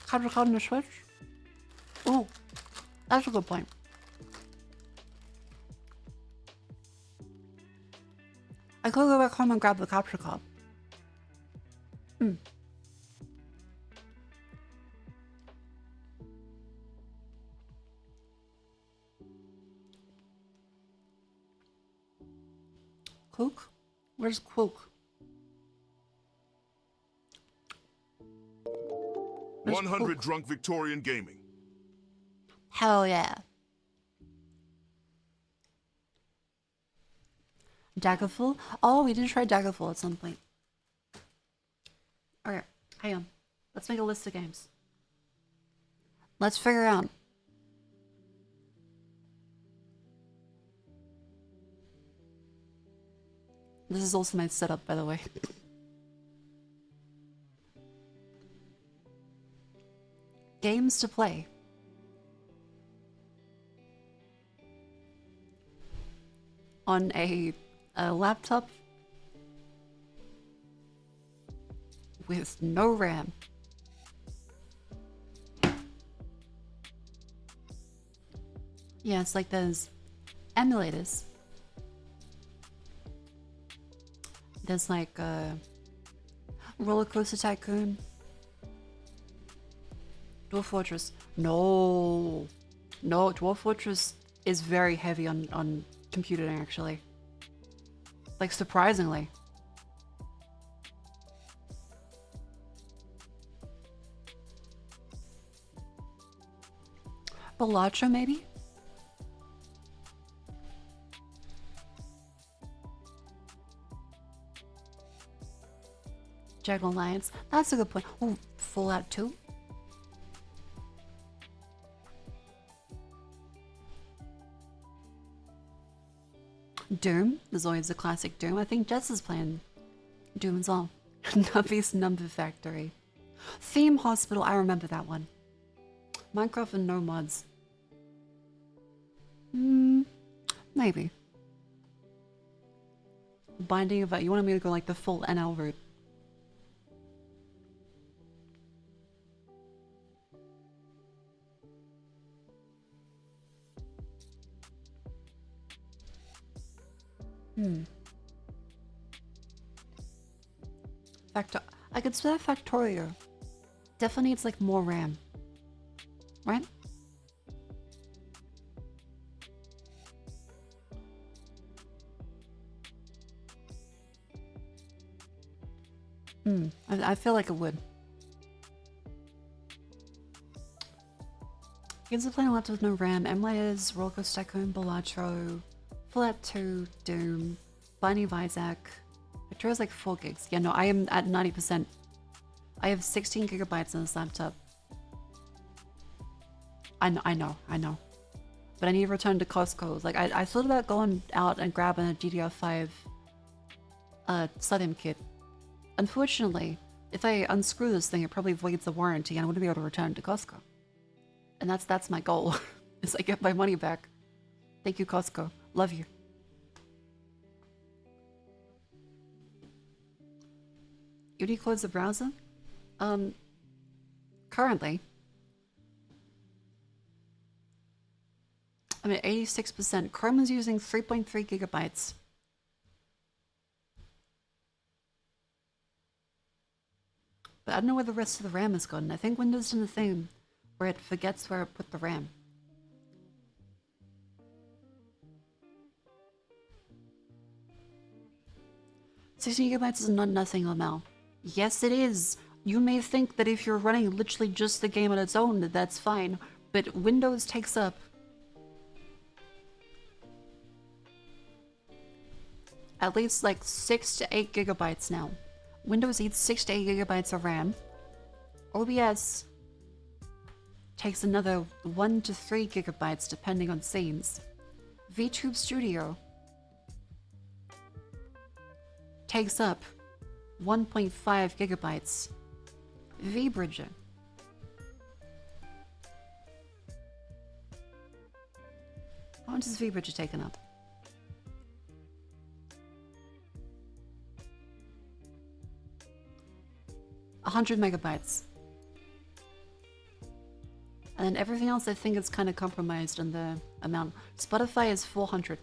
Capture card on the Switch? Ooh, that's a good point. I could go back home and grab the capture card. Cook? Where's Cook? 100 Drunk Victorian Gaming. Hell yeah. Daggerfall? Oh, we did try Daggerfall at some point. Okay, hang on. Let's make a list of games. Let's figure out. This is also my setup, by the way. Games to play. On a laptop with no RAM. Yeah, it's like those emulators. There's like Roller Coaster Tycoon, Dwarf Fortress. No, Dwarf Fortress is very heavy on computing, actually. Like, surprisingly. Balatro, maybe? Jagged Alliance. That's a good point. Oh, Fallout 2? Doom. There's always a classic Doom. I think Jess is playing Doom as well. Nubby's Number Factory. Theme Hospital. I remember that one. Minecraft and no mods. Maybe. Binding of... You wanted me to go like the full NL route. I could spell Factorio. Definitely needs like more RAM. Right? I feel like it would. Games are playing a laptop with no RAM. Emulators, Roller Coaster Tycoon, Balatro, Fallout 2, Doom, Binding of Isaac. Victoria's like 4 gigs. Yeah, no, I am at 90%. I have 16 gigabytes on this laptop. I know. But I need to return to Costco. Like, I thought about going out and grabbing a DDR5 Sodium kit. Unfortunately, if I unscrew this thing, it probably voids the warranty and I wouldn't be able to return it to Costco. And that's my goal, is I get my money back. Thank you, Costco. Love you. You need to close the browser? Currently, I'm at 86%. Chrome is using 3.3 gigabytes. But I don't know where the rest of the RAM is gone. I think Windows did the thing where it forgets where it put the RAM. $16 gigabytes is not nothing, Lamel. Yes, it is. You may think that if you're running literally just the game on its own, that that's fine. But Windows takes up at least like 6 to 8 gigabytes now. Windows eats 6 to 8 gigabytes of RAM. OBS takes another 1 to 3 gigabytes depending on scenes. VTube Studio takes up 1.5 gigabytes. VBridger how much is VBridger taken up? $100 megabytes. And then everything else I think is kind of compromised in the amount. Spotify is 400.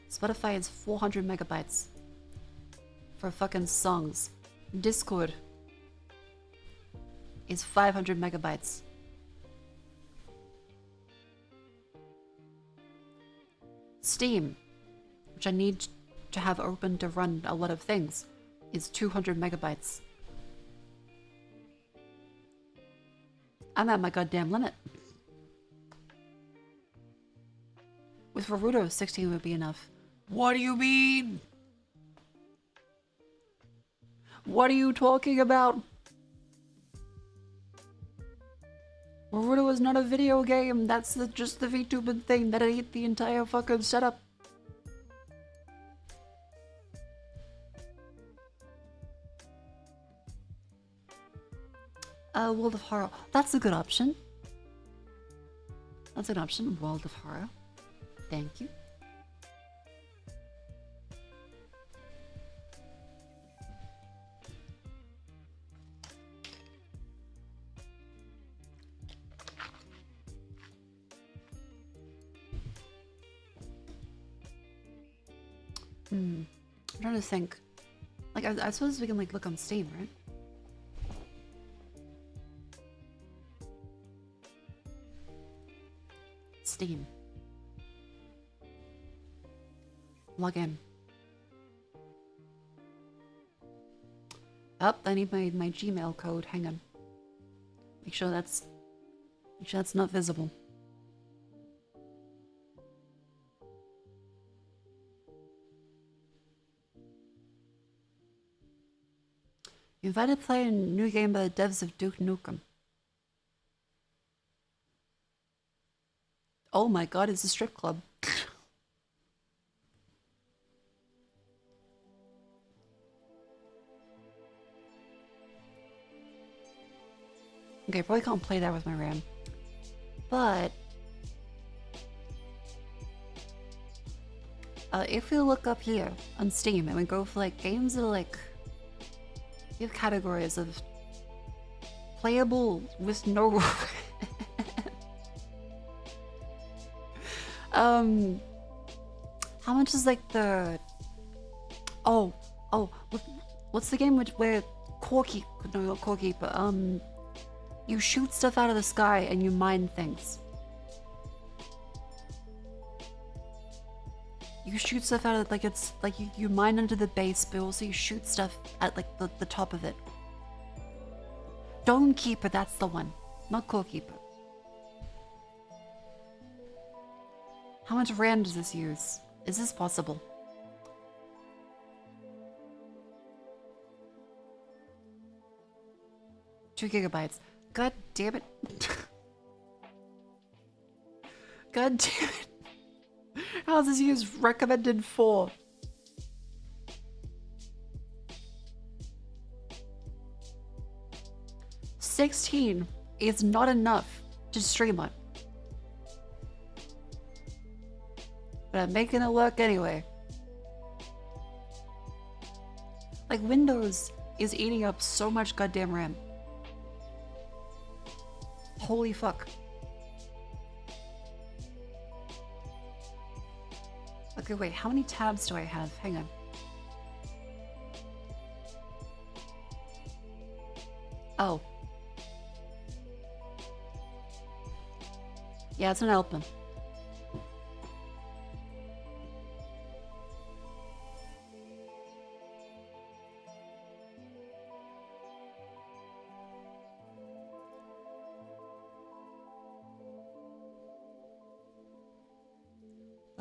Spotify is 400 megabytes. For fucking songs. Discord is 500 megabytes. Steam, which I need to have open to run a lot of things, is 200 megabytes. I'm at my goddamn limit. With Naruto, 16 would be enough. What do you mean? What are you talking about? Naruto is not a video game. That's just the VTuber thing that ate the entire fucking setup. World of Horror. That's a good option. That's an option. World of Horror. Thank you. I'm trying to think. Like, I suppose we can like look on Steam, right? Steam. Log in. Oh, I need my Gmail code. Hang on. Make sure that's not visible. You invited to play a new game by the devs of Duke Nukem. Oh my god, it's a strip club. Okay, probably can't play that with my RAM. But if we look up here on Steam and we go for like games that are like, you have categories of playable with no how much is like the what's the game where Corky, no, not Corky, but you shoot stuff out of the sky and you mine things. You shoot stuff out of, like, it's like you mine under the base, but also you shoot stuff at like the top of it. Dome Keeper, that's the one, not Core Keeper. How much RAM does this use? Is this possible? Two gigabytes. God damn it. God damn it. How does this use recommended 4? $16 is not enough to stream on. But I'm making it work anyway. Like, Windows is eating up so much goddamn RAM. Holy fuck. Okay, wait, how many tabs do I have? Hang on. Oh. Yeah, it's an open.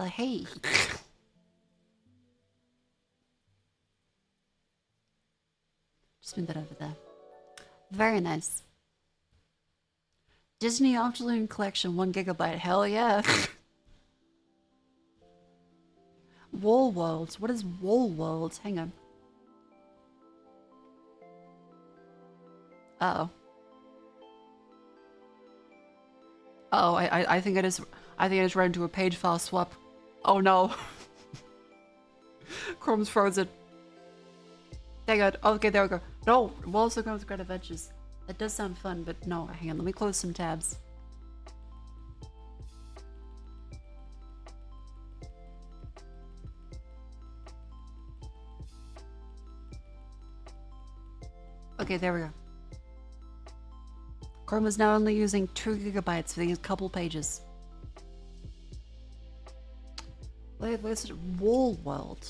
Hey. Just move that over there. Very nice. Disney Afternoon Collection, 1 gigabyte. Hell yeah. Wall World. What is Wall World? Hang on. Uh-oh. Oh, I think I just ran into a page file swap. Oh no. Chrome's frozen. Hang on. Okay, there we go. No, Walls of Great Adventures. That does sound fun, but no. Hang on, let me close some tabs. Okay, there we go. Chrome is now only using 2 gigabytes for these couple pages. Wait, where's it? Wall World.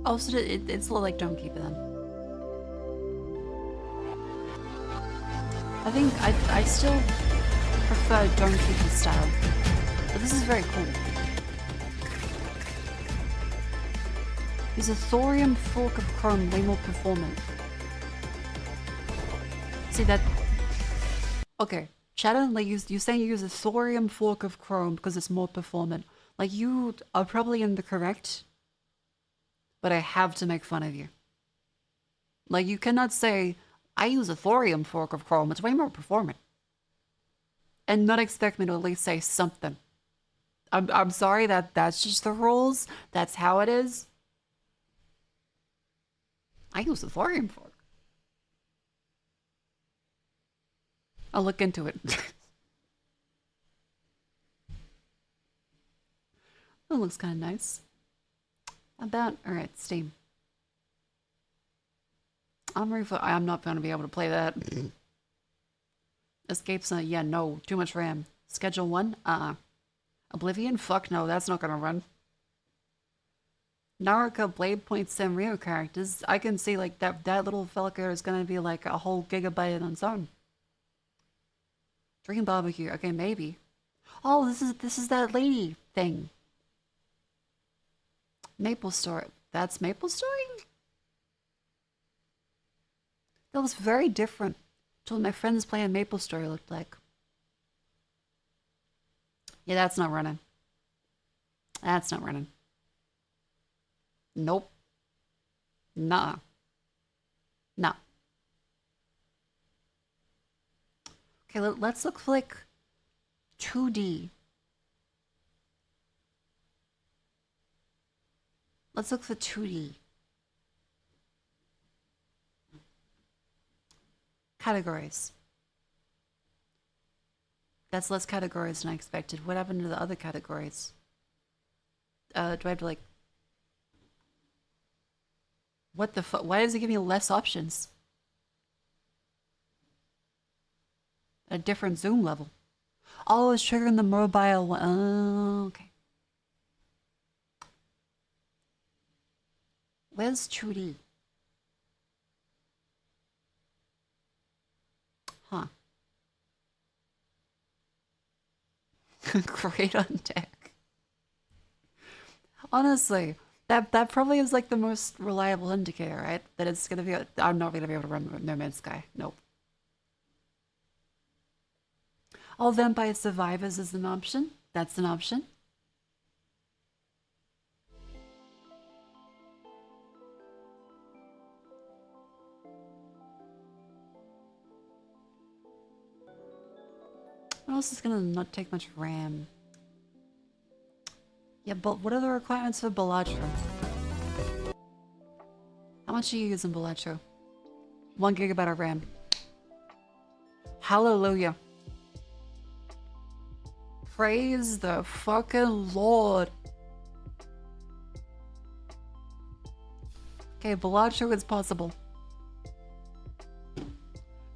Also, it's a little like Don't Keep Them. I think I still prefer Don't Keep the style. But this is very cool. Use a thorium fork of chrome, way more performant. See that? Okay, Shannon, like you saying you use a thorium fork of chrome because it's more performant. Like you are probably in the correct, but I have to make fun of you. Like you cannot say I use a thorium fork of chrome; it's way more performant, and not expect me to at least say something. I'm sorry that's just the rules. That's how it is. I use a thorium fork. I'll look into it. That looks kind of nice. Alright, Steam. I'm not going to be able to play that. Escape's not, yeah, no, too much RAM. Schedule 1? Oblivion? Fuck no, that's not going to run. Naruka Blade Point Sanrio characters. I can see like that little Felker is going to be like a whole gigabyte on its own. Dream Barbecue. Okay, maybe. Oh, this is that lady thing. Maple Story. That's Maple Story? That was very different to what my friends playing Maple Story looked like. Yeah, that's not running. That's not running. Nope. Nah. Nah. Okay, let's look for like 2D. Let's look for 2D. Categories. That's less categories than I expected. What happened to the other categories? Do I have to like... What the fuck? Why does it give me less options? A different zoom level. Oh, it's triggering the mobile one. Oh, okay. Where's 2D? Huh. Great on deck. Honestly, that probably is like the most reliable indicator, right? That it's gonna be. I'm not gonna be able to run No Man's Sky. Nope. All Vampire Survivors is an option. That's an option. What else is gonna not take much RAM? Yeah, but what are the requirements for Balatro? How much are you using Balatro? 1 gigabyte of RAM. Hallelujah. Praise the fucking Lord. Okay, Balatro is possible.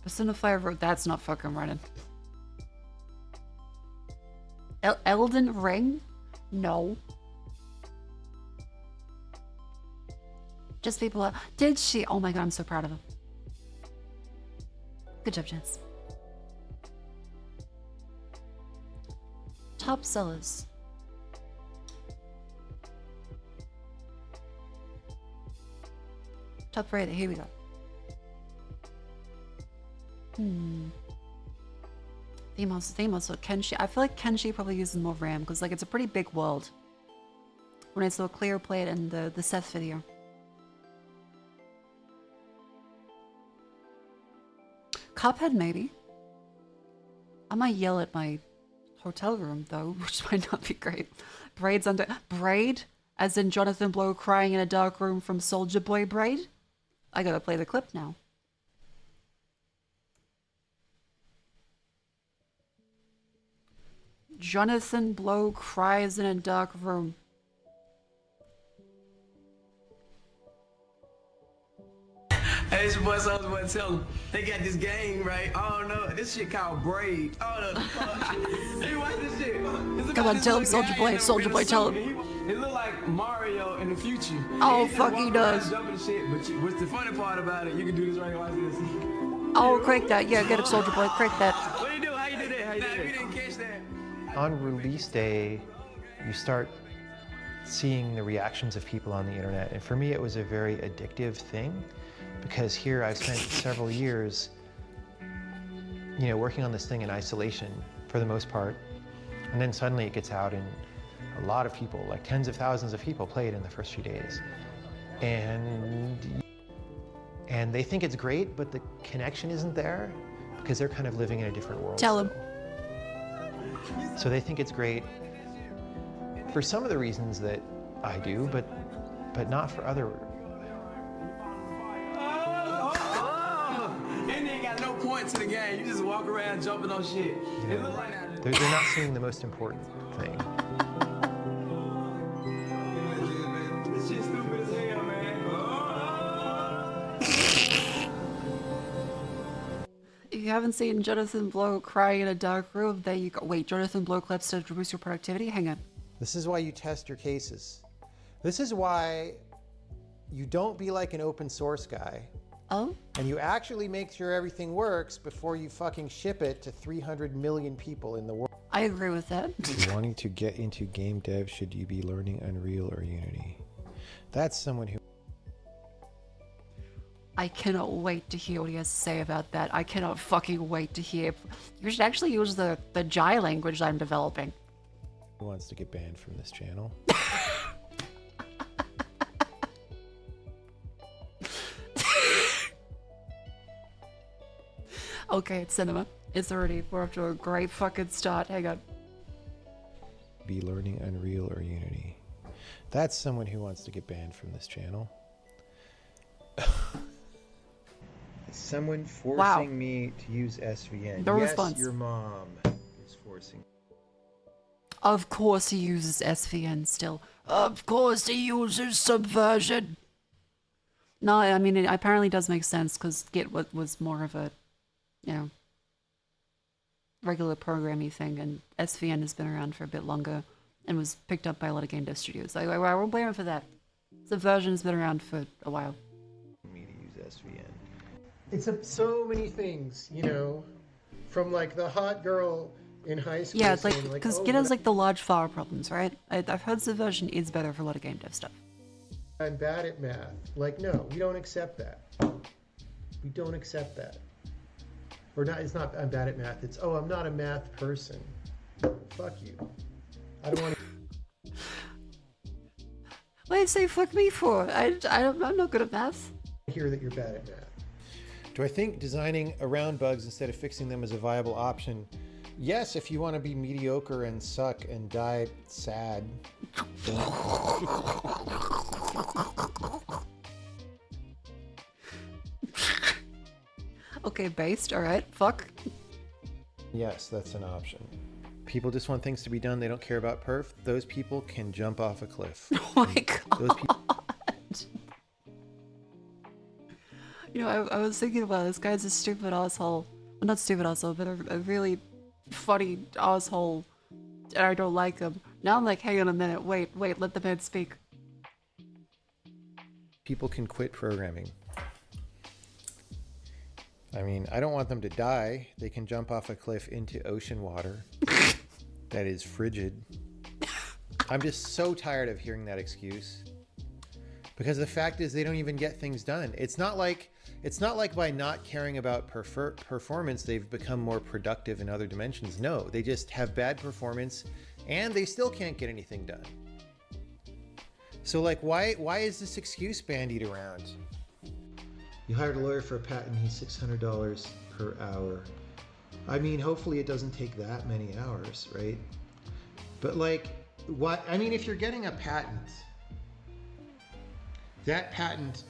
Persona 5 Road, that's not fucking running. Elden Ring? No. Just people. Did she? Oh my god, I'm so proud of him. Good job, Chance. Top sellers. Top rated. Here we go. Females. So Kenshi. I feel like Kenshi probably uses more RAM because like it's a pretty big world. When I saw Clear play it in the Seth video. Cuphead maybe. I might yell at my hotel room though, which might not be great. Braid, as in Jonathan Blow crying in a dark room from Soldier Boy Braid. I gotta play the clip now. Jonathan Blow cries in a dark room. Hey, it's your boy Soldier Boy. Tell them they got this game, right? Oh no, this shit called Braid. Oh no, hey, watch this shit. Come on, tell him, Soldier Boy. Soldier Boy, tell him. It look like Mario in the future. Oh, fuck, he does. Jumping shit, but what's the funny part about it? You can do this right here. Watch this. Oh, crank that. Yeah, get it, Soldier Boy. Crank that. What do you do? How you do that? How you do that? We didn't catch that. On release day, you start seeing the reactions of people on the internet. And for me, it was a very addictive thing because here I've spent several years, you know, working on this thing in isolation for the most part. And then suddenly it gets out and a lot of people, like tens of thousands of people played in the first few days. And they think it's great, but the connection isn't there because they're kind of living in a different world. Tell them. So they think it's great for some of the reasons that I do, but not for other. And they ain't got no point to the game. You just walk around jumping on shit. It look like that. They're not seeing the most important thing. This shit stupid as hell, man. If you haven't seen Jonathan Blow crying in a dark room, there you go. Wait, Jonathan Blow clips to boost your productivity? Hang on. This is why you test your cases. This is why you don't be like an open source guy. Oh? And you actually make sure everything works before you fucking ship it to 300 million people in the world. I agree with that. Wanting to get into game dev, should you be learning Unreal or Unity? That's someone who... I cannot wait to hear what he has to say about that. I cannot fucking wait to hear. You should actually use the Jai language I'm developing. wants to get banned from this channel. Okay, it's cinema. It's already, we're off to a great fucking start. Hang on. Be learning Unreal or Unity. That's someone who wants to get banned from this channel. Someone forcing me to use SVN. No yes, response. Your mom is forcing. Of course he uses SVN still. Of course he uses Subversion. No, I mean, it apparently does make sense because Git was more of a, you know, regular programming thing, and SVN has been around for a bit longer and was picked up by a lot of game dev studios. I won't blame him for that. Subversion has been around for a while. Me to use SVN. It's so many things, you know, from like the hot girl in high school. Yeah, it's like, saying, because oh, Git has like the large file problems, right? I've heard Subversion is better for a lot of game dev stuff. I'm bad at math. Like, no, we don't accept that. We don't accept that. Or not, it's not I'm bad at math. It's, oh, I'm not a math person. Fuck you. I don't want to. What did you say fuck me for? I'm not good at math. hear that you're bad at math. Do I think designing around bugs instead of fixing them is a viable option? Yes, if you want to be mediocre and suck and die sad. Okay, based, alright, fuck. Yes, that's an option. People just want things to be done. They don't care about perf. Those people can jump off a cliff. Oh my god. Those people. You know, I was thinking about this guy's a stupid asshole. Well, not stupid asshole, but a really funny asshole. And I don't like him. Now I'm like, hang on a minute, wait, let the man speak. People can quit programming. I mean, I don't want them to die. They can jump off a cliff into ocean water that is frigid. I'm just so tired of hearing that excuse. Because the fact is they don't even get things done. It's not like by not caring about performance, they've become more productive in other dimensions. No, they just have bad performance and they still can't get anything done. So like, why is this excuse bandied around? You hired a lawyer for a patent, he's $600 per hour. I mean, hopefully it doesn't take that many hours, right? But like, what, I mean, if you're getting a patent, that patent,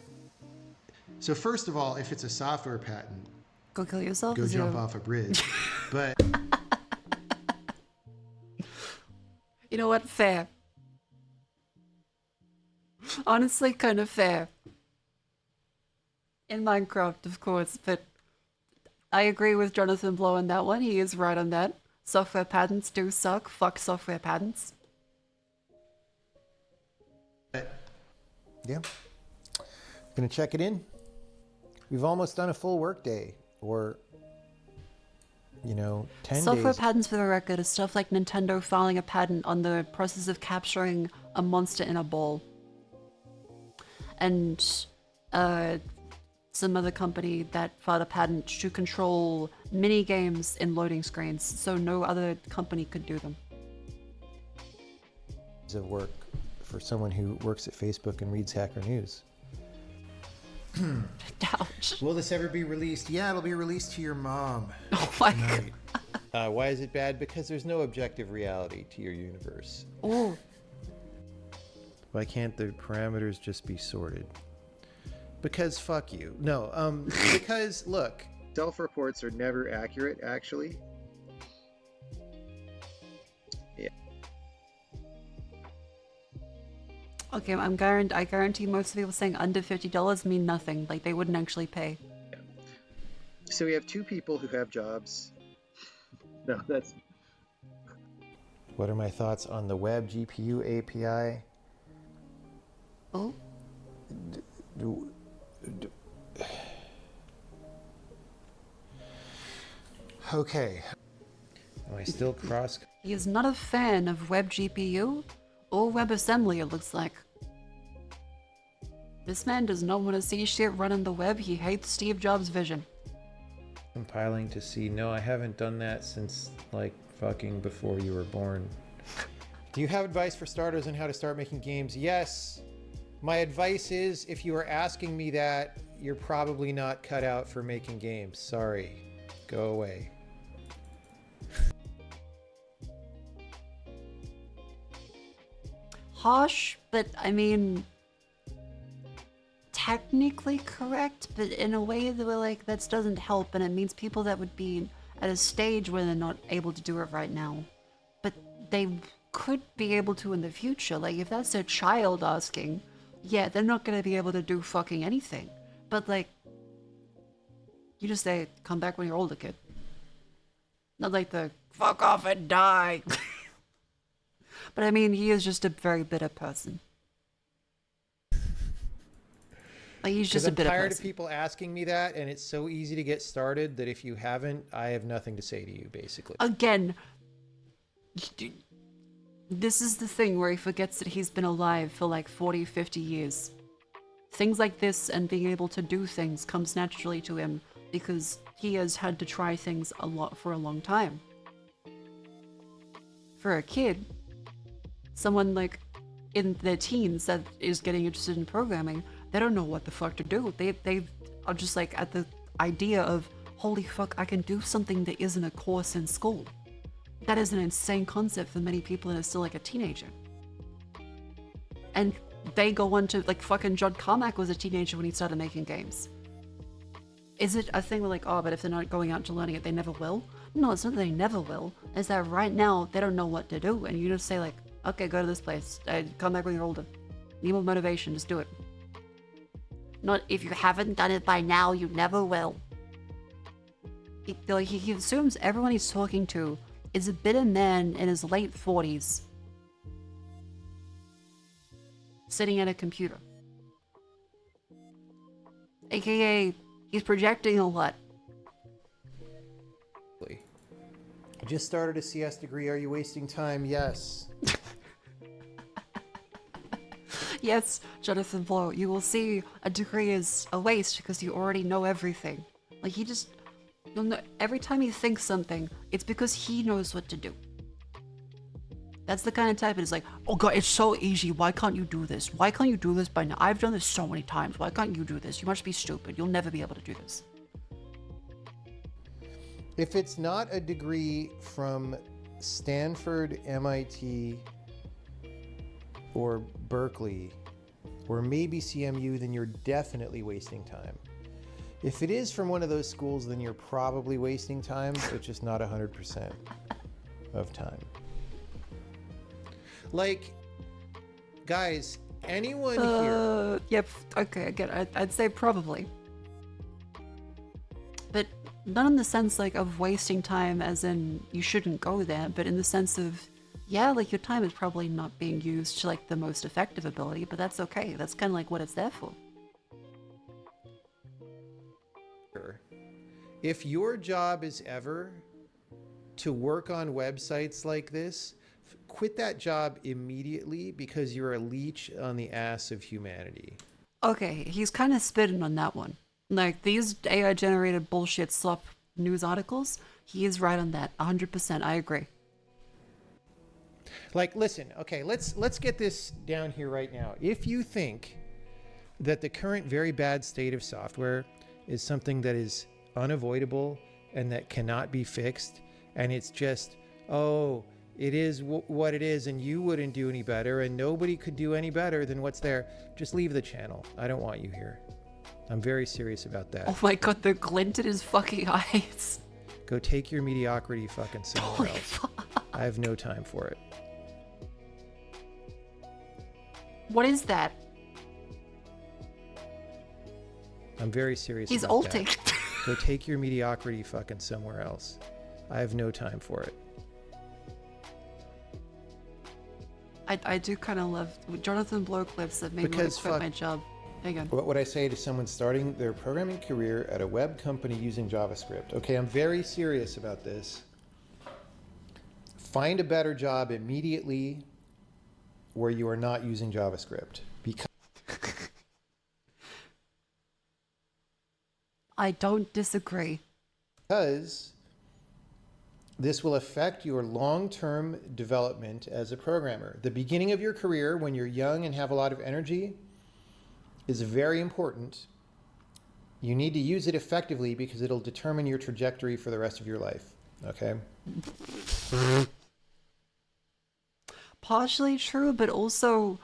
so first of all, if it's a software patent, Go kill yourself? go Is jump it a- off a bridge. But You know what? Fair. Honestly, kind of fair. In Minecraft, of course, but I agree with Jonathan Blow on that one. He is right on that. Software patents do suck. Fuck software patents. yeah, gonna check it in. We've almost done a full work day. Or, 10 Software days. patents, for the record, is stuff like Nintendo filing a patent on the process of capturing a monster in a ball. And some other company that filed a patent to control mini games in loading screens, so no other company could do them. Of work for someone who works at Facebook and reads Hacker News. Ouch. Will this ever be released? Yeah, it'll be released to your mom. Oh my god. Why is it bad? Because there's no objective reality to your universe. Oh. Why can't the parameters just be sorted? Because fuck you. No, because look, self-reports are never accurate, actually. Yeah. Okay, I guarantee most of the people saying under $50 mean nothing. Like, they wouldn't actually pay. Yeah. So we have two people who have jobs. No, that's... What are my thoughts on the web GPU API? Oh? Okay. Am I still cross? He is not a fan of web GPU or WebAssembly, it looks like. This man does not want to see shit running the web. He hates Steve Jobs' vision. Compiling to see. No, I haven't done that since, like, fucking before you were born. Do you have advice for starters on how to start making games? Yes. My advice is, if you are asking me that, you're probably not cut out for making games. Sorry. Go away. Harsh, but I mean, technically correct, but in a way that that doesn't help, and it means people that would be at a stage where they're not able to do it right now, but they could be able to in the future. Like, if that's their child asking, yeah, they're not gonna be able to do fucking anything. But like, you just say, come back when you're older, kid. Not like the fuck off and die. But I mean, he is just a very bitter person. Like, he's just a bitter person. I'm tired of people asking me that, and it's so easy to get started that if you haven't, I have nothing to say to you, basically. Again, this is the thing where he forgets that he's been alive for like 40, 50 years. Things like this and being able to do things comes naturally to him because he has had to try things a lot for a long time. For a kid, someone like in their teens that is getting interested in programming, they don't know what the fuck to do. They are just like at the idea of, holy fuck, I can do something that isn't a course in school. That is an insane concept for many people and are still like a teenager. And they go on to, like, fucking John Carmack was a teenager when he started making games. Is it a thing where like, oh, but if they're not going out to learning it, they never will? No, it's not that they never will. It's that right now, they don't know what to do. And you just say like, okay, go to this place. Come back when you're older. Need more motivation, just do it. Not, if you haven't done it by now, you never will. He assumes everyone he's talking to is a bitter man in his late 40s. Sitting at a computer. AKA, he's projecting a lot. I just started a CS degree. Are you wasting time? Yes. Yes, Jonathan Blow, you will see a degree is a waste because you already know everything. Like, you'll know, every time he thinks something, it's because he knows what to do. That's the kind of type that is like, oh god, it's so easy, why can't you do this? Why can't you do this by now? I've done this so many times, why can't you do this? You must be stupid, you'll never be able to do this. If it's not a degree from Stanford, MIT, or Berkeley, or maybe CMU, then you're definitely wasting time. If it is from one of those schools, then you're probably wasting time, but just not 100% of time. Like, guys, anyone here... Yep, okay, I get it. I'd say probably. But not in the sense, like, of wasting time as in you shouldn't go there, but in the sense of, yeah, like, your time is probably not being used to, like, the most effective ability, but that's okay. That's kind of like what it's there for. If your job is ever to work on websites like this, quit that job immediately because you're a leech on the ass of humanity. Okay, he's kind of spitting on that one. Like, these AI generated bullshit slop news articles, he is right on that. 100%. I agree. Like, listen, okay, let's get this down here right now. If you think that the current very bad state of software is something that is unavoidable and that cannot be fixed, and it's just, oh, it is what it is, and you wouldn't do any better, and nobody could do any better than what's there, just leave the channel. I don't want you here. I'm very serious about that. Oh my god, the glint in his fucking eyes. Go take your mediocrity fucking somewhere Holy else. fuck. I have no time for it. What is that? I'm very serious He's about ulting. that. Go take your mediocrity fucking somewhere else. I have no time for it. I do kind of love Jonathan Blow clips that made me want Because to quit fuck- my job. Hang on. What would I say to someone starting their programming career at a web company using JavaScript? Okay, I'm very serious about this. Find a better job immediately where you are not using JavaScript. I don't disagree. Because this will affect your long-term development as a programmer. The beginning of your career, when you're young and have a lot of energy, is very important. You need to use it effectively because it'll determine your trajectory for the rest of your life. Okay? Partially true, but also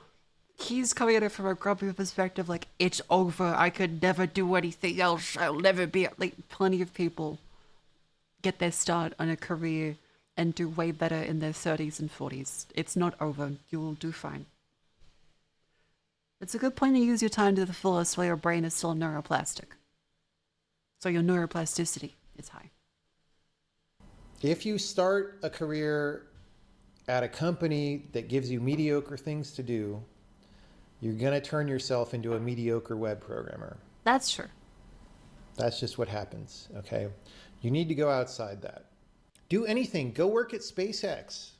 he's coming at it from a grumpy perspective, like, it's over, I could never do anything else, I'll never be... Like, plenty of people get their start on a career and do way better in their 30s and 40s. It's not over. You will do fine. It's a good point to use your time to the fullest while your brain is still neuroplastic. So your neuroplasticity is high. If you start a career at a company that gives you mediocre things to do, you're going to turn yourself into a mediocre web programmer. That's true. That's just what happens, okay? You need to go outside that. Do anything. Go work at SpaceX.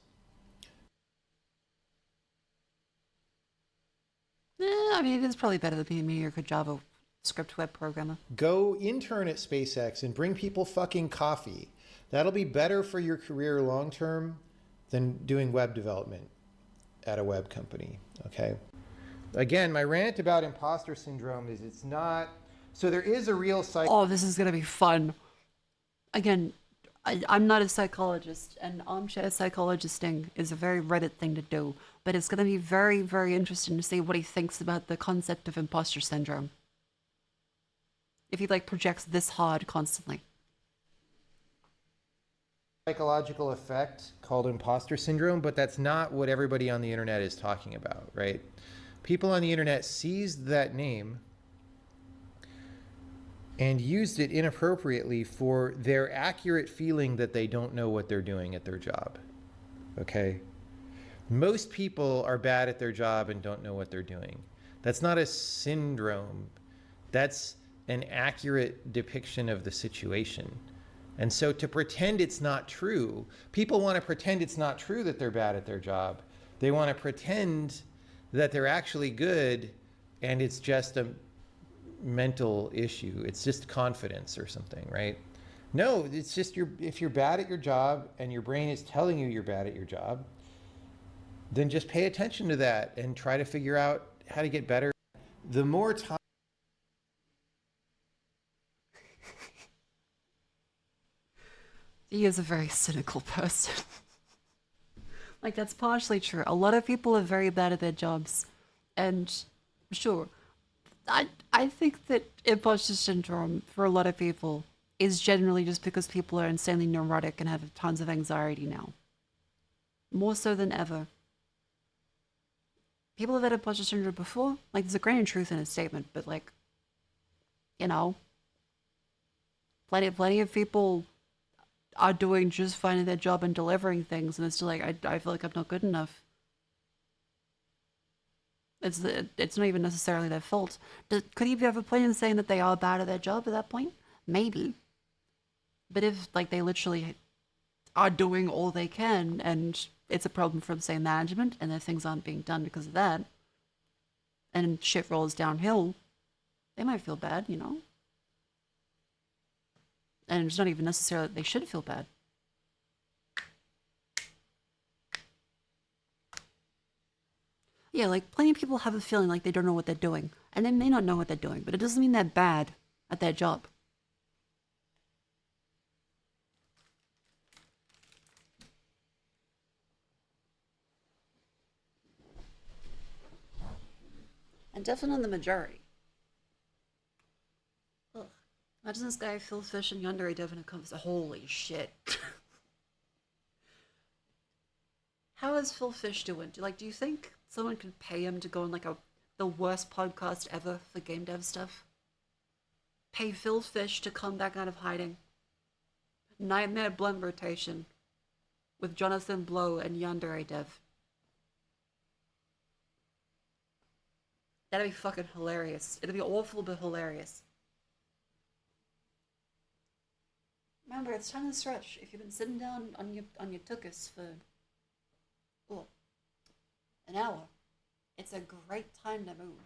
I mean, it's probably better than being a mediocre JavaScript web programmer. Go intern at SpaceX and bring people fucking coffee. That'll be better for your career long term than doing web development at a web company, okay? Again, my rant about imposter syndrome is it's not... So there is a real Oh, this is going to be fun. Again, I'm not a psychologist, and armchair psychologisting is a very Reddit thing to do, but it's going to be very, very interesting to see what he thinks about the concept of imposter syndrome. If he, like, projects this hard constantly. Psychological effect called imposter syndrome, but that's not what everybody on the internet is talking about, right? People on the internet seized that name and used it inappropriately for their accurate feeling that they don't know what they're doing at their job, okay? Most people are bad at their job and don't know what they're doing. That's not a syndrome. That's an accurate depiction of the situation. And so to pretend it's not true, people want to pretend it's not true that they're bad at their job. They want to pretend that they're actually good and it's just a mental issue. It's just confidence or something, right? No, it's just if you're bad at your job and your brain is telling you you're bad at your job, then just pay attention to that and try to figure out how to get better. The more time... He is a very cynical person. Like, that's partially true. A lot of people are very bad at their jobs. And sure, I think that imposter syndrome for a lot of people is generally just because people are insanely neurotic and have tons of anxiety now. More so than ever. People have had imposter syndrome before. Like, there's a grain of truth in his statement, but, like, you know, plenty of people are doing just fine in their job and delivering things, and it's still like, I feel like I'm not good enough. It's not even necessarily their fault. Could he have a point in saying that they are bad at their job at that point? Maybe. But if like they literally are doing all they can and it's a problem from say management and their things aren't being done because of that and shit rolls downhill, they might feel bad, you know? And it's not even necessarily that they should feel bad. Yeah, like plenty of people have a feeling like they don't know what they're doing. And they may not know what they're doing, but it doesn't mean they're bad at their job. And definitely the majority. Ugh. Imagine this guy, Phil Fish, and Yandere Devin comes. Holy shit. How is Phil Fish doing? Do you think someone could pay him to go on like the worst podcast ever for game dev stuff? Pay Phil Fish to come back out of hiding. Nightmare blend rotation with Jonathan Blow and Yandere Dev. That'd be fucking hilarious. It'd be awful but hilarious. Remember, it's time to stretch. If you've been sitting down on your tuchus for an hour, it's a great time to move.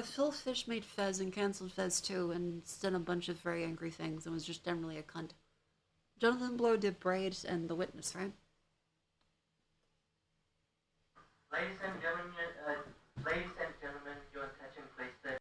Phil Fish made Fez and cancelled Fez 2 and said a bunch of very angry things and was just generally a cunt. Jonathan Blow did Braid and The Witness, right? Ladies and gentlemen, your attention please.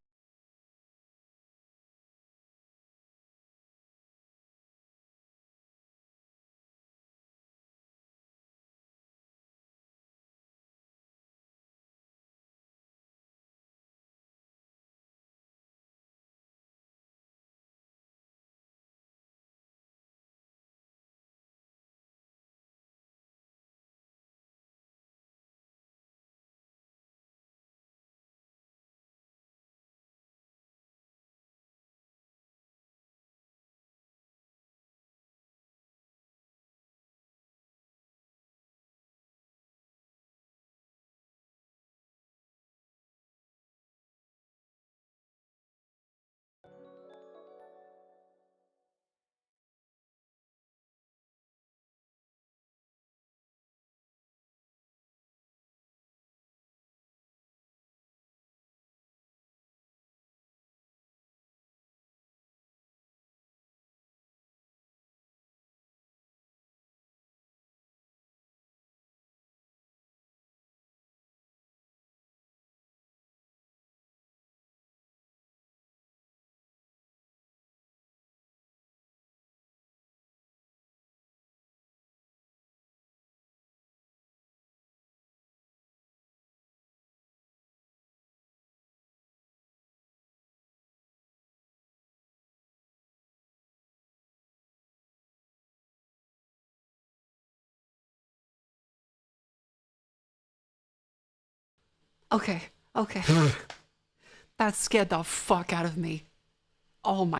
Okay, okay. That scared the fuck out of me. Oh my.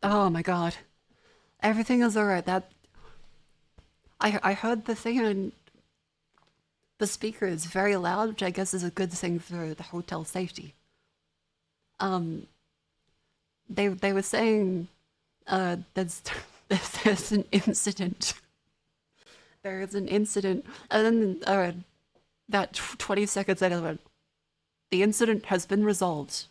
Oh my god. Everything is alright. I heard the thing on the speaker is very loud, which I guess is a good thing for the hotel safety. They were saying there's there's an incident. There is an incident, and then that 20 seconds later, went, the incident has been resolved.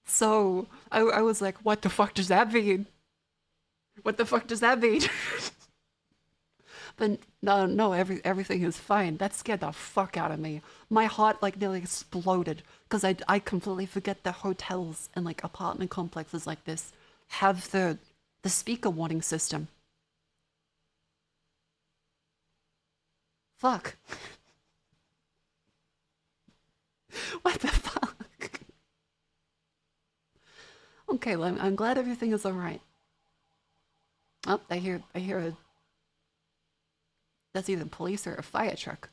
So I was like, what the fuck does that mean? What the fuck does that mean? But no, everything is fine. That scared the fuck out of me. My heart like nearly exploded because I completely forget that hotels and like apartment complexes like this have the speaker warning system. Fuck. What the fuck? Okay, well, I'm glad everything is all right. Oh, I hear That's either police or a fire truck.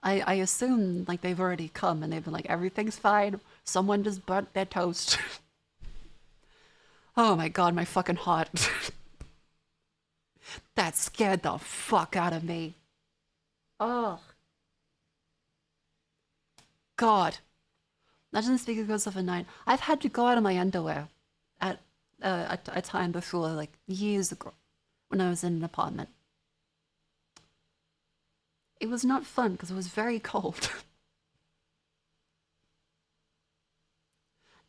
I assume like they've already come and they've been like, everything's fine. Someone just burnt their toast. Oh my god, my fucking heart. That scared the fuck out of me. Oh. God. Imagine speaking goes off at night. I've had to go out of my underwear at a time before, like years ago, when I was in an apartment. It was not fun because it was very cold.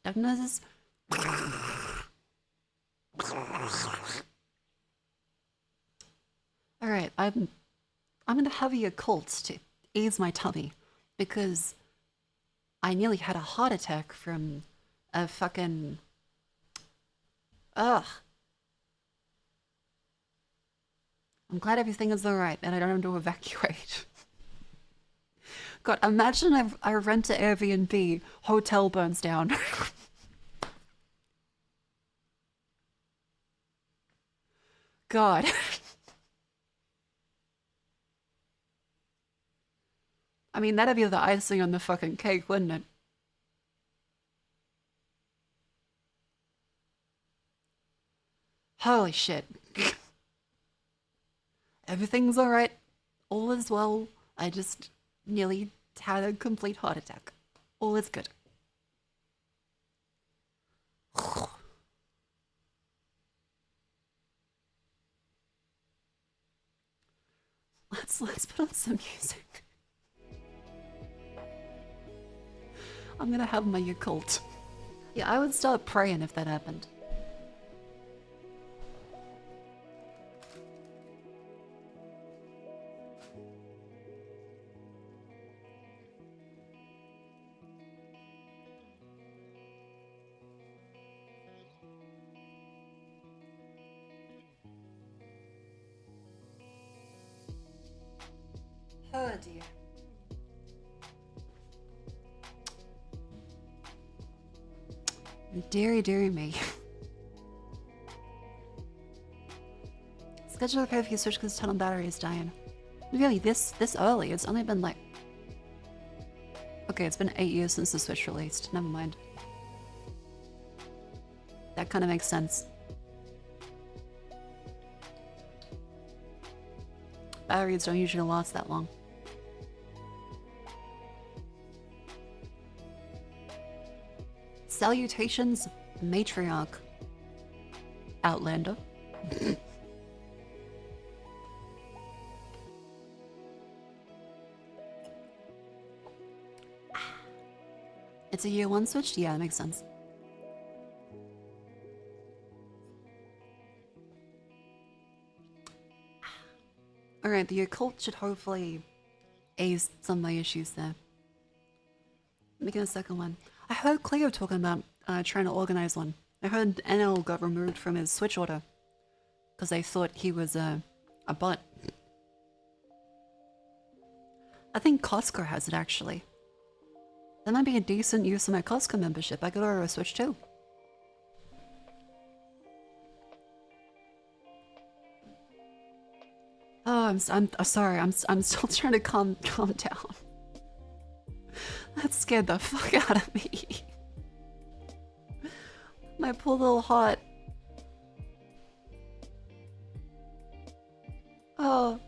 Diagnosis. Alright, I'm gonna have a Yakult to ease my tummy because I nearly had a heart attack from a fucking... Ugh. I'm glad everything is alright and I don't have to evacuate. God, imagine I rent an Airbnb, hotel burns down. God. I mean, that'd be the icing on the fucking cake, wouldn't it? Holy shit. Everything's alright. All is well. I just nearly had a complete heart attack. All is good. Let's put on some music. I'm gonna have my Yakult. Yeah, I would start praying if that happened. Oh dear. Deary, deary me. Schedule repair if you switch because tunnel battery is dying. Really, this early? It's only been like... Okay, it's been 8 years since the Switch released. Never mind. That kind of makes sense. Batteries don't usually last that long. Salutations, Matriarch. Outlander. It's a year one Switch? Yeah, that makes sense. Alright, the occult should hopefully ease some of my issues there. Making a second one. I heard Cleo talking about trying to organize one. I heard NL got removed from his Switch order because they thought he was a bot. I think Costco has it actually. That might be a decent use of my Costco membership. I could order a Switch too. Oh, I'm sorry. I'm still trying to calm down. That scared the fuck out of me. My poor little heart. Oh.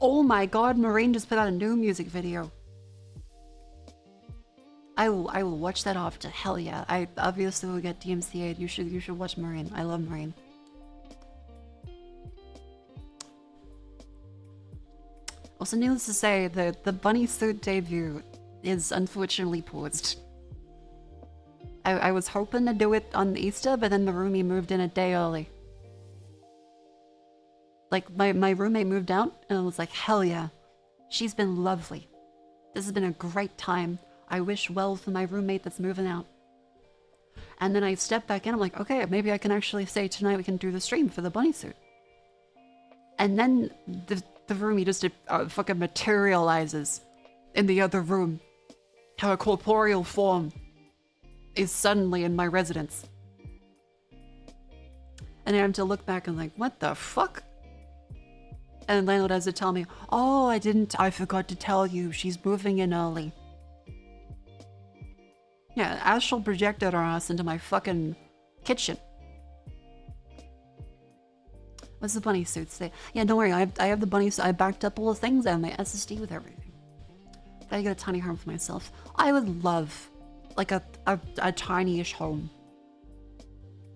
Oh my god, Marine just put out a new music video. I will watch that after. Hell yeah. I obviously will get DMCA'd. You should watch Marine. I love Marine. Also, needless to say, the bunny suit debut is unfortunately paused. I was hoping to do it on Easter, but then the roomie moved in a day early. Like, my roommate moved out, and I was like, hell yeah. She's been lovely. This has been a great time. I wish well for my roommate that's moving out. And then I stepped back in, I'm like, okay, maybe I can actually say tonight we can do the stream for the bunny suit. And then the roomie just fucking materializes in the other room. Her corporeal form. is suddenly in my residence. And I have to look back and like, what the fuck? And landlord has to tell me, oh, I forgot to tell you, she's moving in early. Yeah, astral projected our ass into my fucking kitchen. What's the bunny suit say? Yeah, don't worry, I have the bunny suit. I backed up all the things. I have my SSD with everything. Gotta get a tiny home for myself. I would love, like, a tiny-ish home.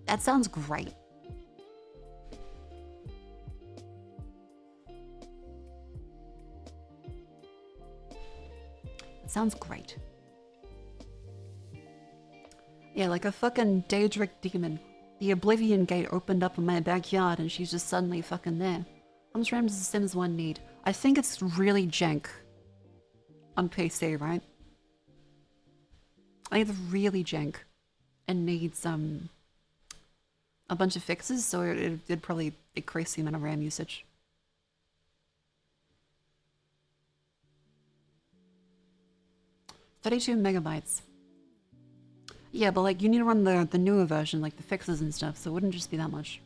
That sounds great. It sounds great. Yeah, like a fucking Daedric demon. The Oblivion Gate opened up in my backyard and she's just suddenly fucking there. How much RAM does The Sims 1 need? I think it's really jank. On PC, right? I think it's really jank. And needs, a bunch of fixes, so it'd probably increase the amount of RAM usage. $32 megabytes. Yeah, but like you need to run the newer version, like the fixes and stuff, so it wouldn't just be that much.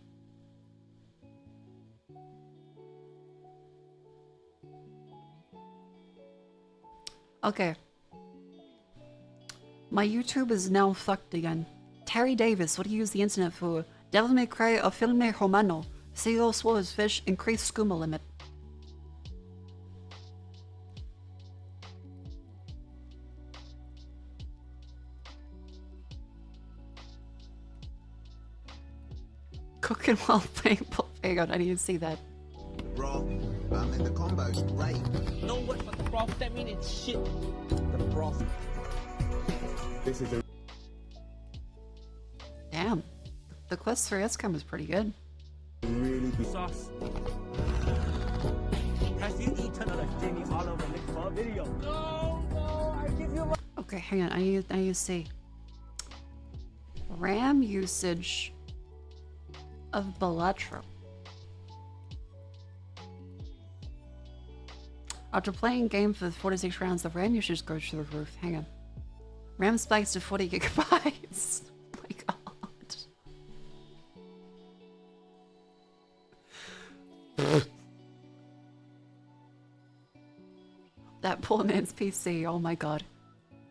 Okay. My YouTube is now fucked again. Terry Davis, what do you use the internet for? Devil May Cry o filme romano. Seagull swallows fish, increase skooma limit. Cooking while playing. Hang on, I need to see that. Bro, I'm in the combos, right? No, what the broth? That mean it's shit. The broth. This is a Damn. The quest for SCOM is pretty good. really big Sauce. Have you eaten a Jamie Oliver Nick video? No, I give you my... Okay, hang on. I need to see. RAM usage of Balatro. After playing game for 46 rounds, the RAM usage goes through the roof. Hang on. RAM spikes to 40 gigabytes. Oh my god. That poor man's PC. Oh my god.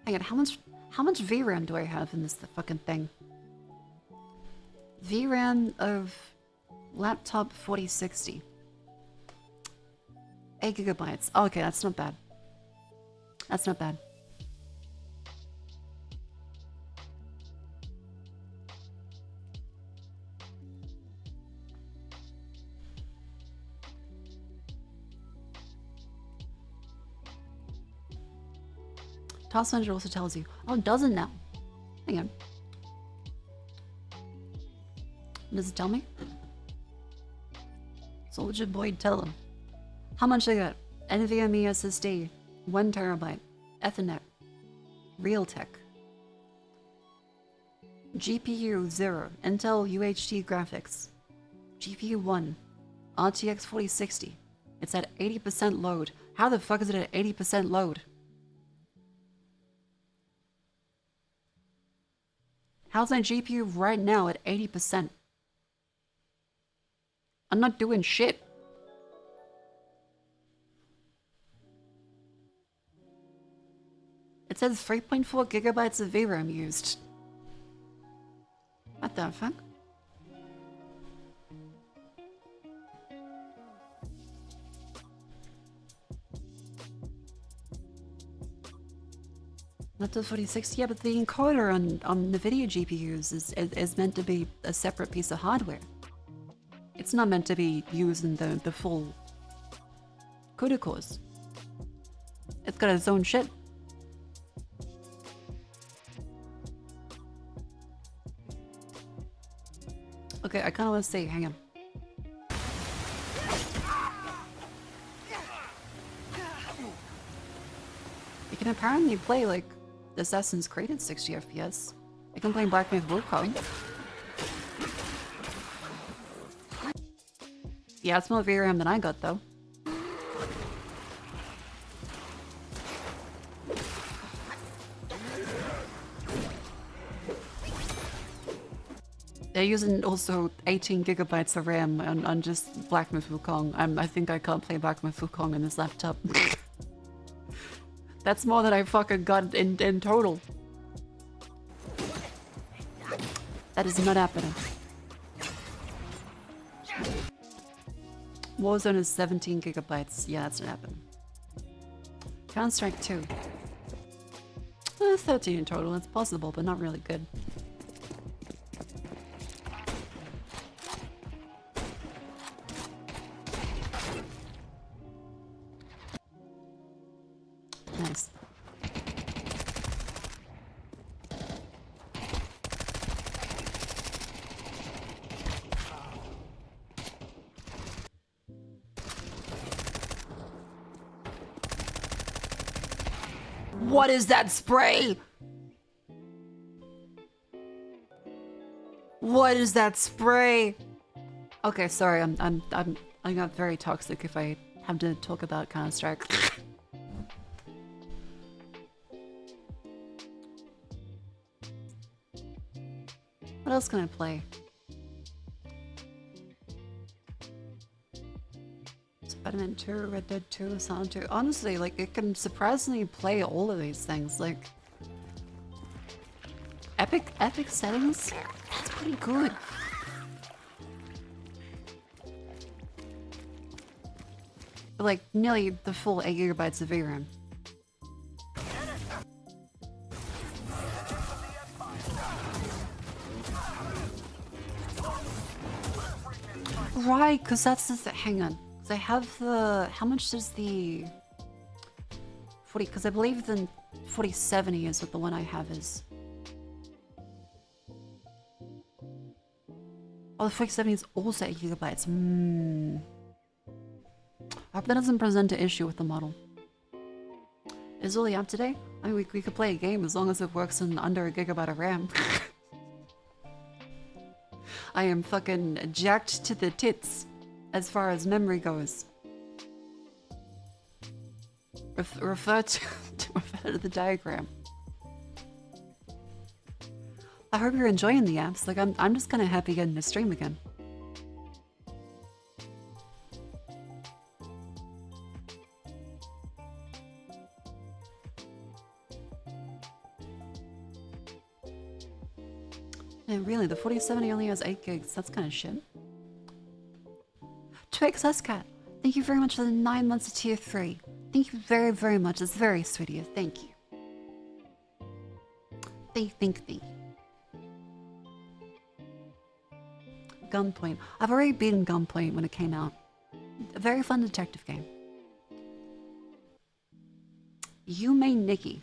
Hang on, how much VRAM do I have in this fucking thing? VRAM of laptop 4060. 8 gigabytes. Oh, okay, that's not bad. That's not bad. Task Manager also tells you. Oh, it doesn't now. Hang on. Does it tell me? Soldier Boy, tell him. How much I got? NVMe SSD, 1 terabyte, Ethernet, Realtek, GPU 0, Intel UHD graphics, GPU 1, RTX 4060. It's at 80% load. How the fuck is it at 80% load? How's my GPU right now at 80%? I'm not doing shit. It says 3.4 gigabytes of VRAM used. What the fuck? Not the 4060, yeah, but the encoder on the video GPUs is meant to be a separate piece of hardware. It's not meant to be used in the full CUDA cores. It's got its own shit. Okay, I kind of want to see. Hang on. You can apparently play, like, Assassin's Creed at 60 FPS. I can play Black Myth Wukong. Yeah, it's more VRAM than I got, though. They're using also 18 gigabytes of RAM on just Black Myth Wukong. I think I can't play Black Myth Wukong on this laptop. That's more than I fucking got in total. That is not happening. Warzone is 17 gigabytes. Yeah, that's not happening. Counter-Strike 2. 13 in total. It's possible, but not really good. Nice. What is that spray? What is that spray? Okay, sorry, I got very toxic if I have to talk about Counter-Strike. What else can I play? Spider-Man 2, Red Dead 2, Silent 2. Honestly, like, it can surprisingly play all of these things. Like, epic settings? That's pretty good. But, like, nearly the full 8 gigabytes of VRAM. Right, because that's the hang on. Because I have the... How much does the... 40... Because I believe the 4070 is what the one I have is. Oh, the 4070 is also 8 gigabytes. I hope that doesn't present an issue with the model. Is all the app today? I mean, we could play a game as long as it works in under a gigabyte of RAM. I am fucking jacked to the tits as far as memory goes. Refer to the diagram. I hope you're enjoying the apps. Like, I'm just kind of happy getting to stream again. And really, the 4070 only has 8 gigs. That's kind of shit. 2XSCat, thank you very much for the 9 months of tier 3. Thank you very, very much. It's very sweet of you. Thank you. Thank you. Gunpoint. I've already beaten Gunpoint when it came out. A very fun detective game. You May Nikki.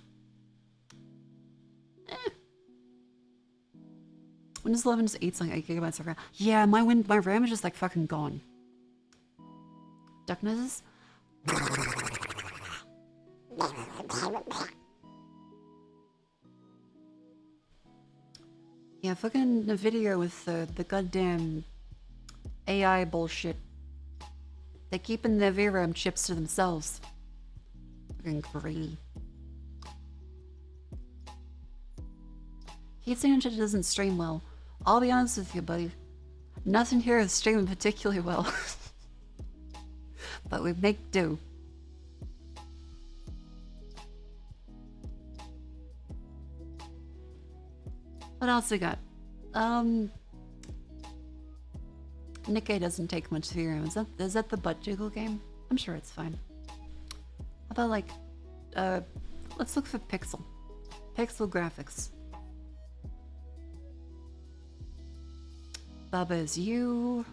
Windows 11 just eats like 8 gigabytes of RAM. Yeah, my RAM is just like fucking gone. Duck noses? Yeah, fucking the video with the goddamn AI bullshit. They're keeping their VRAM chips to themselves. Fucking greedy. Heat signature doesn't stream well. I'll be honest with you, buddy. Nothing here is streaming particularly well. But we make do. What else we got? Nikkei doesn't take much VRAM. Is that the butt jiggle game? I'm sure it's fine. How about like, let's look for Pixel. Pixel graphics. Baba Is You.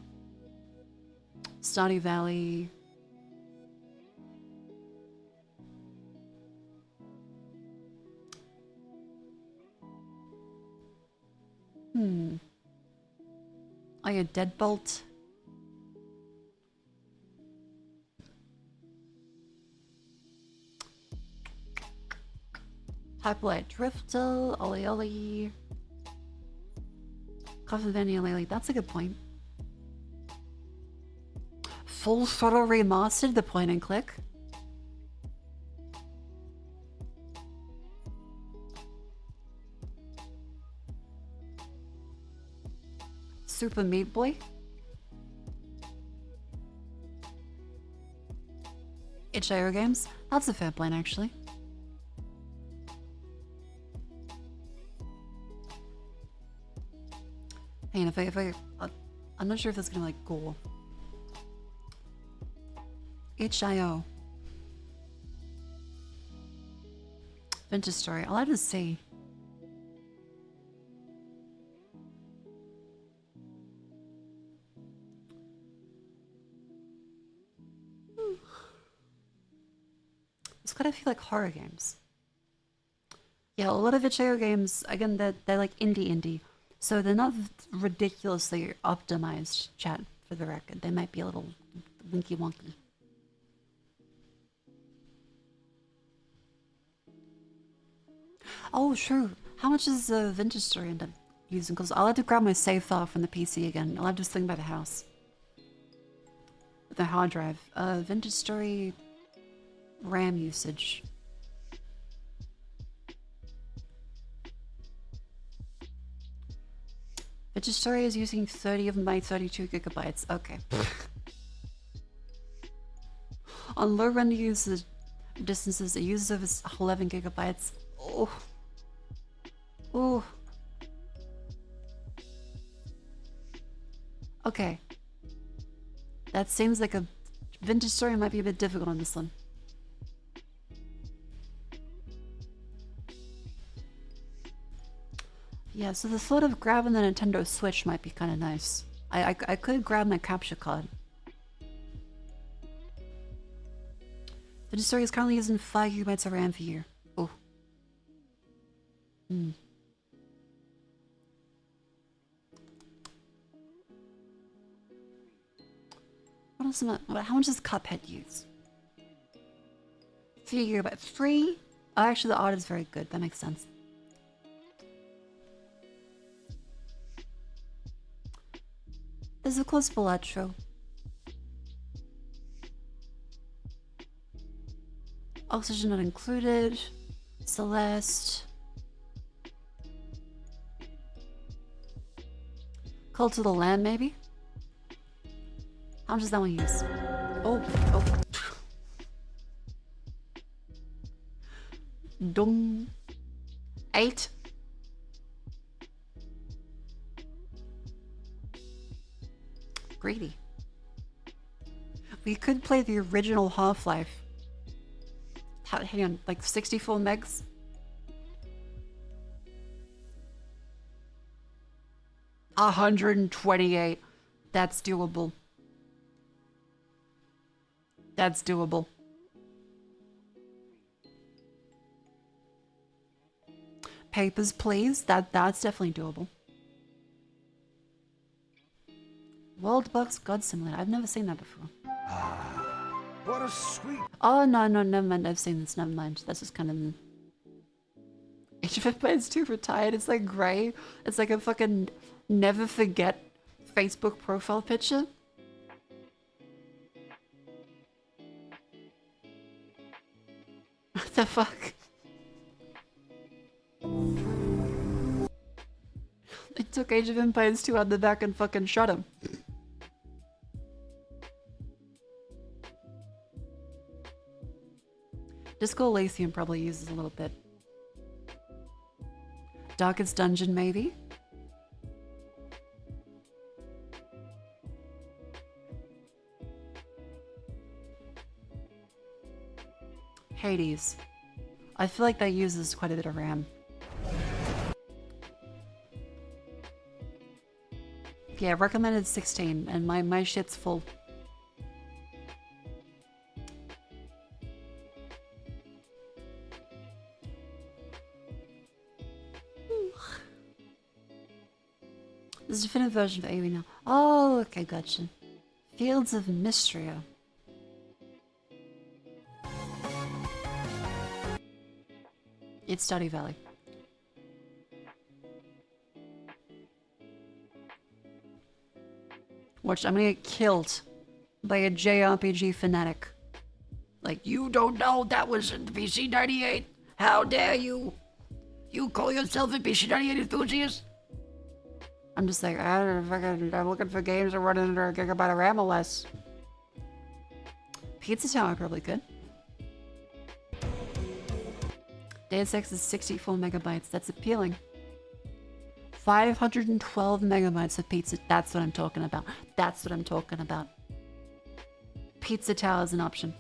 Stardew Valley. Oh yeah, Deadbolt. Hyperlight Drifter, Ollie Ollie. Coffee Vanilla Lily, that's a good point. Full Throttle Remastered, the point and click. Super Meat Boy. itch.io games. That's a fair plan, actually. Hey, and I'm not sure if that's gonna like go. itch.io. Vintage story. I'll have to see. It's gotta feel like horror games. Yeah, a lot of itch.io games, again, they're like indie. So they're not ridiculously optimized, chat, for the record. They might be a little winky wonky. Oh, true. How much does the Vintage Story end up using? Because I'll have to grab my save file from the PC again. I'll have this thing by the house. With the hard drive. Vintage Story RAM usage. Vintage Story is using 30 of my 32 gigabytes. Okay. On low render usage distances, it uses over 11 gigabytes. Oh. Oh. Okay. That seems like a Vintage Story might be a bit difficult on this one. Yeah, so the thought of grabbing the Nintendo Switch might be kind of nice. I could grab my capture card. Vintage Story is currently using 5 gigabytes of RAM for you. Oh. Hmm. What else am I, how much does Cuphead use? 3 gigabytes. 3? Oh, actually the art is very good. That makes sense. There's a close Balatro. Oxygen not included. Celeste. Cult of the Lamb, maybe? How much does that one use? Oh. Dung. 8. Greedy. We could play the original Half-Life. Hang on, like 64 megs? $128. That's doable. That's doable. Papers, please. That's definitely doable. World Box God Simulator. I've never seen that before. What a sweet. Oh, no, never mind. I've seen this. Never mind. That's just kind of... Age of Empires 2 retired. It's like grey. It's like a fucking never forget Facebook profile picture. What the fuck? They took Age of Empires 2 out the back and fucking shot him. Disco Elysium probably uses a little bit. Darkest Dungeon, maybe? Hades. I feel like that uses quite a bit of RAM. Yeah, recommended 16, and my shit's full. There's a definitive version of AoE now. Oh, okay, gotcha. Fields of Mystria. It's Stardew Valley. Watch, I'm gonna get killed by a JRPG fanatic. Like, you don't know that was in PC 98? How dare you? You call yourself a PC 98 enthusiast? I'm just like, I'm looking for games that run under a gigabyte of RAM or less. Pizza Tower probably could. Deus Ex is 64 megabytes. That's appealing. 512 megabytes of pizza. That's what I'm talking about. That's what I'm talking about. Pizza Tower is an option.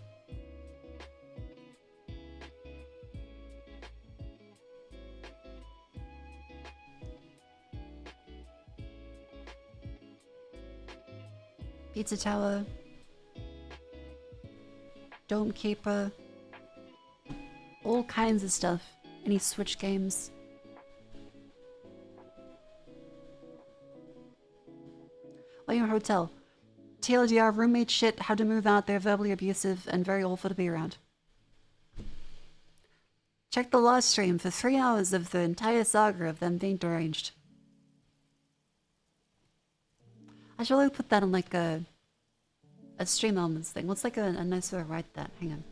Pizza Tower. Dome Keeper. All kinds of stuff. Any Switch games. William Hotel. TLDR, roommate shit, how to move out, they're verbally abusive and very awful to be around. Check the last stream for 3 hours of the entire saga of them being deranged. I should really put that on like a stream elements thing. What's like a nice way to write that? Hang on.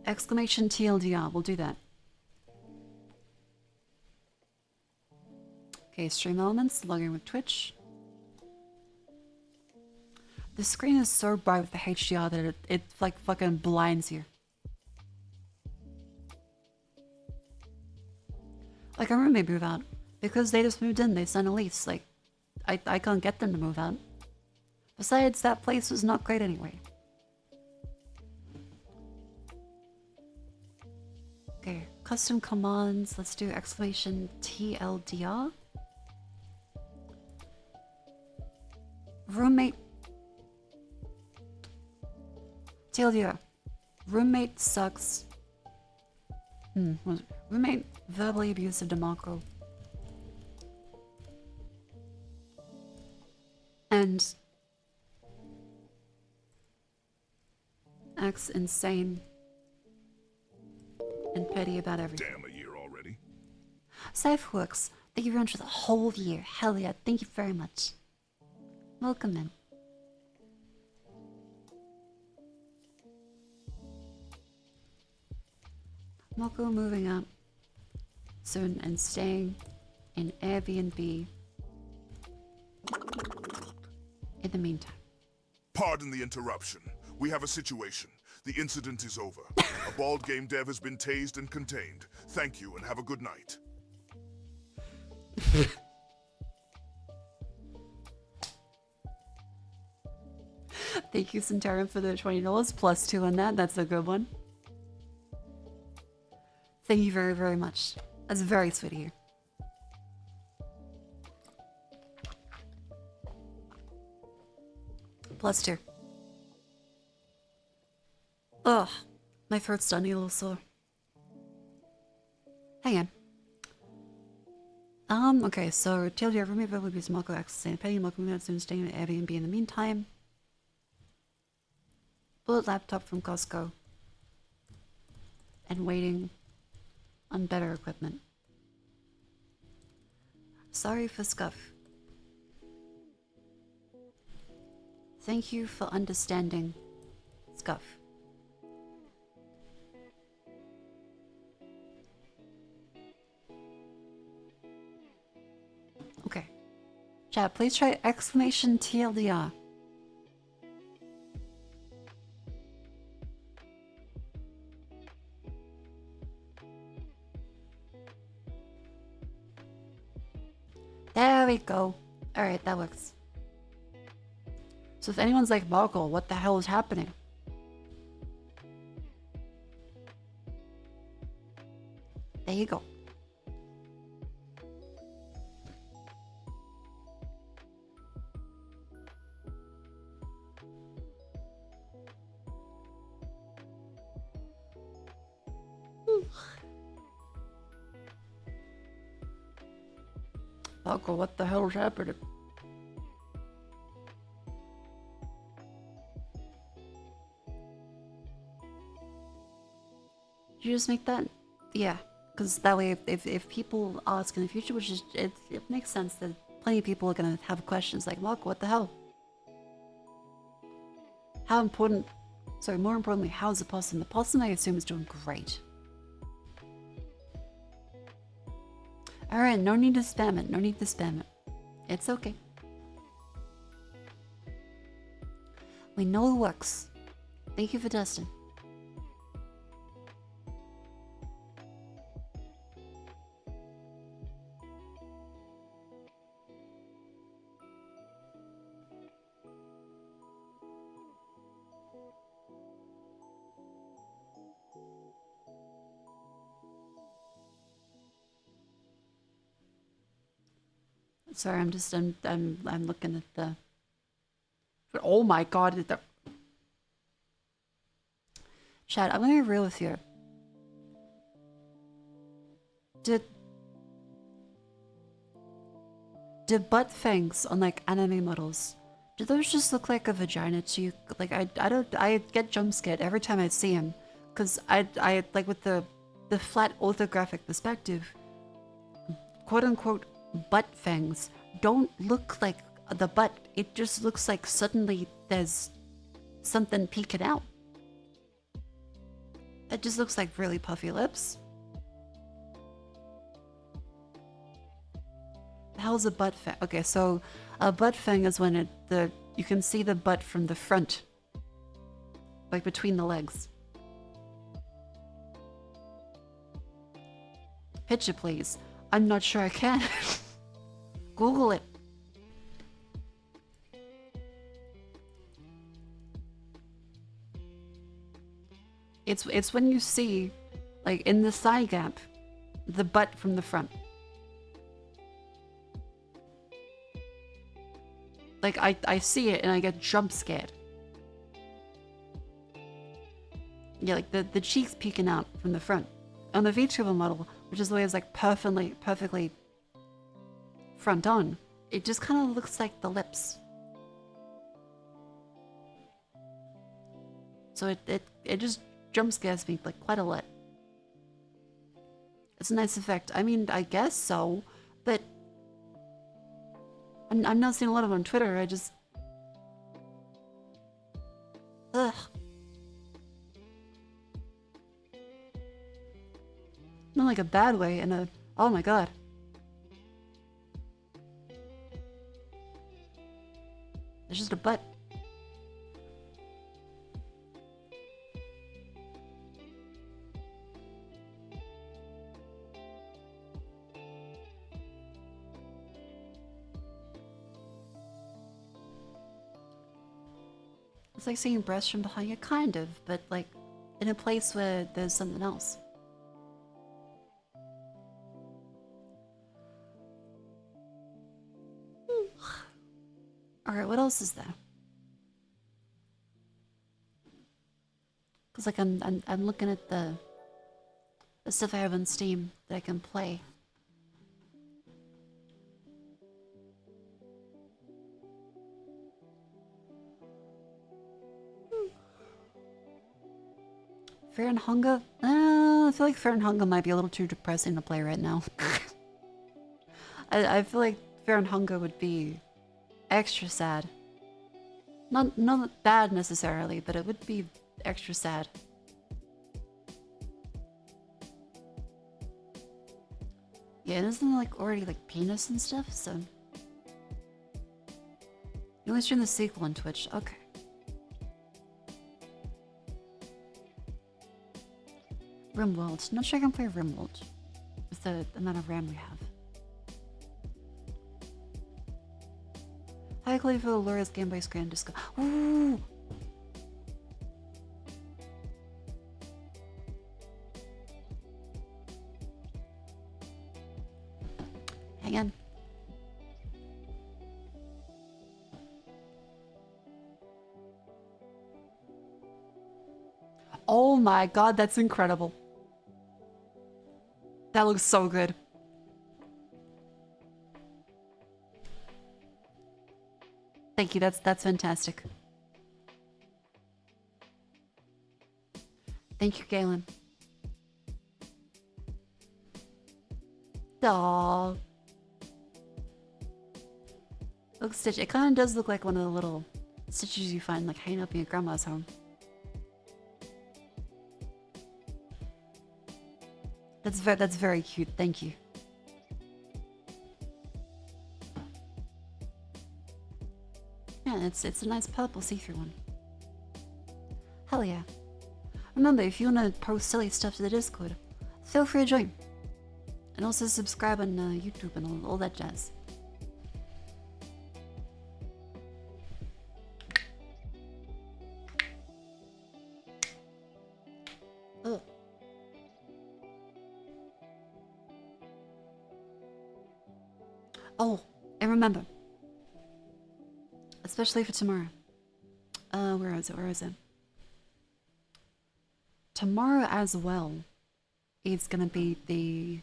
Exclamation TLDR, we'll do that. Okay, stream elements, logging with Twitch. The screen is so bright with the HDR that it like fucking blinds you. Like, our roommate move out. Because they just moved in, they signed a lease. Like, I can't get them to move out. Besides, that place was not great anyway. Okay, custom commands. Let's do exclamation TLDR. Roommate. TLDR. Roommate sucks. Roommate verbally abusive to Marco. And acts insane and petty about everything. Damn, a year already. Cypherworks, thank you very much for the whole year. Hell yeah, thank you very much. Welcome in. Marco moving up soon and staying in Airbnb in the meantime. Pardon the interruption. We have a situation. The incident is over. A bald game dev has been tased and contained. Thank you and have a good night. Thank you, Centurion, for the $20 plus 2 on that. That's a good one. Thank you very, very much. That's very sweet of you. Plus 2. Ugh, my throat's starting to get a little sore. Hang on. Okay, so TLDR, roommate will be Marco accessing petty Marco moving out soon, staying at Airbnb in the meantime. Bullet laptop from Costco. And waiting on better equipment. Sorry for scuff. Thank you for understanding, scuff. Okay. Chat, please try exclamation TLDR. There we go. Alright, that works. So if anyone's like, Marco, what the hell is happening? There you go. Marco, what the hell is happening? You just make that? Yeah, because that way if people ask in the future, which is, it makes sense that plenty of people are going to have questions like, Marco, what the hell? How important, sorry, more importantly, how's the possum? The possum, I assume, is doing great. Alright, no need to spam it. No need to spam it. It's okay. We know it works. Thank you for testing. Sorry, I'm looking at the. Oh my god! Chad, I'm gonna be real with you. Did butt fangs on like anime models? Do those just look like a vagina to you? Like I get jump scared every time I see them, cause I like with the flat orthographic perspective, quote unquote butt fangs don't look like the butt. It just looks like suddenly there's something peeking out. It just looks like really puffy lips. The hell's a butt fang? Okay, so a butt fang is when you can see the butt from the front, like between the legs. Picture, please. I'm not sure I can. Google it. It's when you see, like in the thigh gap, the butt from the front. Like I see it and I get jump scared. Yeah, like the cheeks peeking out from the front. On the VTuber model, which is the way it's like perfectly front on, it just kind of looks like the lips. So it just jump scares me like quite a lot. It's a nice effect. I mean, I guess so, but I'm not seeing a lot of it on Twitter. I just ugh. Not like a bad way, in a oh my god. It's just a butt. It's like seeing breasts from behind you, kind of, but like in a place where there's something else. Alright, what else is there? Cause like I'm looking at the stuff I have on Steam that I can play. Fear and Hunger? I feel like Fear and Hunger might be a little too depressing to play right now. I feel like Fear and Hunger would be extra sad. Not bad necessarily, but it would be extra sad. Yeah, and isn't there like already like penis and stuff? So you only stream the sequel on Twitch. Okay. RimWorld. Not sure I can play RimWorld with the amount of RAM we have. High quality for the Laura's Game Boy Screen Disco. Ooh! Hang on. Oh my god, that's incredible. That looks so good. Thank you, that's fantastic. Thank you, Galen. Aww. Looks stitched. It kind of does look like one of the little stitches you find like hanging up in your grandma's home. That's very cute. Thank you. Yeah, it's a nice purple see-through one. Hell yeah. Remember, if you want to post silly stuff to the Discord, feel free to join. And also subscribe on YouTube and all that jazz. Ugh. Oh, and remember, especially for tomorrow. Where is it? Tomorrow as well, it's gonna be the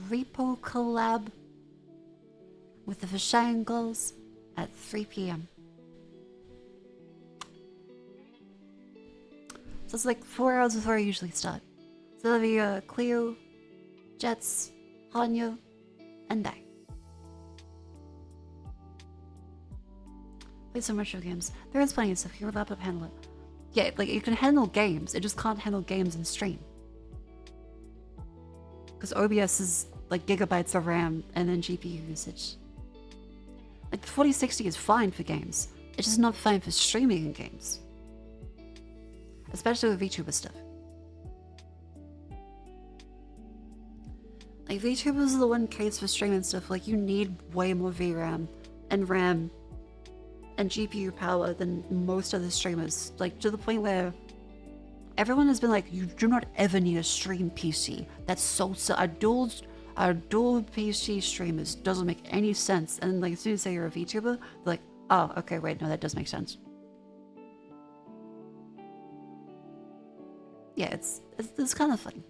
Repo collab with the Vishangles at 3 p.m. So it's like 4 hours before I usually start. So that'll be Cleo, Jets, Hanyo, and I. Play some retro games. There is plenty of stuff. Can your laptop handle it? Yeah, like you can handle games. It just can't handle games in stream. Because OBS is like gigabytes of RAM and then GPU usage. Like the 4060 is fine for games. It's just not fine for streaming in games. Especially with VTuber stuff. Like VTubers are the one case for streaming stuff. Like you need way more VRAM and RAM and GPU power than most other streamers. Like to the point where everyone has been like, you do not ever need a stream PC. That's so a dual PC streamers doesn't make any sense. And then, like as soon as you say you're a VTuber, they're like, oh, okay, wait, no, that does make sense. Yeah, it's kind of fun.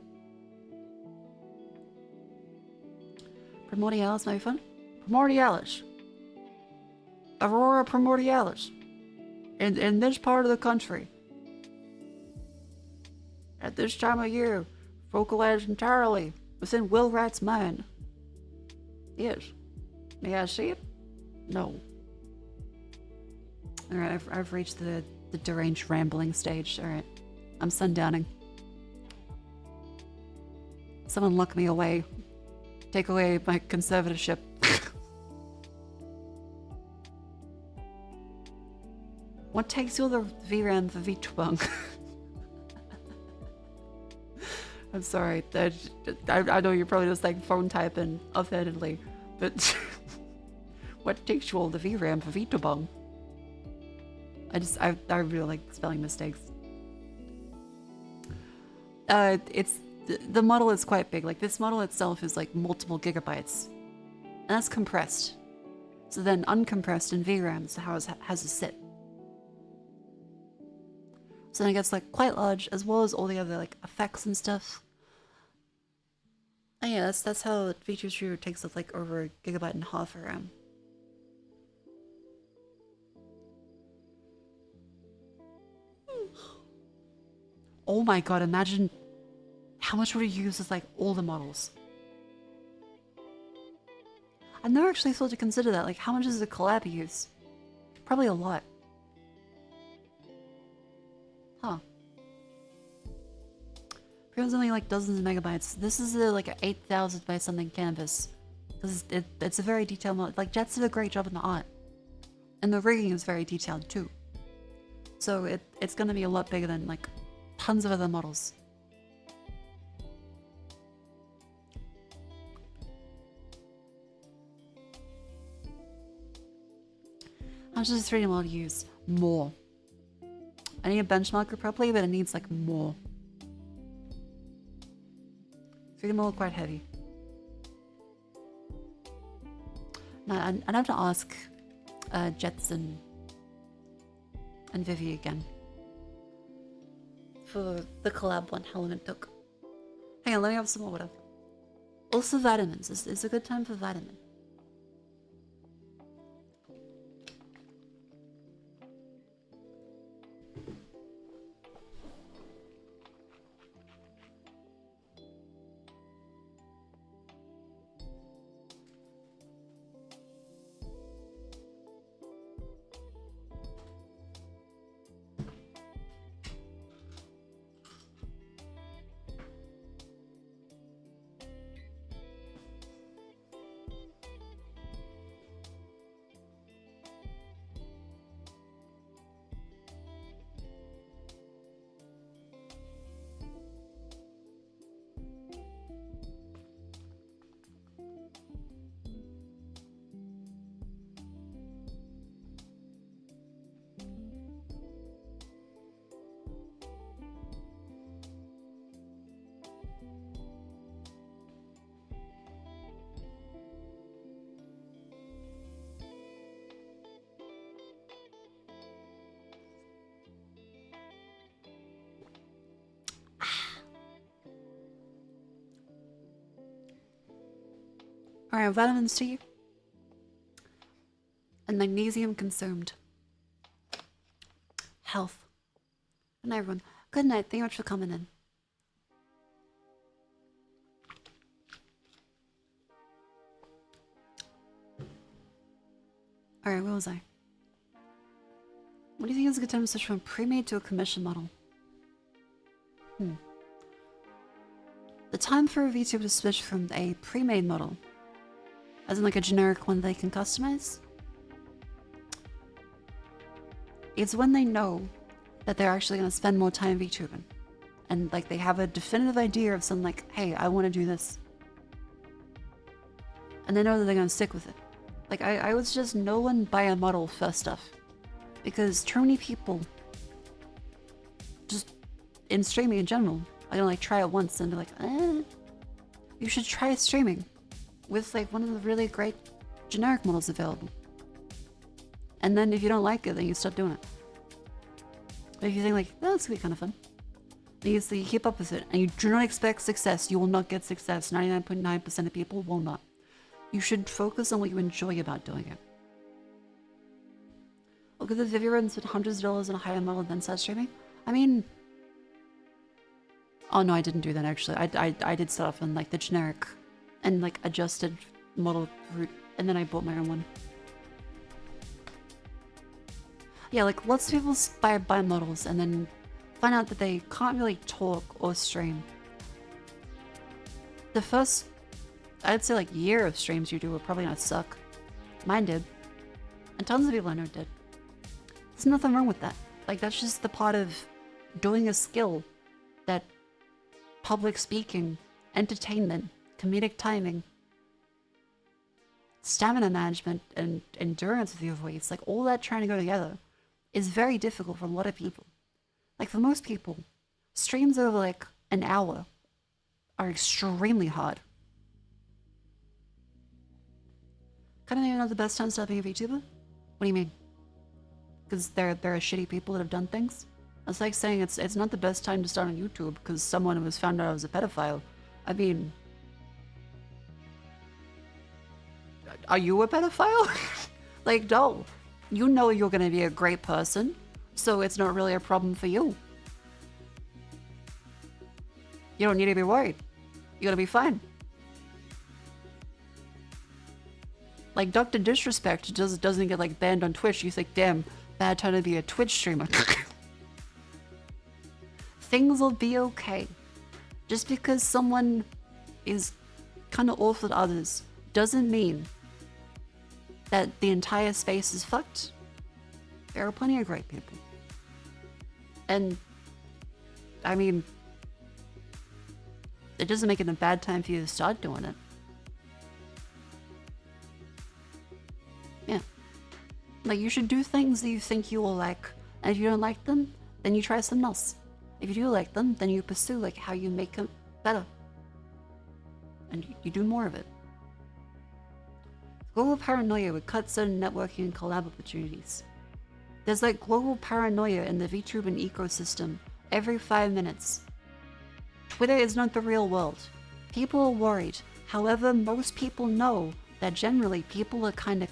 Primordialis might be fun. Primordialis. Aurora Primordialis. In this part of the country. At this time of year, vocalized entirely within Will Rat's mind. Yes. May I see it? No. Alright, I've reached the deranged rambling stage. Alright. I'm sundowning. Someone lock me away. Take away my conservatorship. What takes all the VRAM for VTubung? I'm sorry. I know you're probably just like phone typing offhandedly, but what takes you all the VRAM for VTubung? I really like spelling mistakes. It's the model is quite big. Like this model itself is like multiple gigabytes, and that's compressed. So then uncompressed in VRAM is how it has to sit. So then it gets like quite large, as well as all the other like effects and stuff. And yeah, that's how VTuber Studio takes up like over 1.5 gigabytes of RAM. Oh my god, imagine how much would it use with like all the models. I've never actually thought to consider that. Like, how much does the collab use? Probably a lot. Huh. It's only like dozens of megabytes. This is like an 8,000 by something canvas. Because it's a very detailed model. Like, Jets did a great job in the art. And the rigging is very detailed too. So it's gonna be a lot bigger than like tons of other models. How much does a 3D model use? More. I need a benchmarker properly, but it needs like more. 3D model quite heavy. Now I'd have to ask Jetson and Vivi again for the collab one, how long it took. Hang on, let me have some more water. Also vitamins. It's a good time for vitamin. Alright, vitamin C and magnesium consumed. Health. Good night, everyone. Good night. Thank you much for coming in. Alright, where was I? What do you think is a good time to switch from pre-made to a commission model? The time for a VTuber to switch from a pre-made model, as in like a generic one they can customize, it's when they know that they're actually going to spend more time VTubing. And like they have a definitive idea of something like, hey, I want to do this. And they know that they're going to stick with it. Like I would suggest no one buy a model for stuff. Because too many people, just in streaming in general, are gonna like try it once and be like, you should try streaming with like one of the really great generic models available. And then if you don't like it, then you stop doing it. But if you think like, oh, that's gonna be kind of fun, then you keep up with it and you do not expect success, you will not get success. 99.9% of people will not. You should focus on what you enjoy about doing it. Look at the if you spent hundreds of dollars on a higher model then start streaming. I mean, oh no, I didn't do that actually. I did start off on like the generic and like adjusted model route, and then I bought my own one. Yeah, like lots of people buy models and then find out that they can't really talk or stream. The first, I'd say like year of streams you do are probably gonna suck. Mine did. And tons of people I know did. There's nothing wrong with that. Like that's just the part of doing a skill that public speaking, entertainment, comedic timing, stamina management, and endurance with your voice, like all that trying to go together is very difficult for a lot of people. Like for most people, streams over like an hour are extremely hard. Kind of even know the best time to start being a VTuber? What do you mean? Because there are shitty people that have done things? It's like saying it's not the best time to start on YouTube because someone was found out I was a pedophile. I mean, are you a pedophile? Like, no. You know you're going to be a great person, so it's not really a problem for you. You don't need to be worried. You're going to be fine. Like, Dr. Disrespect doesn't get, like, banned on Twitch. You think, damn, bad time to be a Twitch streamer. Things will be okay. Just because someone is kind of awful to others doesn't mean that the entire space is fucked. There are plenty of great people. And, I mean, it doesn't make it a bad time for you to start doing it. Yeah. Like, you should do things that you think you will like. And if you don't like them, then you try something else. If you do like them, then you pursue, like, how you make them better. And you do more of it. Global paranoia would cut certain networking and collab opportunities. There's like global paranoia in the VTuber ecosystem every 5 minutes. Twitter is not the real world. People are worried. However, most people know that generally people are kind.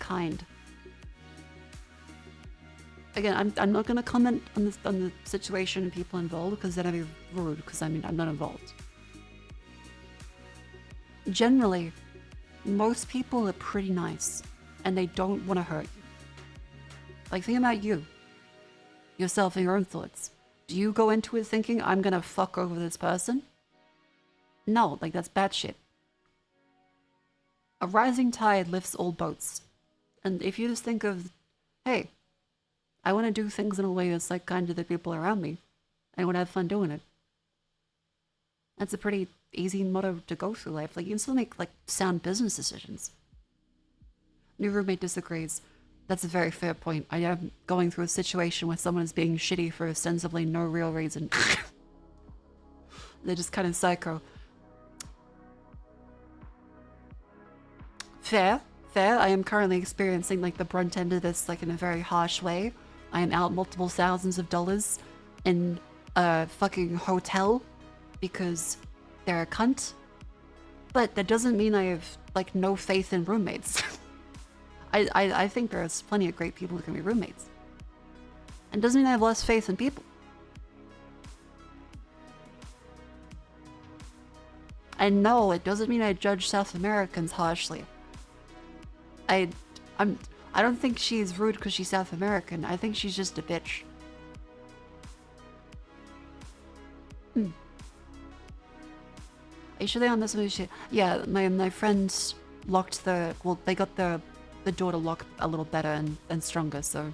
Again, I'm not going to comment on the situation and people involved because then I'd be rude because I'm not involved. Generally, most people are pretty nice and they don't want to hurt you. Like, think about you. Yourself and your own thoughts. Do you go into it thinking, I'm gonna fuck over this person? No, like, that's bad shit. A rising tide lifts all boats. And if you just think of, hey, I want to do things in a way that's like kind to the people around me, and I want to have fun doing it. That's a pretty easy motto to go through life. Like, you can still make, like, sound business decisions. New roommate disagrees. That's a very fair point. I am going through a situation where someone is being shitty for ostensibly no real reason. They're just kind of psycho. Fair. I am currently experiencing, like, the brunt end of this, like, in a very harsh way. I am out multiple thousands of dollars in a fucking hotel because they're a cunt. But that doesn't mean I have, like, no faith in roommates. I think there's plenty of great people who can be roommates. And doesn't mean I have less faith in people. And no, it doesn't mean I judge South Americans harshly. I don't think she's rude because she's South American. I think she's just a bitch. Are you sure they're on this movie? Yeah, my friends locked they got the door to lock a little better and stronger, so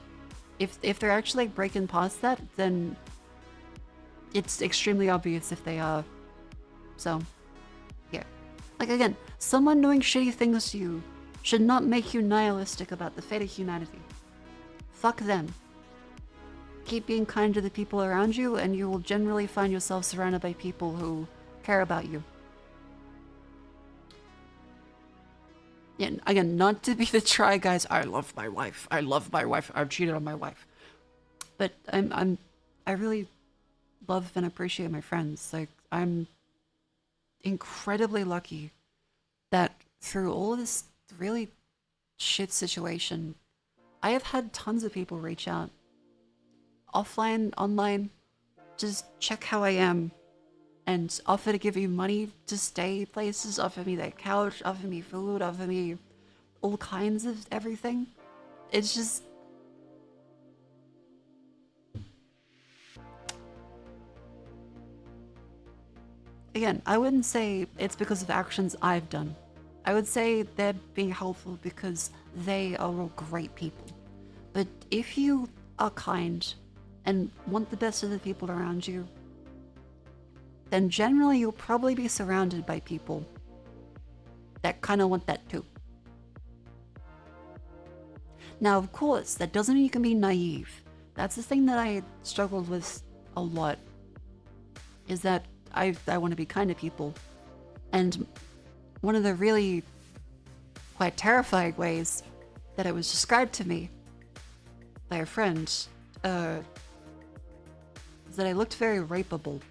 if they're actually like, breaking past that, then it's extremely obvious if they are. So, yeah. Like again, someone doing shitty things to you should not make you nihilistic about the fate of humanity. Fuck them. Keep being kind to the people around you, and you will generally find yourself surrounded by people who care about you. Yeah, again, not to be the try guys. I love my wife. I love my wife. I've cheated on my wife. But I really love and appreciate my friends. Like, I'm incredibly lucky that through all of this really shit situation, I have had tons of people reach out. Offline, online, just check how I am. And offer to give you money to stay places, offer me their couch, offer me food, offer me all kinds of everything. It's just... Again, I wouldn't say it's because of actions I've done. I would say they're being helpful because they are all great people. But if you are kind and want the best of the people around you, then generally you'll probably be surrounded by people that kind of want that too. Now, of course, that doesn't mean you can be naive. That's the thing that I struggled with a lot, is that I want to be kind to people. And one of the really quite terrifying ways that it was described to me by a friend is that I looked very rapeable.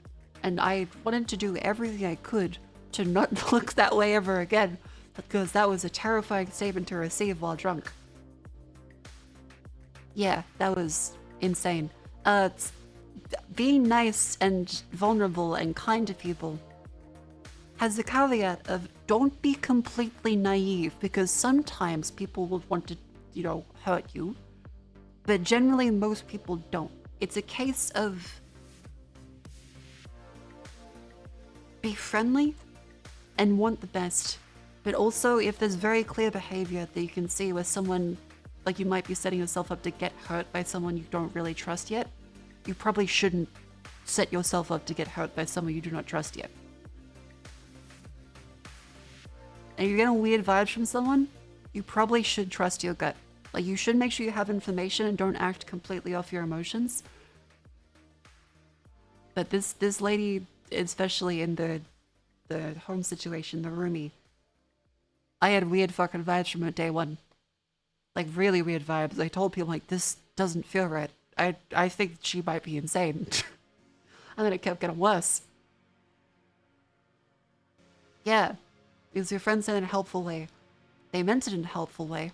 And I wanted to do everything I could to not look that way ever again, because that was a terrifying statement to receive while drunk. Yeah, that was insane. Being nice and vulnerable and kind to people has the caveat of don't be completely naive, because sometimes people will want to, hurt you, but generally most people don't. It's a case of be friendly and want the best, but also if there's very clear behavior that you can see where someone, like you might be setting yourself up to get hurt by someone you don't really trust yet, you probably shouldn't set yourself up to get hurt by someone you do not trust yet. And you're getting weird vibes from someone, you probably should trust your gut. Like, you should make sure you have information and don't act completely off your emotions. But this lady, especially in the home situation, the roomie, I had weird fucking vibes from her day one. Like, really weird vibes. I told people, like, this doesn't feel right. I think she might be insane. And then it kept getting worse. Yeah. Because your friends said it in a helpful way. They meant it in a helpful way.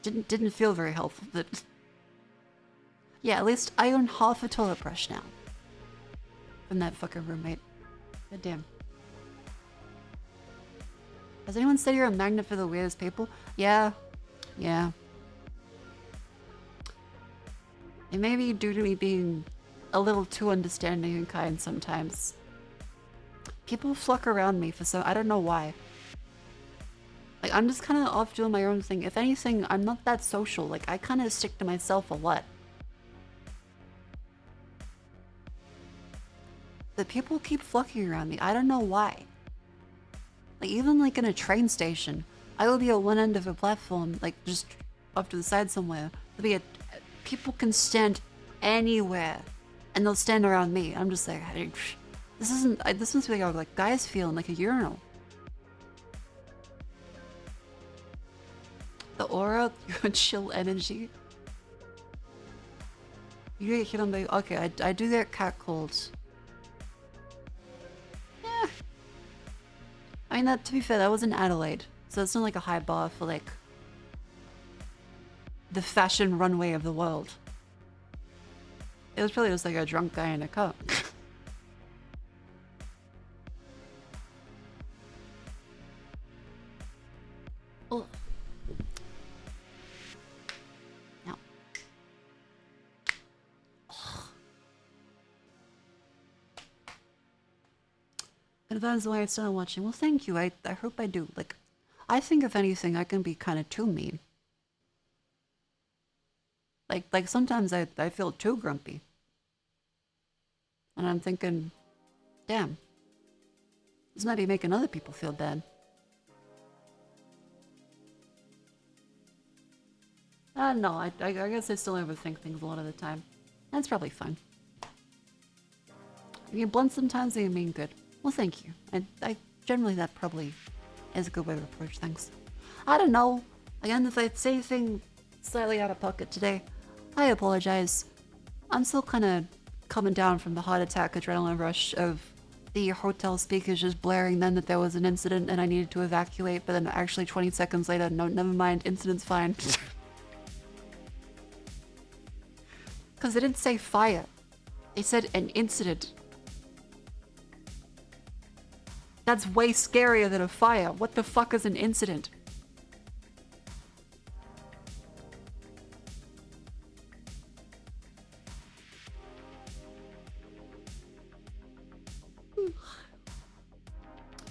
Didn't feel very helpful, but... Yeah, at least I own half a toilet brush now. From that fucking roommate. God damn. Has anyone said you're a magnet for the weirdest people? Yeah. Yeah. It may be due to me being a little too understanding and kind sometimes. People flock around me for I don't know why. Like, I'm just kind of off doing my own thing. If anything, I'm not that social. Like, I kind of stick to myself a lot. But people keep flocking around me. I don't know why. Like, even like in a train station, I will be at one end of a platform, like just off to the side somewhere. People can stand anywhere, and they'll stand around me. I'm just like, hey, this must be like guys feeling like a urinal. The aura, your chill energy. You get hit on by, okay, I do get catcalled. I mean, that to be fair, that was in Adelaide, so it's not like a high bar for like the fashion runway of the world. It was probably just like a drunk guy in a car. Oh. No. And that's why I started watching. Well, thank you. I hope I do. Like, I think if anything, I can be kind of too mean. Like sometimes I feel too grumpy. And I'm thinking, damn, this might be making other people feel bad. No, I guess I still overthink things a lot of the time. That's probably fine. You get blunt sometimes and you mean good. Well, thank you. I generally that probably is a good way to approach things. I don't know. Again, if I say anything slightly out of pocket today, I apologize. I'm still kind of coming down from the heart attack adrenaline rush of the hotel speakers just blaring then that there was an incident and I needed to evacuate, but then actually 20 seconds later, no, never mind, incident's fine. Because they didn't say fire. They said an incident. That's way scarier than a fire. What the fuck is an incident?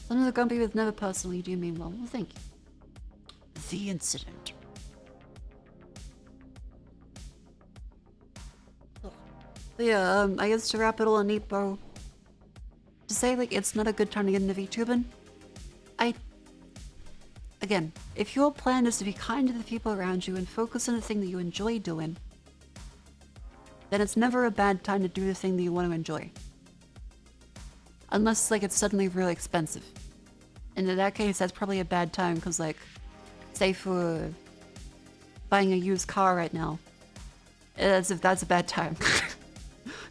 Some of the grumpy with never personally do mean well. Well, thank you. The incident. But yeah, I guess to wrap it all in neat bow, to say like it's not a good time to get into VTubing, again, if your plan is to be kind to the people around you and focus on the thing that you enjoy doing, then it's never a bad time to do the thing that you want to enjoy. Unless like it's suddenly really expensive. And in that case, that's probably a bad time because like, say for buying a used car right now, that's a bad time.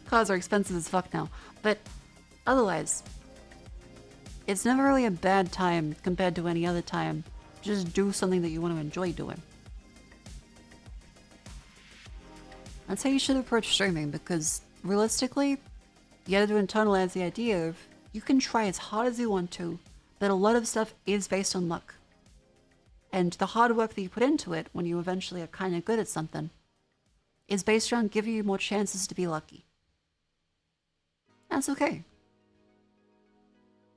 Cars are expensive as fuck now. But otherwise, it's never really a bad time compared to any other time. Just do something that you want to enjoy doing. That's how you should approach streaming, because realistically, you have to internalize the idea of you can try as hard as you want to, but a lot of stuff is based on luck. And the hard work that you put into it when you eventually are kind of good at something is based around giving you more chances to be lucky. That's okay.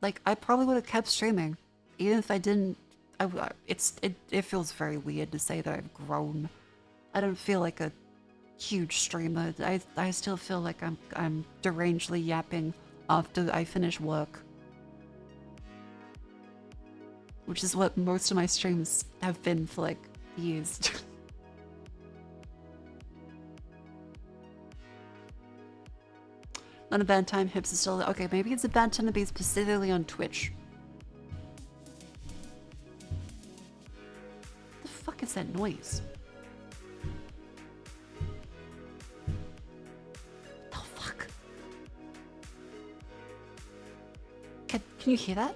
Like, I probably would have kept streaming, even if I didn't. It feels very weird to say that I've grown. I don't feel like a huge streamer. I still feel like I'm derangedly yapping after I finish work, which is what most of my streams have been for like years. Not a bad time, hips is still okay. Maybe it's a bad time to be specifically on Twitch. What the fuck is that noise? Oh fuck! Can you hear that?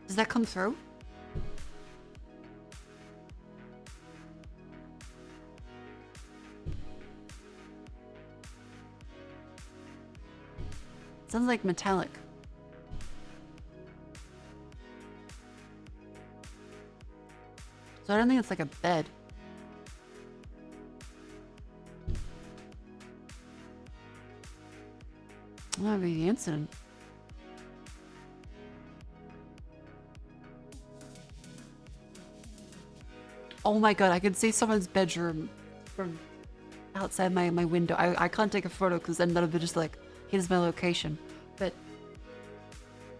Does that come through? Sounds like metallic. So I don't think it's like a bed. That might be the incident. Oh my god, I can see someone's bedroom from outside my window. I can't take a photo because then that'll be just like, here's my location. But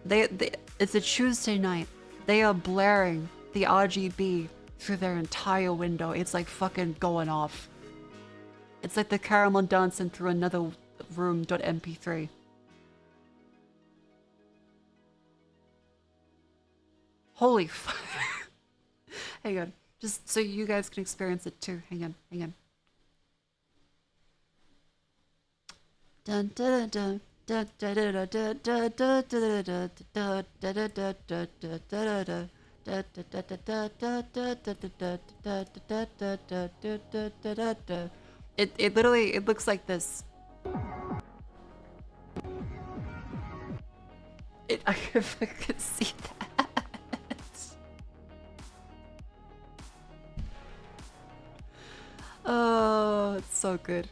it's a Tuesday night. They are blaring the RGB through their entire window. It's like fucking going off. It's like the caramel dancing through another room.mp3. Holy fuck. Hang on. Just so you guys can experience it too. Hang on, hang on. Dun, dun, dun, dun, dun, dun, dun, dun, dun, dun, dun, dun, dun, dun, dun, dun, dun, dun. It literally it looks like this. I could see that. Oh, it's so good.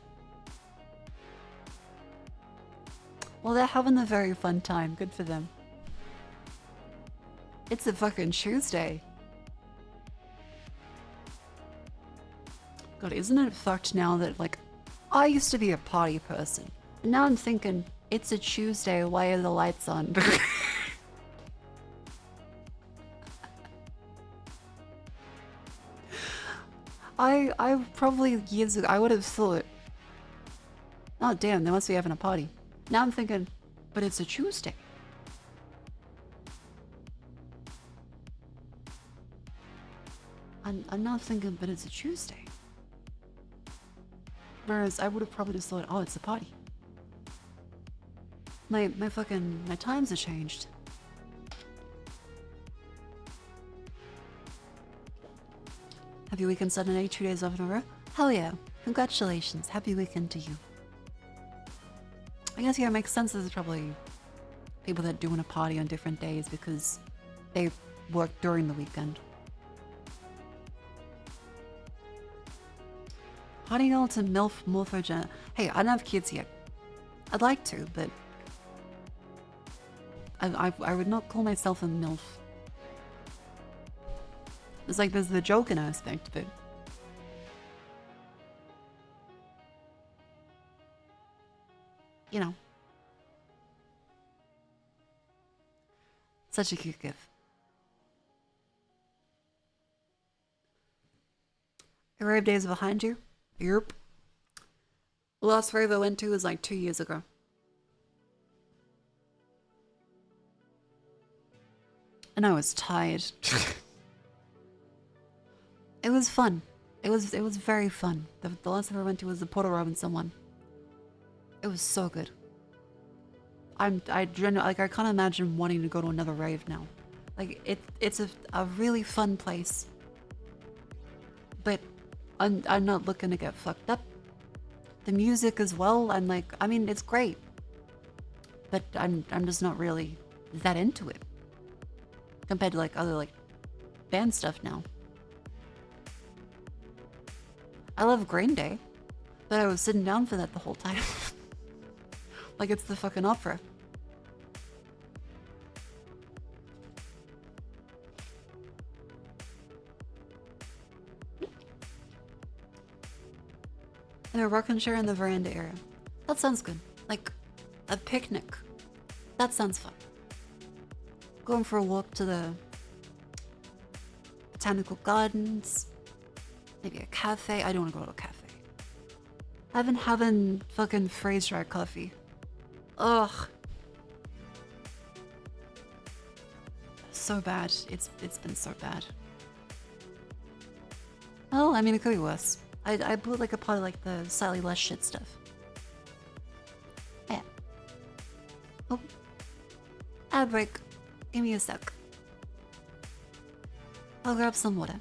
Well, they're having a very fun time. Good for them. It's a fucking Tuesday. God, isn't it fucked now that, like, I used to be a party person. And now I'm thinking, it's a Tuesday, why are the lights on? I probably years ago, I would have thought, oh damn, they must be having a party. Now I'm thinking, but it's a Tuesday. I'm not thinking, but it's a Tuesday. Whereas I would have probably just thought, oh, it's a party. My times have changed. Happy weekend Saturday, 2 days off in a row. Hell yeah. Congratulations. Happy weekend to you. I guess, yeah, it makes sense. There's probably people that do want to party on different days because they work during the weekend. Partying all to MILF, Morpho, Jenna. Hey, I don't have kids yet. I'd like to, but I would not call myself a MILF. It's like there's the joking aspect, but you know. Such a cute gift. The rave days behind you? Yep. The last rave I went to was like 2 years ago. And I was tired. It was fun. It was very fun. The last time I went to was the Porter Robinson one. It was so good. I can't imagine wanting to go to another rave now. Like it's a really fun place. But I'm not looking to get fucked up. The music as well, I mean it's great. But I'm just not really that into it. Compared to like other like band stuff now. I love Green Day, but I was sitting down for that the whole time. Like it's the fucking opera. And a rocking chair in the veranda area. That sounds good. Like a picnic. That sounds fun. Going for a walk to the botanical gardens. Maybe a cafe. I don't want to go to a cafe. I've been having fucking freeze-dried coffee. Ugh. So bad. It's been so bad. Oh, I mean, it could be worse. I put like a pot of like the slightly less shit stuff. Yeah. Oh. Ad break. Give me a sec. I'll grab some water.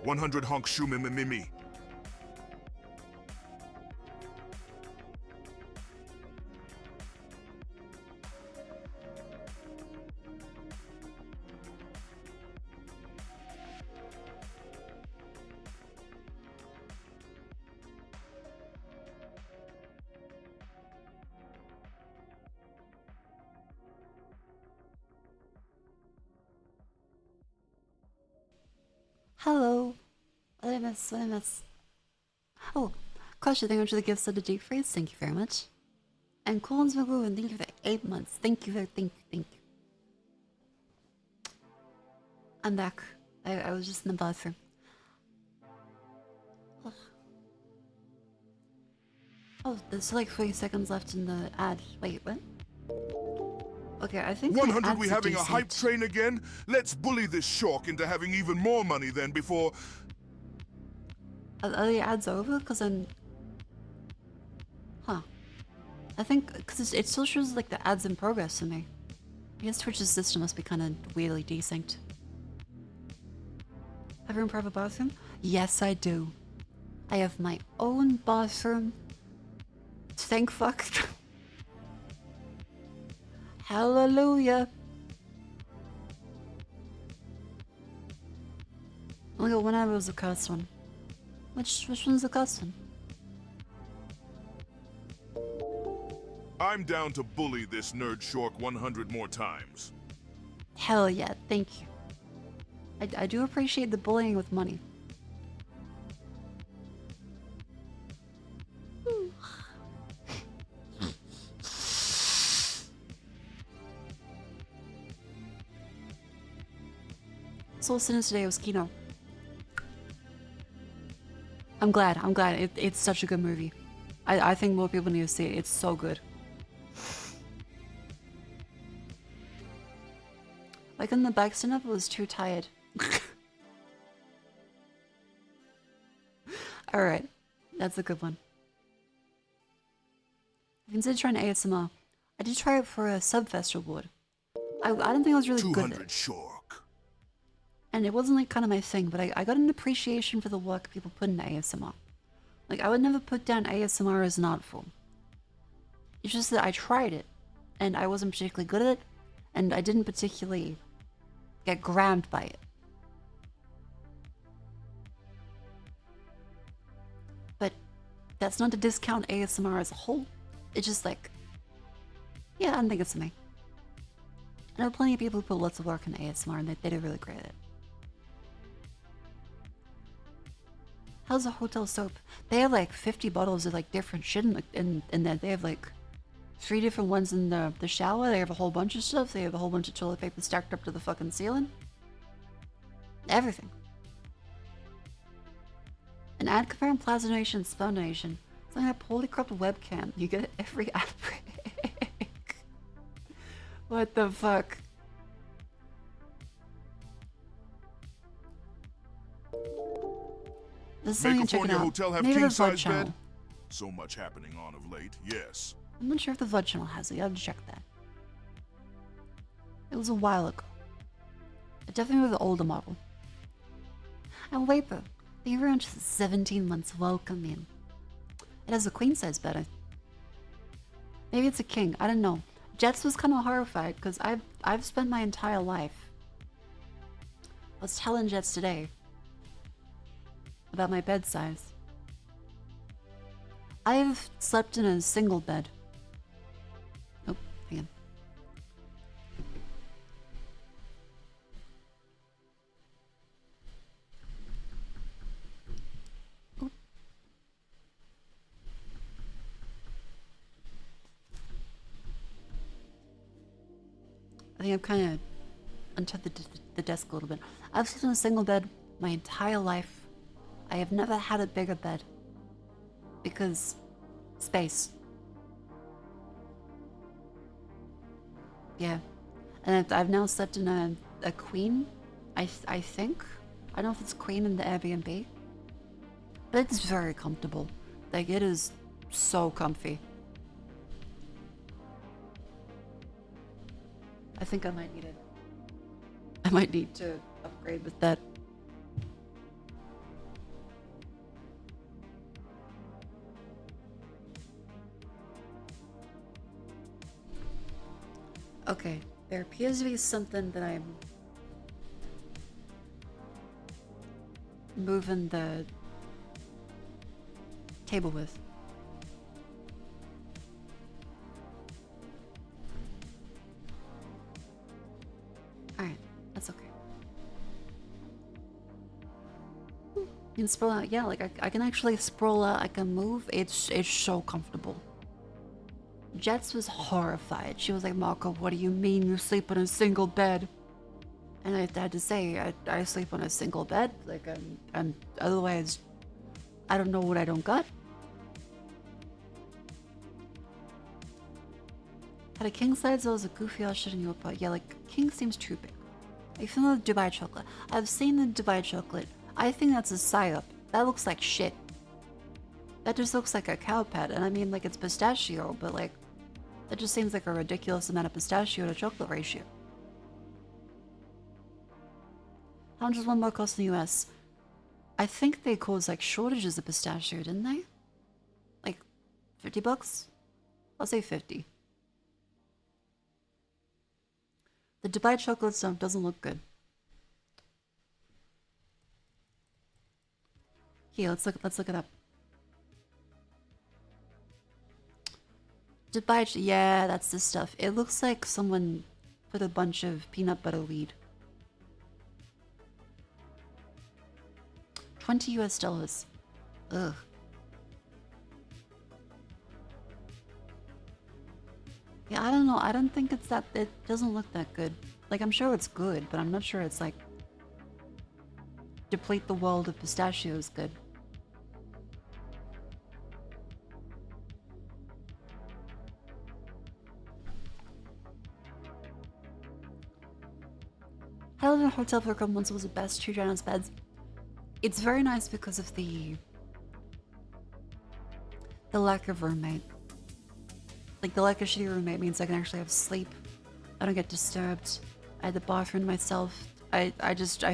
100 honk shumimimimi. Hello. What did I miss? What did I miss? Oh, Crush, thank you for the gifts of the deep freeze. Thank you very much. And Coolins McGoon, thank you for the 8 months. Thank you, thank you. I'm back. I was just in the bathroom. Ugh. Oh, there's like 40 seconds left in the ad. Wait, what? Okay, I think 100 we ads are having a hype decent. train again? Let's bully this Shork into having even more money then before... Are the ads over? Because I'm... Huh. I think... Because it still shows like the ads in progress to me. I guess Twitch's system must be kind of weirdly desynced. Have your own private bathroom? Yes, I do. I have my own bathroom. Thank fuck. Hallelujah. Look at one ad was the cursed one. Which one's the cursed one? I'm down to bully this nerd Shork 100 more times. Hell yeah, thank you. I do appreciate the bullying with money. Soul Sinners today was Kino. I'm glad. It's such a good movie. I think more people need to see it. It's so good. Like in the back stand-up, I was too tired. Alright. That's a good one. I considered trying ASMR. I did try it for a Subfest award. I don't think I was really good at 200 it. Shork. And it wasn't like kind of my thing, but I got an appreciation for the work people put into ASMR. Like, I would never put down ASMR as an art form. It's just that I tried it, and I wasn't particularly good at it, and I didn't particularly get grabbed by it. But that's not to discount ASMR as a whole. It's just like, yeah, I don't think it's for me. I know plenty of people who put lots of work in ASMR, and they do really great at it. How's the hotel soap? They have like 50 bottles of like different shit in there. They have like 3 different ones in the shower. They have a whole bunch of stuff. They have a whole bunch of toilet paper stacked up to the fucking ceiling. Everything. An ad comparing Plasma Nation and Spell Nation. It's like a poorly cropped webcam. You get every ad break. What the fuck? This is something to check it Makofornia out. Hotel have Maybe the VOD king-size channel. bed? So much happening on of late, yes. I'm not sure if the VOD channel has it. You have to check that. It was a while ago. It definitely was the older model. And Waper, thank you very much for 17 months. Welcome in. It has a queen size bed. Maybe it's a king. I don't know. Jets was kind of horrified because I've spent my entire life. I was telling Jets today about my bed size. I've slept in a single bed. Oh, hang on. Oop. I think I'm kind of onto the desk a little bit. I've slept in a single bed my entire life. I have never had a bigger bed. Because space. Yeah. And I've now slept in a queen, I think. I don't know if it's queen in the Airbnb. But it's very comfortable. Like, it is so comfy. I think I might need it. I might need to upgrade with that. Okay, there appears to be something that I'm moving the table with. Alright, that's okay. You can sprawl out, yeah, like I can actually sprawl out, I can move. It's so comfortable. Jets was horrified. She was like, Marco, what do you mean you sleep in a single bed? And I had to say, I sleep on a single bed. Like, I'm otherwise, I don't know what I don't got. Had a king size, that was a goofy ass shit in your pot. Yeah, like, king seems too big. I feel the Dubai chocolate. I've seen the Dubai chocolate. I think that's a psyop. That looks like shit. That just looks like a cow pet. And I mean, like, it's pistachio, but like, that just seems like a ridiculous amount of pistachio to chocolate ratio. How much does one more cost in the US? I think they caused like shortages of pistachio, didn't they? Like 50 bucks? I'll say 50. The Dubai chocolate stuff doesn't look good. Here, let's look it up. Dubai, yeah, that's the stuff. It looks like someone put a bunch of peanut butter weed. 20 US dollars. Ugh. Yeah, I don't know. I don't think it's that. It doesn't look that good. Like, I'm sure it's good, but I'm not sure it's like deplete the world of pistachios good. I lived in a hotel for a couple months. It was the best. 2 giant beds. It's very nice because of the lack of roommate. Like, the lack of shitty roommate means I can actually have sleep. I don't get disturbed. I had the bathroom to myself. I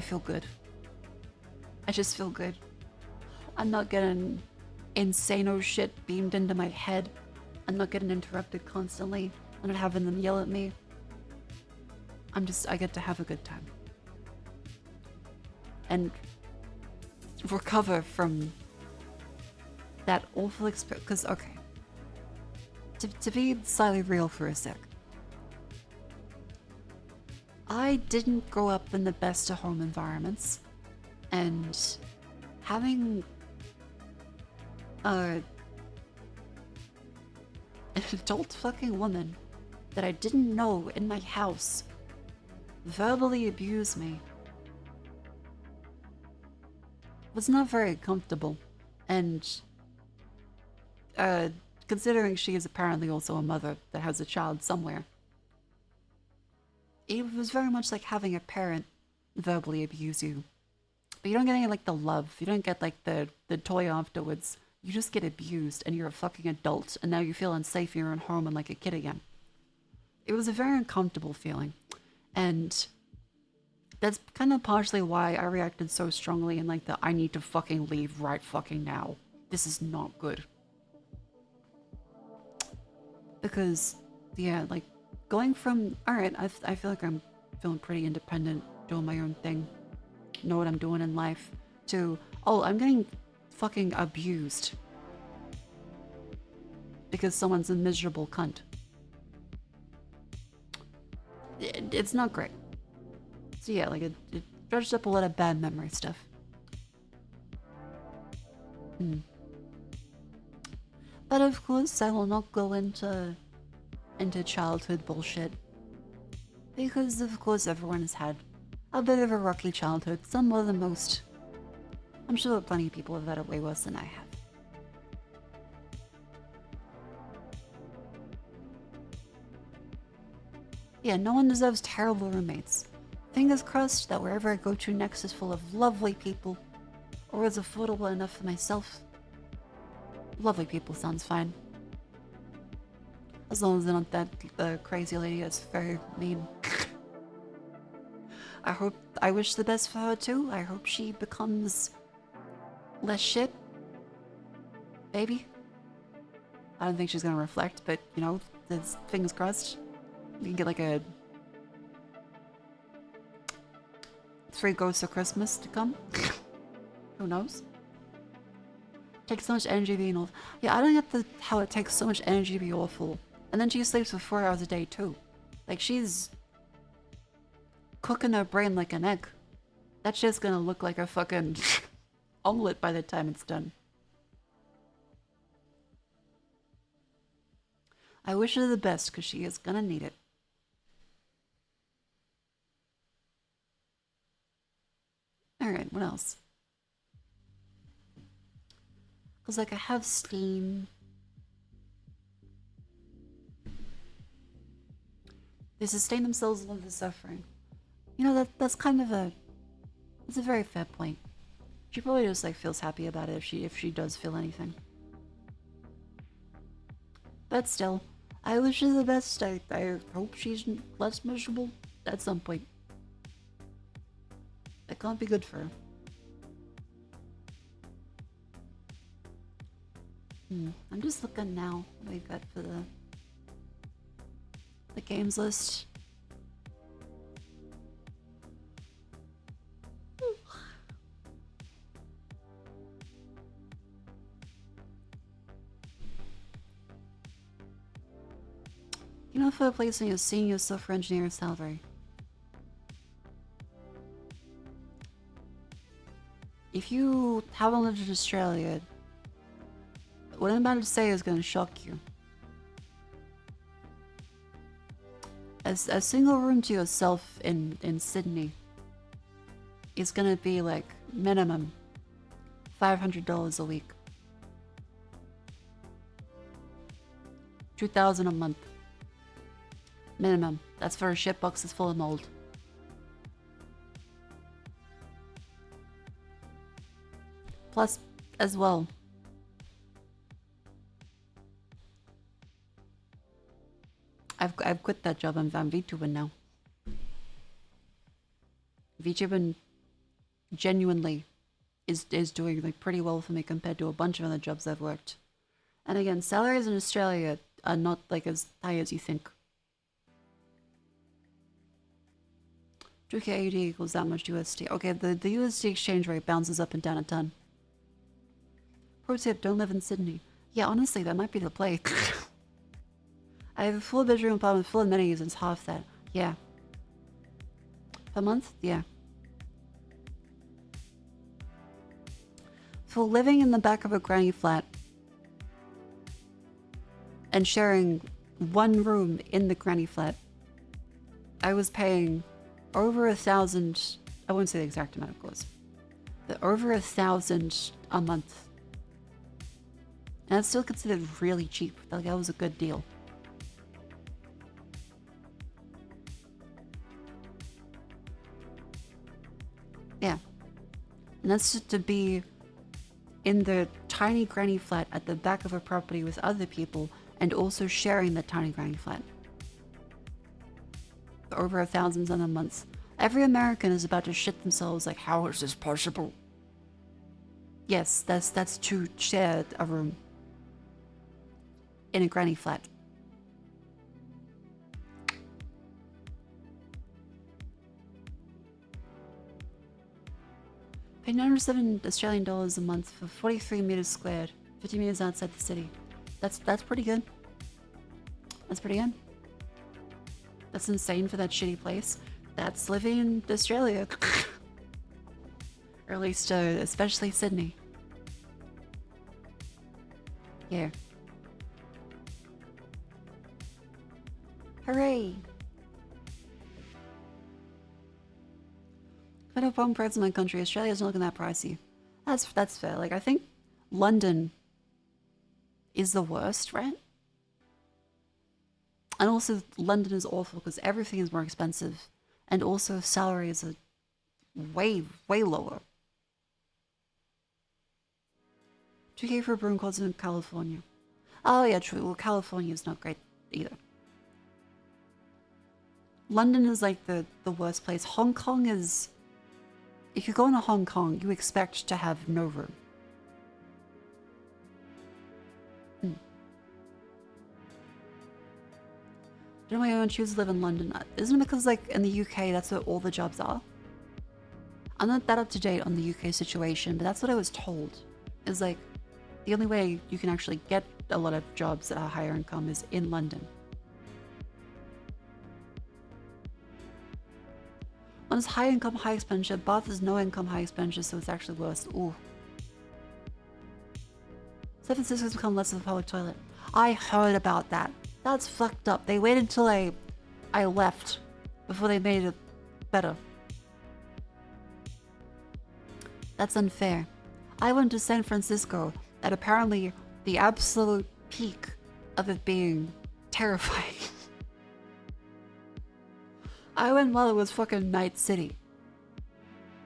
feel good. I just feel good. I'm not getting insano shit beamed into my head. I'm not getting interrupted constantly. I'm not having them yell at me. I get to have a good time. And recover from that awful experience. Because, okay. To be slightly real for a sec. I didn't grow up in the best of home environments. And having an adult fucking woman that I didn't know in my house verbally abuse me was not very comfortable. And considering she is apparently also a mother that has a child somewhere, it was very much like having a parent verbally abuse you. But you don't get any like the love. You don't get like the toy afterwards. You just get abused and you're a fucking adult and now you feel unsafe in your own home and like a kid again. It was a very uncomfortable feeling. And that's kind of partially why I reacted so strongly in like the I need to fucking leave right fucking now. This is not good. Because, yeah, like going from, alright, I feel like I'm feeling pretty independent, doing my own thing, know what I'm doing in life, to, oh, I'm getting fucking abused because someone's a miserable cunt. It's not great. So yeah, like it dredged up a lot of bad memory stuff. But of course, I will not go into childhood bullshit. Because of course everyone has had a bit of a rocky childhood, some more than most. I'm sure plenty of people have had it way worse than I have. Yeah, no one deserves terrible roommates. Fingers crossed that wherever I go to next is full of lovely people, or is affordable enough for myself. Lovely people sounds fine. As long as they're not that crazy lady that's very mean. I wish the best for her too. I hope she becomes less shit. Maybe. I don't think she's gonna reflect, but you know, there's fingers crossed. You can get like a 3 Ghosts of Christmas to come. Who knows? Takes so much energy being awful. Yeah, I don't get how it takes so much energy to be awful. And then she sleeps for 4 hours a day too. Like she's cooking her brain like an egg. That shit's gonna look like a fucking omelet by the time it's done. I wish her the best because she is gonna need it. Alright, what else? Because, like, I have Steam. They sustain themselves with the suffering. You know, that's kind of a... It's a very fair point. She probably just, like, feels happy about it if she does feel anything. But still, I wish her the best. I hope she's less miserable at some point. That can't be good for her. I'm just looking now what we've got for the games list. You know, for a place in a senior software engineer salary. If you haven't lived in Australia, what I'm about to say is going to shock you. As a single room to yourself in Sydney is going to be like minimum $500 a week. $2,000 a month. Minimum. That's for a shit box that's full of mold. Plus, as well, I've quit that job. I'm VTubing now. VTubing genuinely is doing like pretty well for me compared to a bunch of other jobs I've worked. And again, salaries in Australia are not like as high as you think. 2K AUD equals that much USD. Okay, the USD exchange rate bounces up and down a ton. Pro tip, don't live in Sydney. Yeah, honestly, that might be the play. I have a 4-bedroom apartment full of amenities and it's half that. Yeah. Per month? Yeah. For living in the back of a granny flat and sharing one room in the granny flat, I was paying over 1,000, I won't say the exact amount of course, but over 1,000 a month. And that's still considered really cheap. Like, that was a good deal. Yeah. And that's just to be in the tiny granny flat at the back of a property with other people and also sharing the tiny granny flat. For over 1,000 a month. Every American is about to shit themselves like, how is this possible? Yes, that's to share a room in a granny flat. Pay 907 Australian dollars a month for 43 meters squared, 50 meters outside the city. That's pretty good. That's pretty good. That's insane for that shitty place. That's living in Australia. Or at least, especially Sydney. Yeah. Hooray! I don't have home prices in my country. Australia's not looking that pricey. That's fair. Like, I think London is the worst, right? And also, London is awful because everything is more expensive. And also, salaries are way, way lower. 2K for a broom closet in California. Oh, yeah, true. Well, California is not great either. London is like the worst place. Hong Kong is... If you go into Hong Kong, you expect to have no room. You know why I don't choose to live in London? Isn't it because, like, in the UK, that's where all the jobs are? I'm not that up to date on the UK situation, but that's what I was told. Is like, the only way you can actually get a lot of jobs that are higher income is in London. One is high income, high expenditure. Bath is no income, high expenditure, so it's actually worse. Ooh. San Francisco's become less of a public toilet. I heard about that. That's fucked up. They waited till I left before they made it better. That's unfair. I went to San Francisco at apparently the absolute peak of it being terrifying. I went while it was fucking Night City.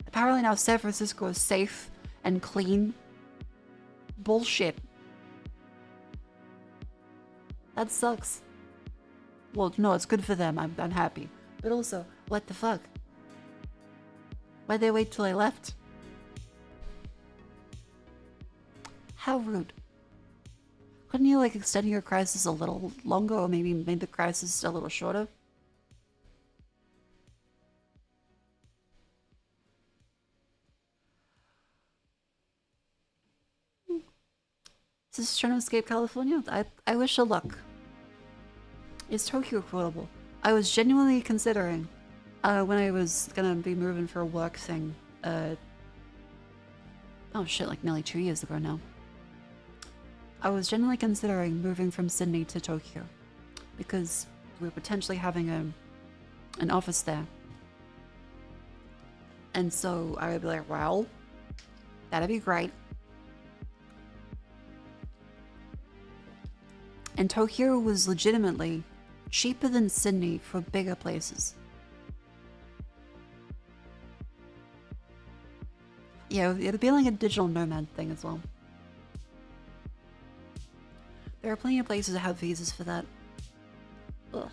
Apparently now San Francisco is safe and clean. Bullshit. That sucks. Well, no, it's good for them. I'm happy. But also, what the fuck? Why'd they wait till I left? How rude. Couldn't you, like, extend your crisis a little longer or maybe make the crisis a little shorter? Is this trying to escape California? I wish her luck. Is Tokyo quotable? I was genuinely considering, when I was gonna be moving for a work thing, oh shit, like nearly 2 years ago now. I was genuinely considering moving from Sydney to Tokyo because we're potentially having an office there. And so I would be like, well, that'd be great. And Tokyo was legitimately cheaper than Sydney for bigger places. Yeah, it'll be like a digital nomad thing as well. There are plenty of places that have visas for that. Ugh.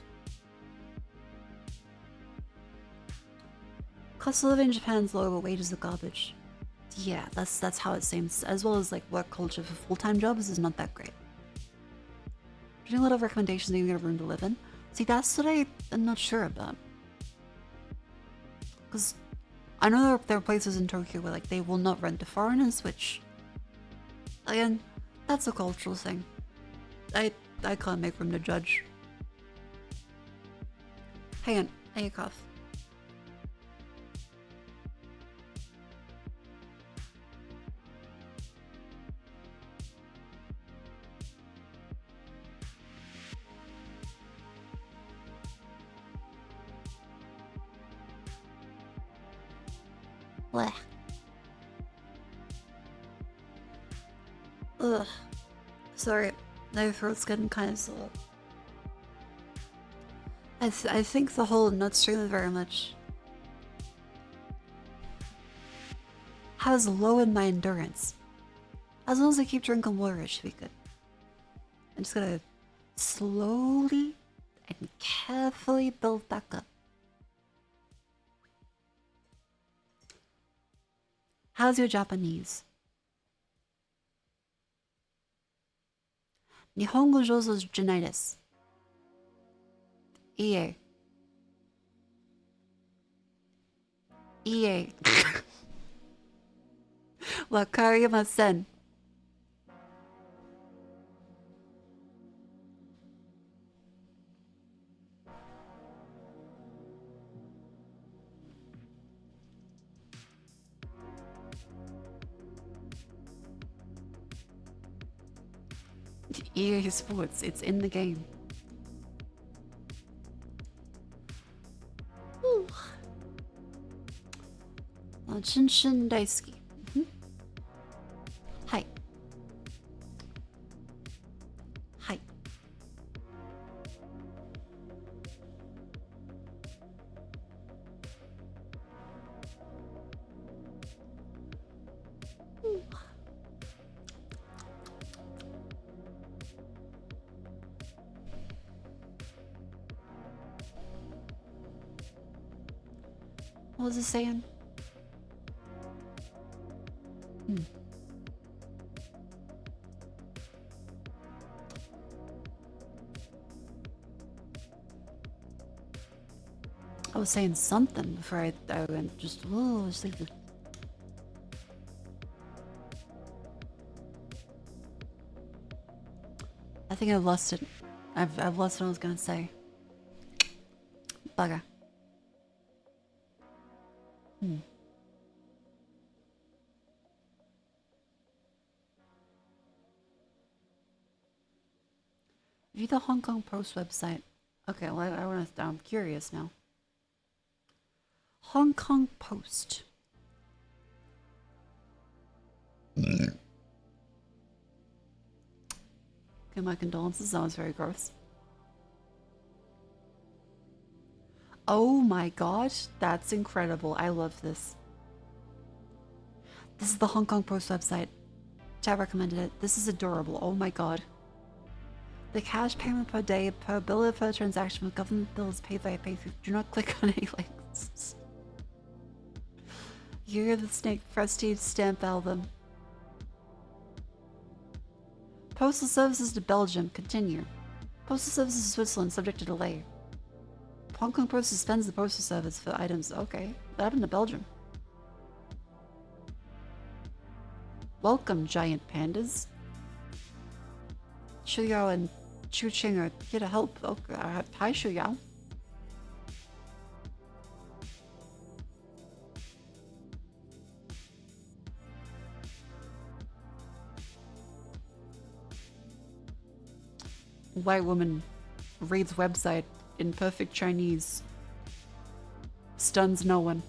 Cost of living in Japan is low, but wages are garbage. Yeah, that's how it seems. As well as like work culture for full-time jobs is not that great. Getting a lot of recommendations that you get a room to live in. See, that's what I'm not sure about. Because I know there are places in Tokyo where like they will not rent to foreigners, which again, that's a cultural thing. I can't make room to judge. Hang on, I cough. Blech. Ugh. Sorry, my throat's getting kind of sore. I think the whole not streaming very much has lowered my endurance. As long as I keep drinking water, it should be good. I'm just gonna slowly and carefully build back up. How's your Japanese? Nihongo jouzo janai desu. Ie. Ie. Wakarimasen. EA Sports, it's in the game. Shinshin Daisuki. Hi. Hi. What was it saying? I was saying something before I went just, whoa, just like the... I think I've lost it. I've lost what I was gonna say. Bugger. View the Hong Kong Post website. Okay, well, I'm curious now. Hong Kong Post. Okay, my condolences. That was very gross. Oh my god, that's incredible. I love this. This is the Hong Kong Post website. Chat recommended it. This is adorable. Oh my god. The cash payment per day per bill per transaction with government bills paid via PayPal. Do not click on any links. Year of the Snake Prestige Stamp Album. Postal services to Belgium. Continue. Postal services to Switzerland subject to delay. Hong Kong Post suspends the postal service for items. Okay. What happened to Belgium? Welcome, giant pandas. Shu Yao and Chu Ching are here to help. Okay. Hi, Shu Yao. White woman reads website in perfect Chinese. Stuns no one.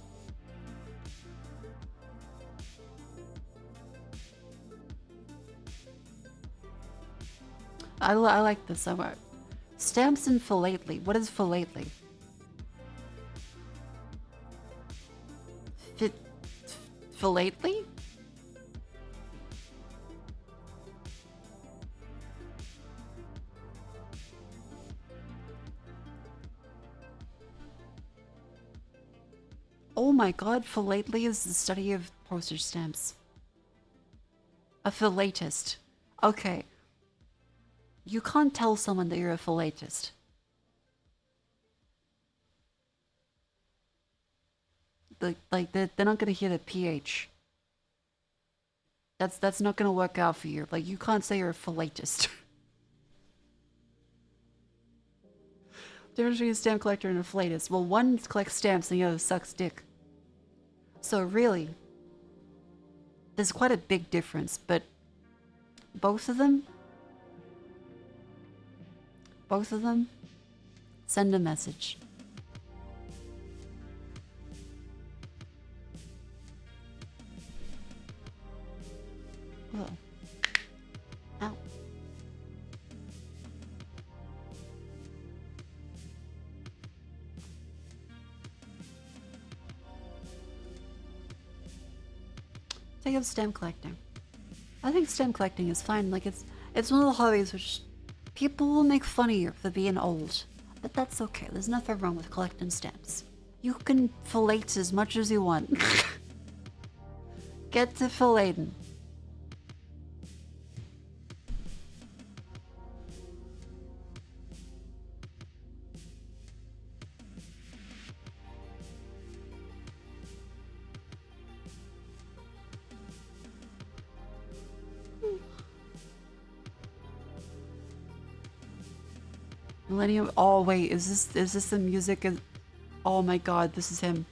I like this. Stamps and philately. What is philately? Philately? Oh my god, philately is the study of postage stamps. A philatist. Okay. You can't tell someone that you're a philatist. Like they're not gonna hear the PH. That's not gonna work out for you. Like you can't say you're a philatist. Difference between a stamp collector and a philatist. Well, one collects stamps and the other sucks dick. So really, there's quite a big difference, but both of them send a message. Oh. Ow. Take up stamp collecting. I think stamp collecting is fine. Like it's one of the hobbies which people will make fun of you for being old, but that's okay. There's nothing wrong with collecting stamps. You can fillet as much as you want. Get to filleting. Millennium. Oh wait, is this the music? Oh my god, this is him.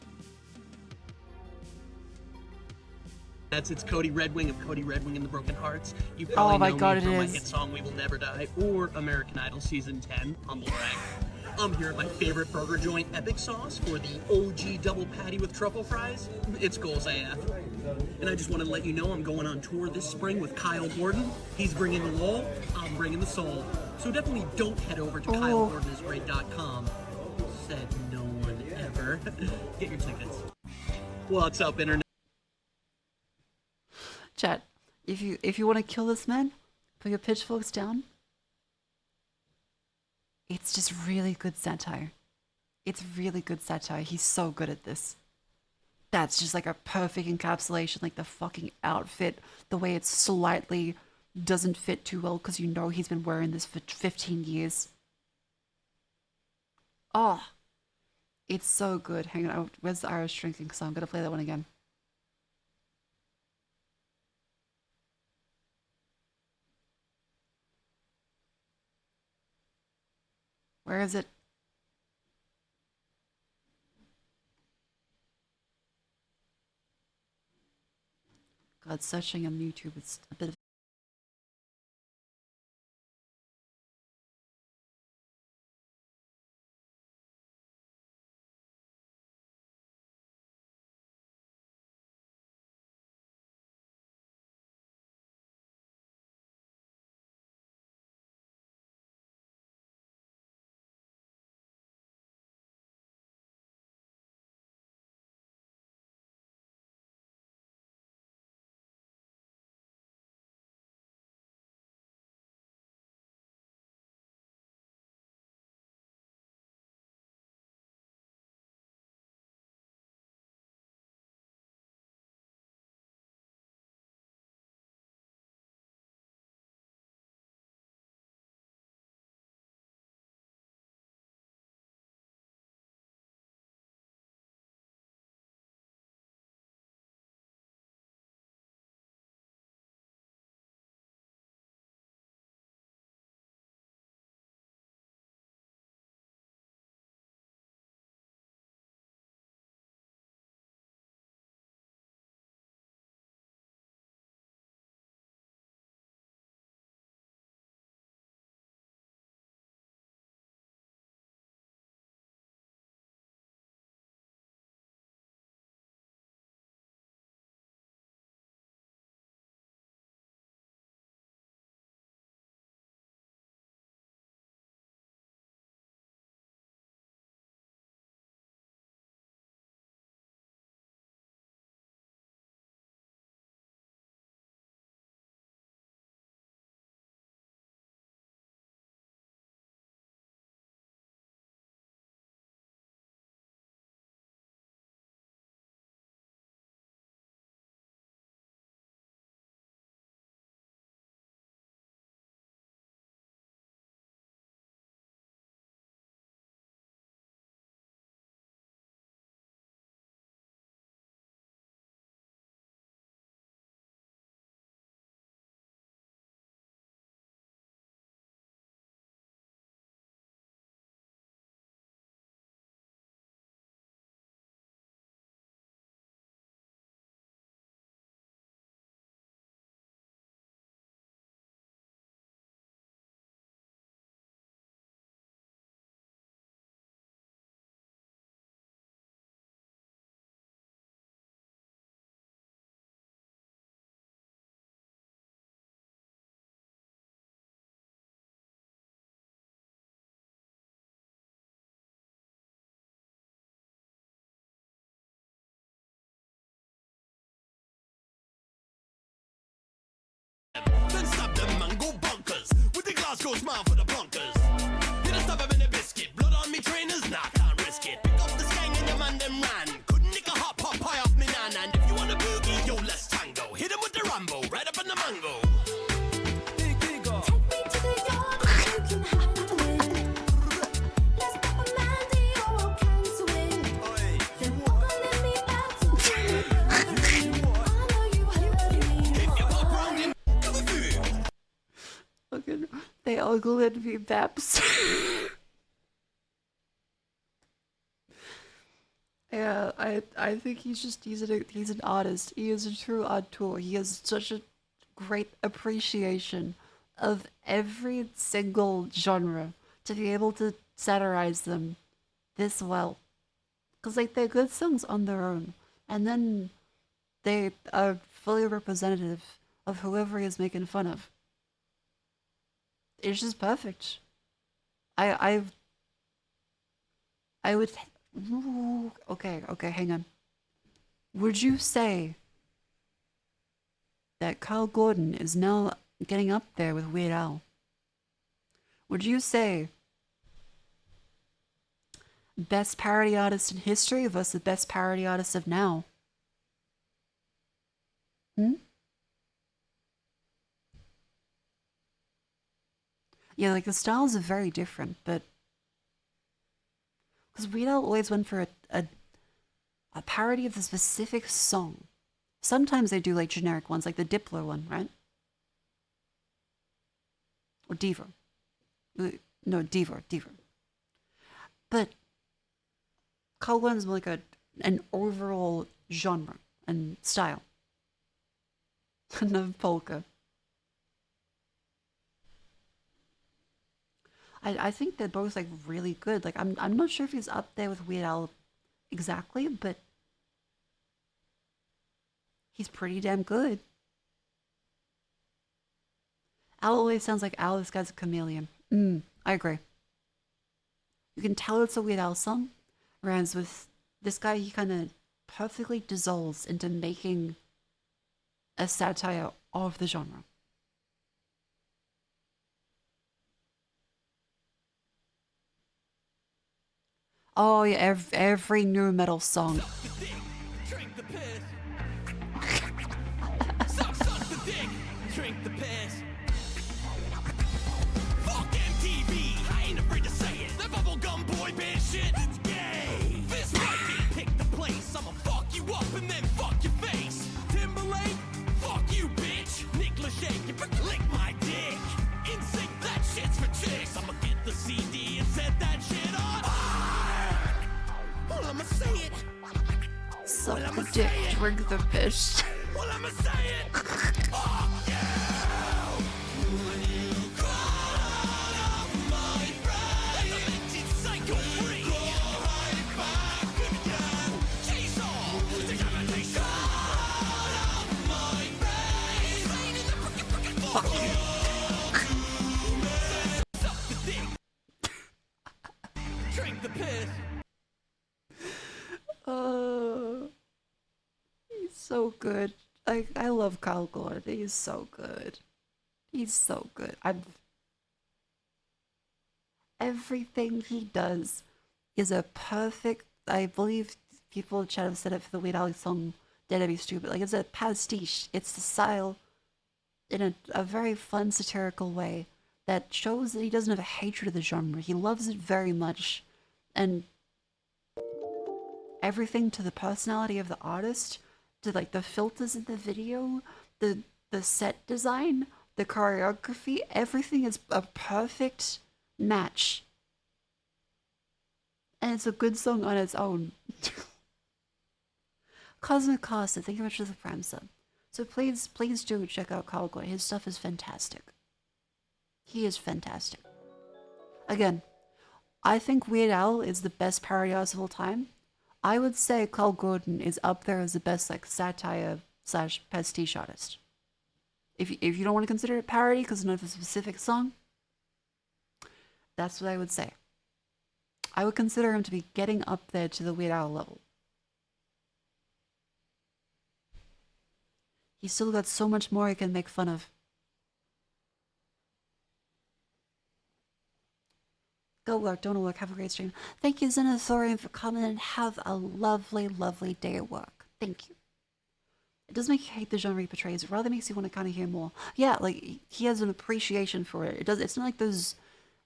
It's Cody Redwing of Cody Redwing and the Broken Hearts. You probably know me from my hit song We Will Never Die or American Idol Season 10, humble brag. I'm here at my favorite burger joint, Epic Sauce, for the OG double patty with truffle fries. It's goals AF. And I just want to let you know I'm going on tour this spring with Kyle Gordon. He's bringing the wall, I'm bringing the soul. So definitely don't head over to KyleGordonIsGreat.com. Said no one ever. Get your tickets. What's up, Internet? Chat, if you want to kill this man, put your pitchforks down. It's just really good satire. It's really good satire. He's so good at this. That's just like a perfect encapsulation, like the fucking outfit, the way it slightly doesn't fit too well because you know he's been wearing this for 15 years. Oh, It's so good. Hang on, where's the Irish drinking song? I'm gonna play that one again. Where is it? God, searching on YouTube, it's a bit of. Then stab them and go bonkers with the Glasgow smile for the plunkers. Hit a stab him in a biscuit, blood on me trainers, nah, can't risk it. Pick up the skang and your man them ran. Couldn't nick a hot pot pie off me nan. And if you want a boogie, yo, let's tango. Hit him with the Rambo, right up in the mango. Fucking, they all glad me Babs. Yeah, I think he's an artist. He is a true auteur. He has such a great appreciation of every single genre to be able to satirize them this well. Cause like they're good songs on their own, and then they are fully representative of whoever he is making fun of. It's just perfect. I I would. Ooh, okay, hang on. Would you say that Kyle Gordon is now getting up there with Weird Al? Would you say best parody artist in history versus best parody artist of now? Hmm? Yeah, like the styles are very different, but Because Weird Al always went for a parody of a specific song. Sometimes they do like generic ones, like the Diplo one, right? Or Diva. No, Diva. But Carl Gordon is more like an overall genre and style. Another polka. I think they're both like really good. Like I'm not sure if he's up there with Weird Al exactly, but he's pretty damn good. Al always sounds like Al. This guy's a chameleon. I agree. You can tell it's a Weird Al song, whereas with this guy, he kind of perfectly dissolves into making a satire of the genre. Oh yeah, every new metal song. Drink the piss. Suck the dick. Drink the piss. Fuck MTV. I ain't afraid to say it. That bubblegum boy band shit. It's gay. This might be pick the place. I'ma fuck you up and then fuck your face. Timberlake. Fuck you, bitch. Nick Lachey. You freaking lick my dick. Insync. That shit's for chicks. I'ma get the CD and set that shit on. Well, I'ma say it. Suck the dick, drink the piss. Well, I'ma say it. Fuck you. When you crawl out of my brain. That's a mental psycho freak. Go right back again. Jason, decapitation. Crawl out of my brain. Rain in the frickin' fuck you. Suck the dick. Drink the piss. He's so good. I love Kyle Gordon. He's so good. He's so good. Everything he does is a perfect. I believe people in chat have said it for the Weird Al song "Dead to Be Stupid." Like it's a pastiche. It's the style in a very fun satirical way that shows that he doesn't have a hatred of the genre. He loves it very much, and everything to the personality of the artist, to like the filters in the video, the set design, the choreography, everything is a perfect match. And it's a good song on its own. Cosmic Casa, thank you much for the Prime sub. So please do check out Kyle Gordon. His stuff is fantastic. He is fantastic. Again, I think Weird Al is the best parody artist of all time. I would say Carl Gordon is up there as the best like satire / pastiche artist. If you don't want to consider it parody because it's not a specific song, that's what I would say. I would consider him to be getting up there to the Weird Al level. He's still got so much more he can make fun of. Go work, don't work, have a great stream. Thank you, Xenosaurian, for coming and have a lovely, lovely day at work. Thank you. It does make you hate the genre he portrays. It rather makes you want to kind of hear more. Yeah, like, he has an appreciation for it. It's not like those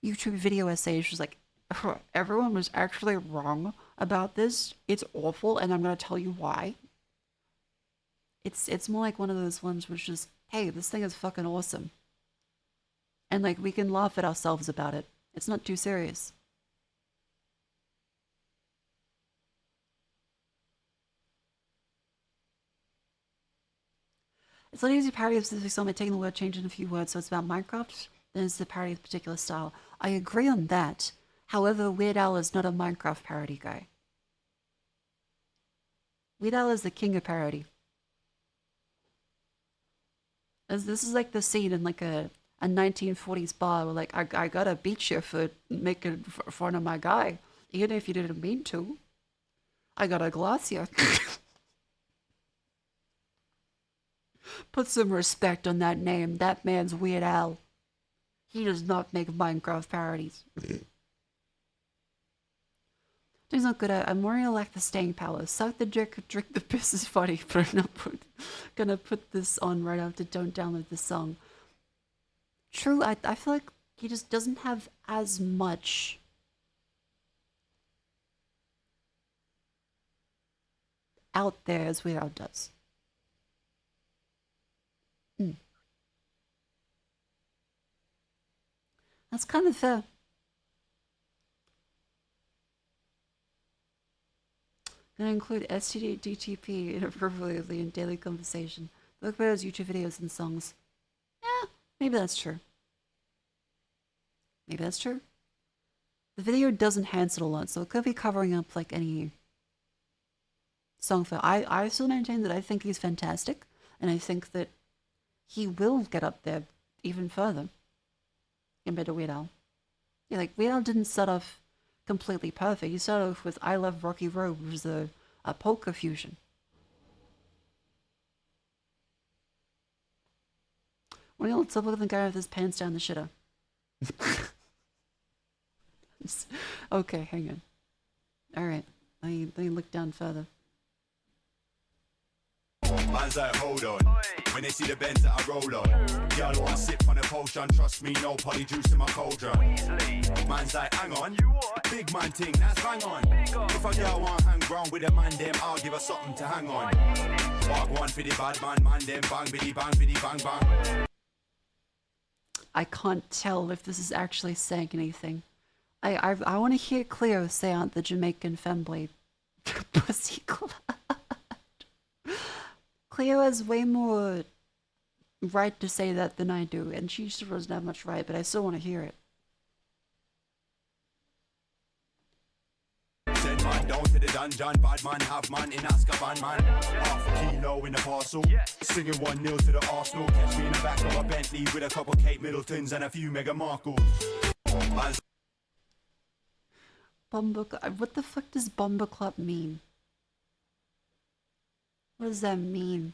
YouTube video essays just like, everyone was actually wrong about this. It's awful, and I'm going to tell you why. It's more like one of those ones which is, hey, this thing is fucking awesome. And, like, we can laugh at ourselves about it. It's not too serious. It's not easy to parody a specific song by taking the word, changing a few words, so it's about Minecraft, then it's the parody of a particular style. I agree on that. However, Weird Al is not a Minecraft parody guy. Weird Al is the king of parody. As this is like the scene in like a 1940s bar where like, I gotta beat you for making fun of my guy, even if you didn't mean to. I gotta gloss you. Put some respect on that name. That man's Weird Al. He does not make Minecraft parodies. He's not good at. I'm worried I lack the staying power. Suck the dick, drink the piss is funny, but I'm not gonna put this on right after don't download the song. True, I feel like he just doesn't have as much out there as Weird Al does. That's kind of fair. Gonna include STD, DTP inappropriately in daily conversation. Look at his YouTube videos and songs. Yeah, maybe that's true. Maybe that's true. The video doesn't enhance it a lot, so it could be covering up like any song for. I still maintain that I think he's fantastic, and I think that he will get up there even further compared to Weird Al. Yeah, like Weird Al didn't start off completely perfect. He started off with I Love Rocky Road, which is a polka fusion. When you look at the guy with his pants down the shitter. Okay, hang on. Alright, let me look down further. Man's like, hold on. When they see the Benz that I roll on, girl want to sip on a potion. Trust me, no polyjuice in my cauldron. Man's like, hang on. Big man ting, that's bang on. If a girl want hang round with a man, them, I'll give her something to hang on. Walk one for the bad man, them, bang, biddy, bang, bang. I can't tell if this is actually saying anything. I want to hear Cleo say out the Jamaican femboy pussy clot. Cleo has way more right to say that than I do, and she still doesn't have much right, but I still want to hear it. Send man down to the dungeon, bad man have man in Azkaban, man. Half a kilo in the parcel, singing 1-0 to the Arsenal. Catch me in the back of a Bentley with a couple Kate Middletons and a few Meghan Markles. Man's What the fuck does Bumbleclub mean? What does that mean?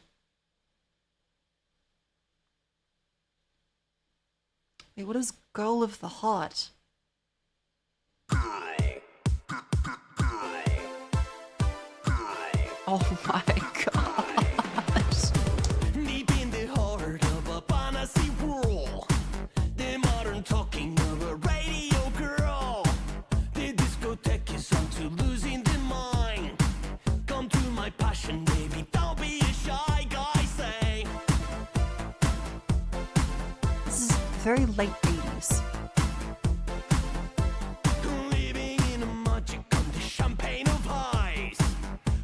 Wait, what is Girl of the Heart? Oh my gosh. deep in the heart of a fantasy world. The modern talking of a radio girl. The discotheque is on to losing the mind. Come to my passion, baby. Don't be a shy guy, say. This is very late 80s. Living in a magic on the champagne of ice.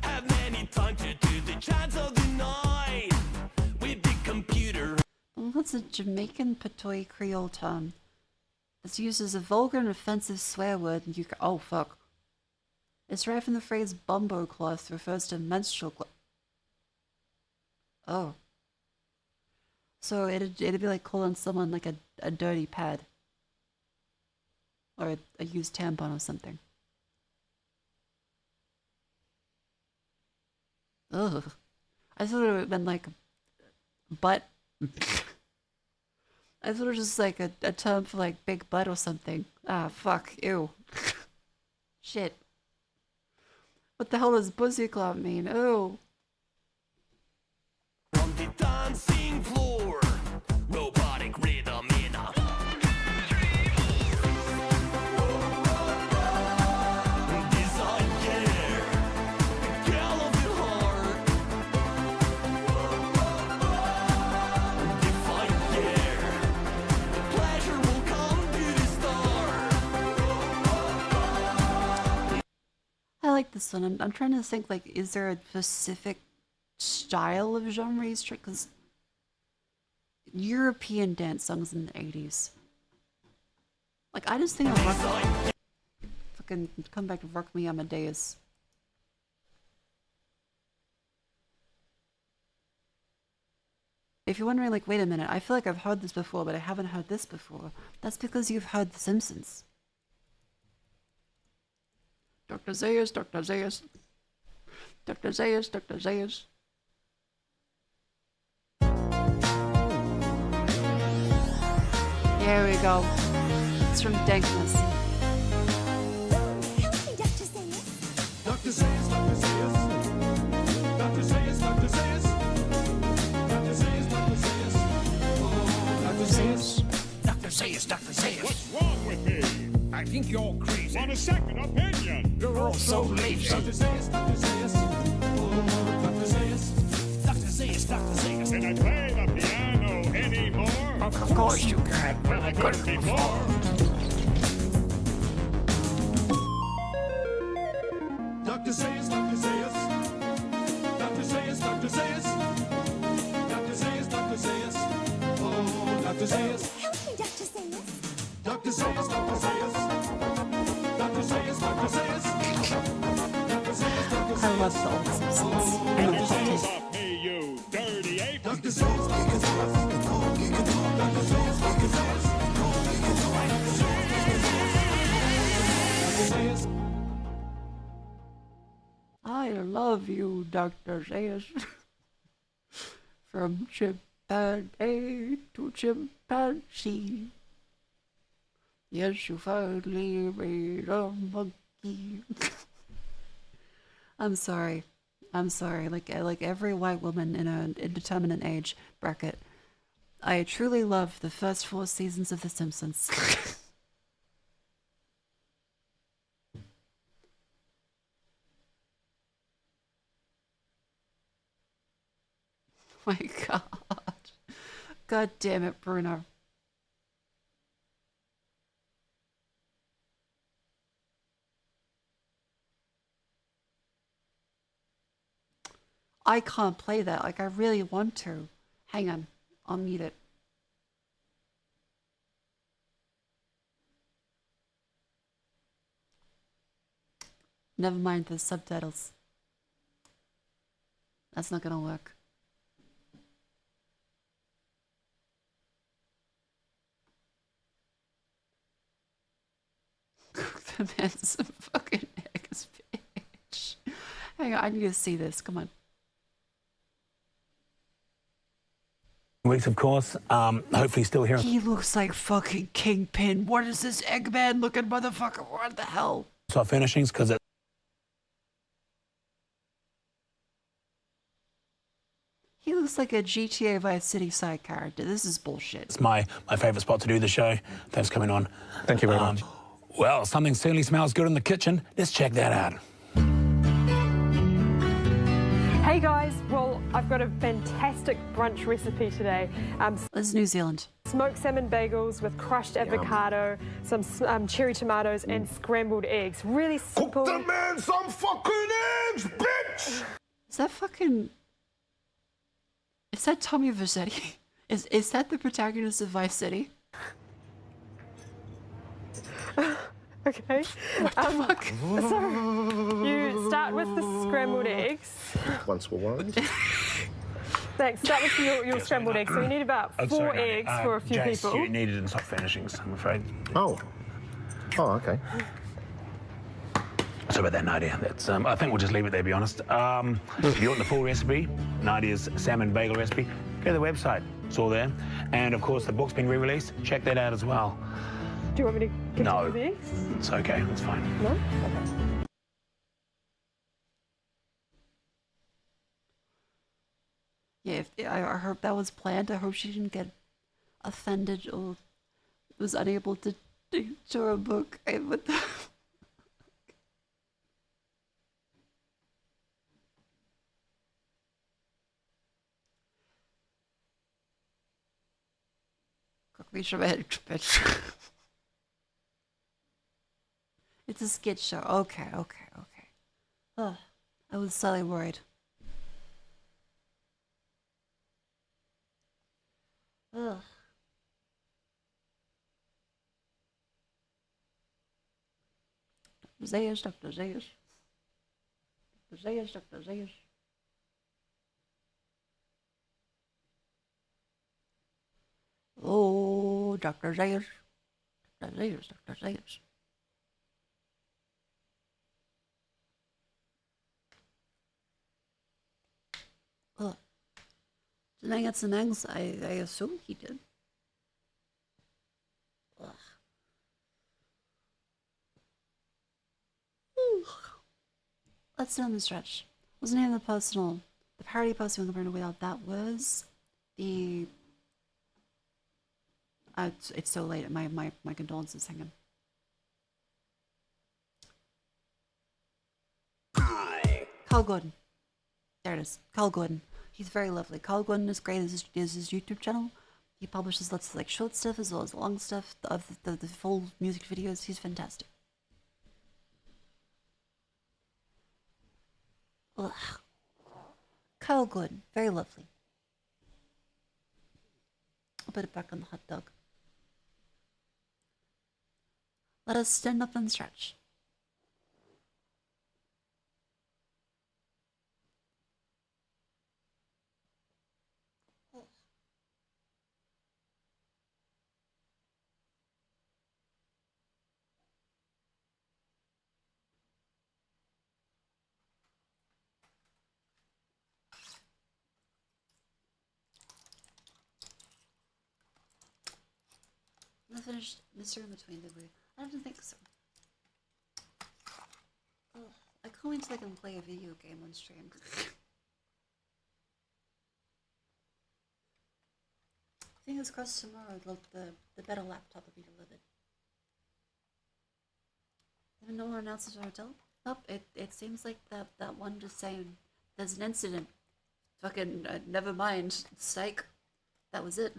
Have many time to do the chance of the night. With the computer. Well, that's a Jamaican Patois Creole term. It's used as a vulgar and offensive swear word, and oh fuck. It's derived from the phrase bumbo cloth, refers to menstrual cloth. Oh. So it'd be like calling someone like a dirty pad. Or a used tampon or something. Ugh. I thought it would have been like butt. I thought it was just like a term for like big butt or something. Ah, fuck. Ew. Shit. What the hell does pussy clot mean? Ew. On the dancing floor, robotic rhythm in a desire, the girl of the heart, the fire, the pleasure will come to the start. I like this one. I'm trying to think, like, is there a specific style of genre he's because European dance songs in the 80s. Like, I just think of rock, fucking come back to Rock Me Amadeus. If you're wondering, like, wait a minute, I feel like I've heard this before, but I haven't heard this before. That's because you've heard The Simpsons. Dr. Zayas, Dr. Zayas. Dr. Zayas, Dr. Zayas. There we go. It's from Dankness. Dr. Zayas, Dr. Zayas. Dr. Zayas, Dr. Zayas. Dr. Zayas, Dr. Zayas. Oh, Dr. Zayas. Dr. Zayas, Dr. Zayas. What's wrong with me? I think you're crazy. Want a second opinion? You're all so lazy. Dr. Zayas, Dr. Zayas. Oh, Dr. Zayas. Can I play the piano anymore? Of course you can. Well, I couldn't before. Dr. Zayas, Dr. Zayas. Dr. Zayas, Dr. Zayas. Dr. Zayas, Dr. Zayas. Oh, Dr. Zayas. Help me, Dr. Zayas. Dr. Zayas, Dr. Zayas. Dr. Zayas, Dr. Zayas. Dr. Zayas, Dr. Zayas. I love the old Simpsons. And the Hands off me, you dirty ape. Dr. Zayas, Dr. Zayas. Dr. Zayas, Dr. Zayas. Dr. Zayas. I love you, Dr. Zayas. From chimpanzee to chimpanzee. Yes, you finally made a monkey. I'm sorry. I'm sorry. Like every white woman in an indeterminate age bracket, I truly love the first 4 seasons of The Simpsons. My God. God damn it, Bruno. I can't play that. Like, I really want to. Hang on. I'll mute it. Never mind the subtitles. That's not gonna work. The man's a fucking eggs, bitch. Hang on, I need to see this. Come on. Weeks, of course. Hopefully still here. He looks like fucking Kingpin. What is this Eggman looking motherfucker? What the hell? So finishings, because He looks like a GTA Vice City side character. This is bullshit. it's my favourite spot to do the show. Thanks for coming on. Thank you very much. Well, something certainly smells good in the kitchen. Let's check that out. Hey guys, well, I've got a fantastic brunch recipe today. This is New Zealand. Smoked salmon bagels with crushed avocado, some cherry tomatoes, and scrambled eggs. Really simple. Cook the man some fucking eggs, bitch! Is that fucking... Is that Tommy Vercetti? Is that the protagonist of Vice City? Okay. What the fuck? So you start with the scrambled eggs. Once we're warned. Thanks. Start with your scrambled eggs. So you need about 4 eggs for a few Jace, people. you needed in soft finishings, I'm afraid. Oh. Oh, okay. Sorry about that, Nadia. That's, I think we'll just leave it there, to be honest. If you want the full recipe, Nadia's salmon bagel recipe, go to the website. It's all there. And, of course, the book's been re-released. Check that out as well. Do you want me to continue No. with the eggs? It's okay. It's fine. No? Okay. Yeah, I hope that was planned. I hope she didn't get offended or was unable to do her book. What the... Cook me some eggs, bitch. It's a skit show. Okay. Ugh, I was slightly worried. Ugh. Dr. Zayas. Dr. Zayas. Oh, Dr. Zayas. Dr. Zayas. Ugh. Did I get some eggs? I assume he did. Ugh. Let's do on the stretch. What's the name of the parody post we can burn away out? That was the... it's so late. My condolences. Hang on. Carl Gordon. There it is. Carl Gordon. He's very lovely. Carl Gordon is great. Is his YouTube channel. He publishes lots of like short stuff as well as long stuff of the full music videos. He's fantastic. Ugh. Carl Gordon, very lovely. I'll put it back on the hot dog. Let us stand up and stretch. I finished Mr. In Between, did we? I don't think so. Ugh. I can't wait till I can play a video game on stream. Fingers crossed tomorrow the better laptop will be delivered. Even no one announces the hotel? Nope, it seems like that one just saying there's an incident. Fucking never mind, psych. That was it.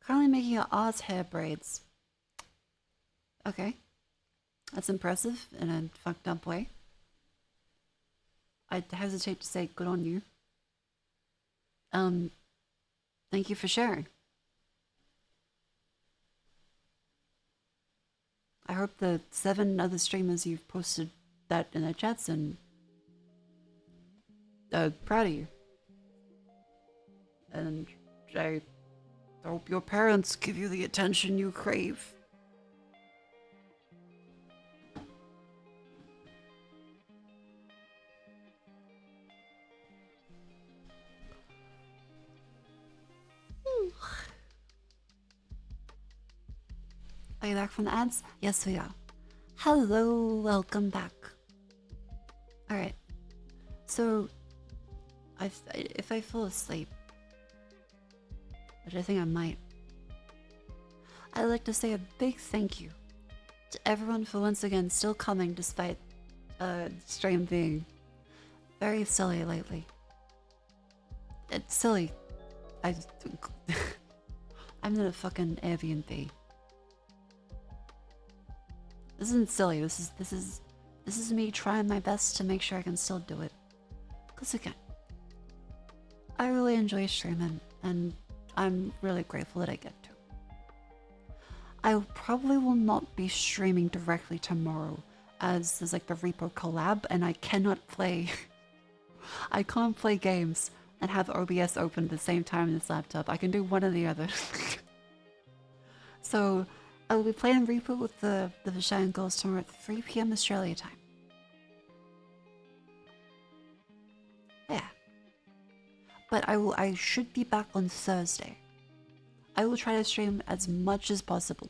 Currently making your Oz hair braids. Okay. That's impressive in a fucked up way. I'd hesitate to say good on you. Thank you for sharing. I hope the 7 other streamers you've posted that in their chats and proud of you. And I hope your parents give you the attention you crave. Are you back from the ads? Yes, we are. Hello, welcome back. Alright. So, if I fall asleep, which I think I might, I'd like to say a big thank you to everyone for once again still coming despite stream being very silly lately. It's silly. I'm in a fucking Airbnb. This isn't silly. This is me trying my best to make sure I can still do it. Cause again, I really enjoy streaming, and I'm really grateful that I get to. I probably will not be streaming directly tomorrow, as there's like the Repo collab, and I cannot play. I can't play games and have OBS open at the same time on this laptop. I can do one or the other. So I will be playing Repo with the Vishayan Girls tomorrow at 3 PM Australia time. Yeah. But I should be back on Thursday. I will try to stream as much as possible.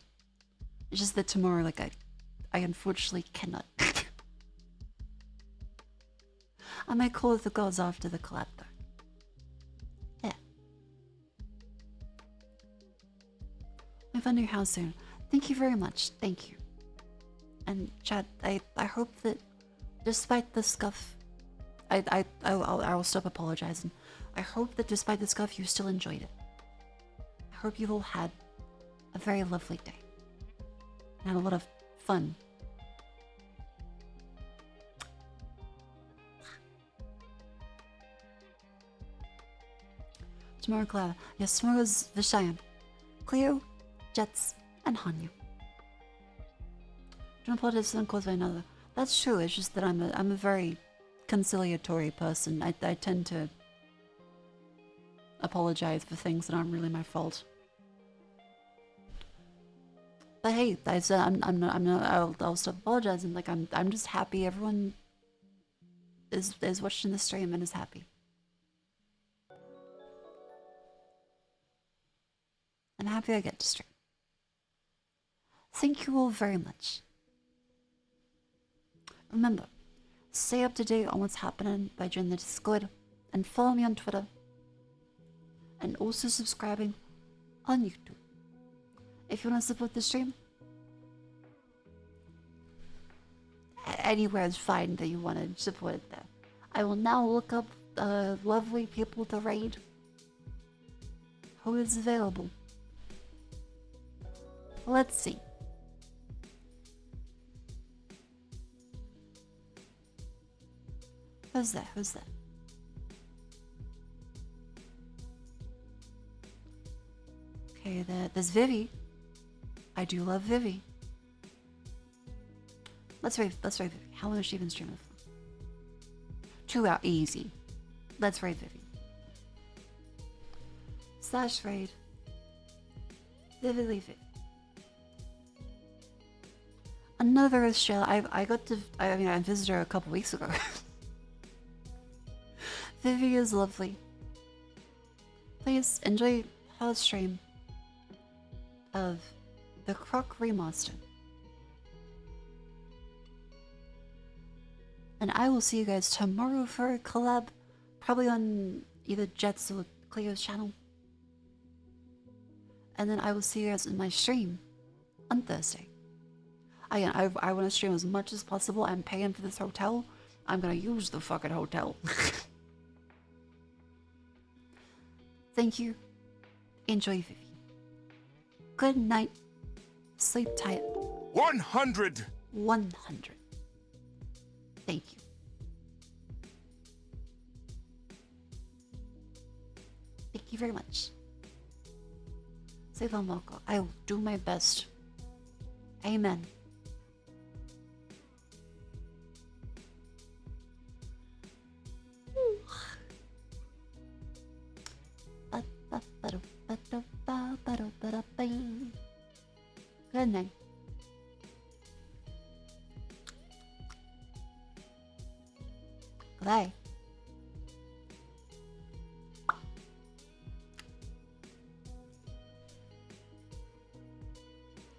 It's just that tomorrow, like, I unfortunately cannot. I might call with the girls after the collab though. Yeah. I found a new house soon. Thank you very much. Thank you. And chat, I hope that despite the scuff, I will stop apologizing. I hope that despite the scuff, you still enjoyed it. I hope you've all had a very lovely day. And had a lot of fun. Tomorrow, Clara. Yes, tomorrow's Vishayan. Cleo, Jets, and Hanyu. Don't apologize for one caused by another. That's true, it's just that I'm a very conciliatory person. I tend to apologize for things that aren't really my fault. But hey, I said I'm not. I'll stop apologizing. Like I'm just happy everyone is watching the stream and is happy. I'm happy I get to stream. Thank you all very much. Remember, stay up to date on what's happening by joining the Discord and follow me on Twitter. And also subscribing on YouTube. If you want to support the stream, anywhere is fine that you want to support it there. I will now look up lovely people to raid. Who is available? Let's see. Who's that? Who's that? Okay, there's Vivi. I do love Vivi. Let's raid Vivi. How long has she been streaming for? 2 hours, easy. Let's raid Vivi. / raid. Vivi Vivi. Another Australia. I visited her a couple weeks ago. Vivi is lovely. Please enjoy her stream of the Croc Remaster. And I will see you guys tomorrow for a collab, probably on either Jet's or Cleo's channel. And then I will see you guys in my stream on Thursday. Again, I want to stream as much as possible. I'm paying for this hotel. I'm gonna use the fucking hotel. Thank you. Enjoy Vivi. Good night. Sleep tight. 100! 100. Thank you. Thank you very much. Sleep on Moko. I will do my best. Amen. Good night. Goodbye.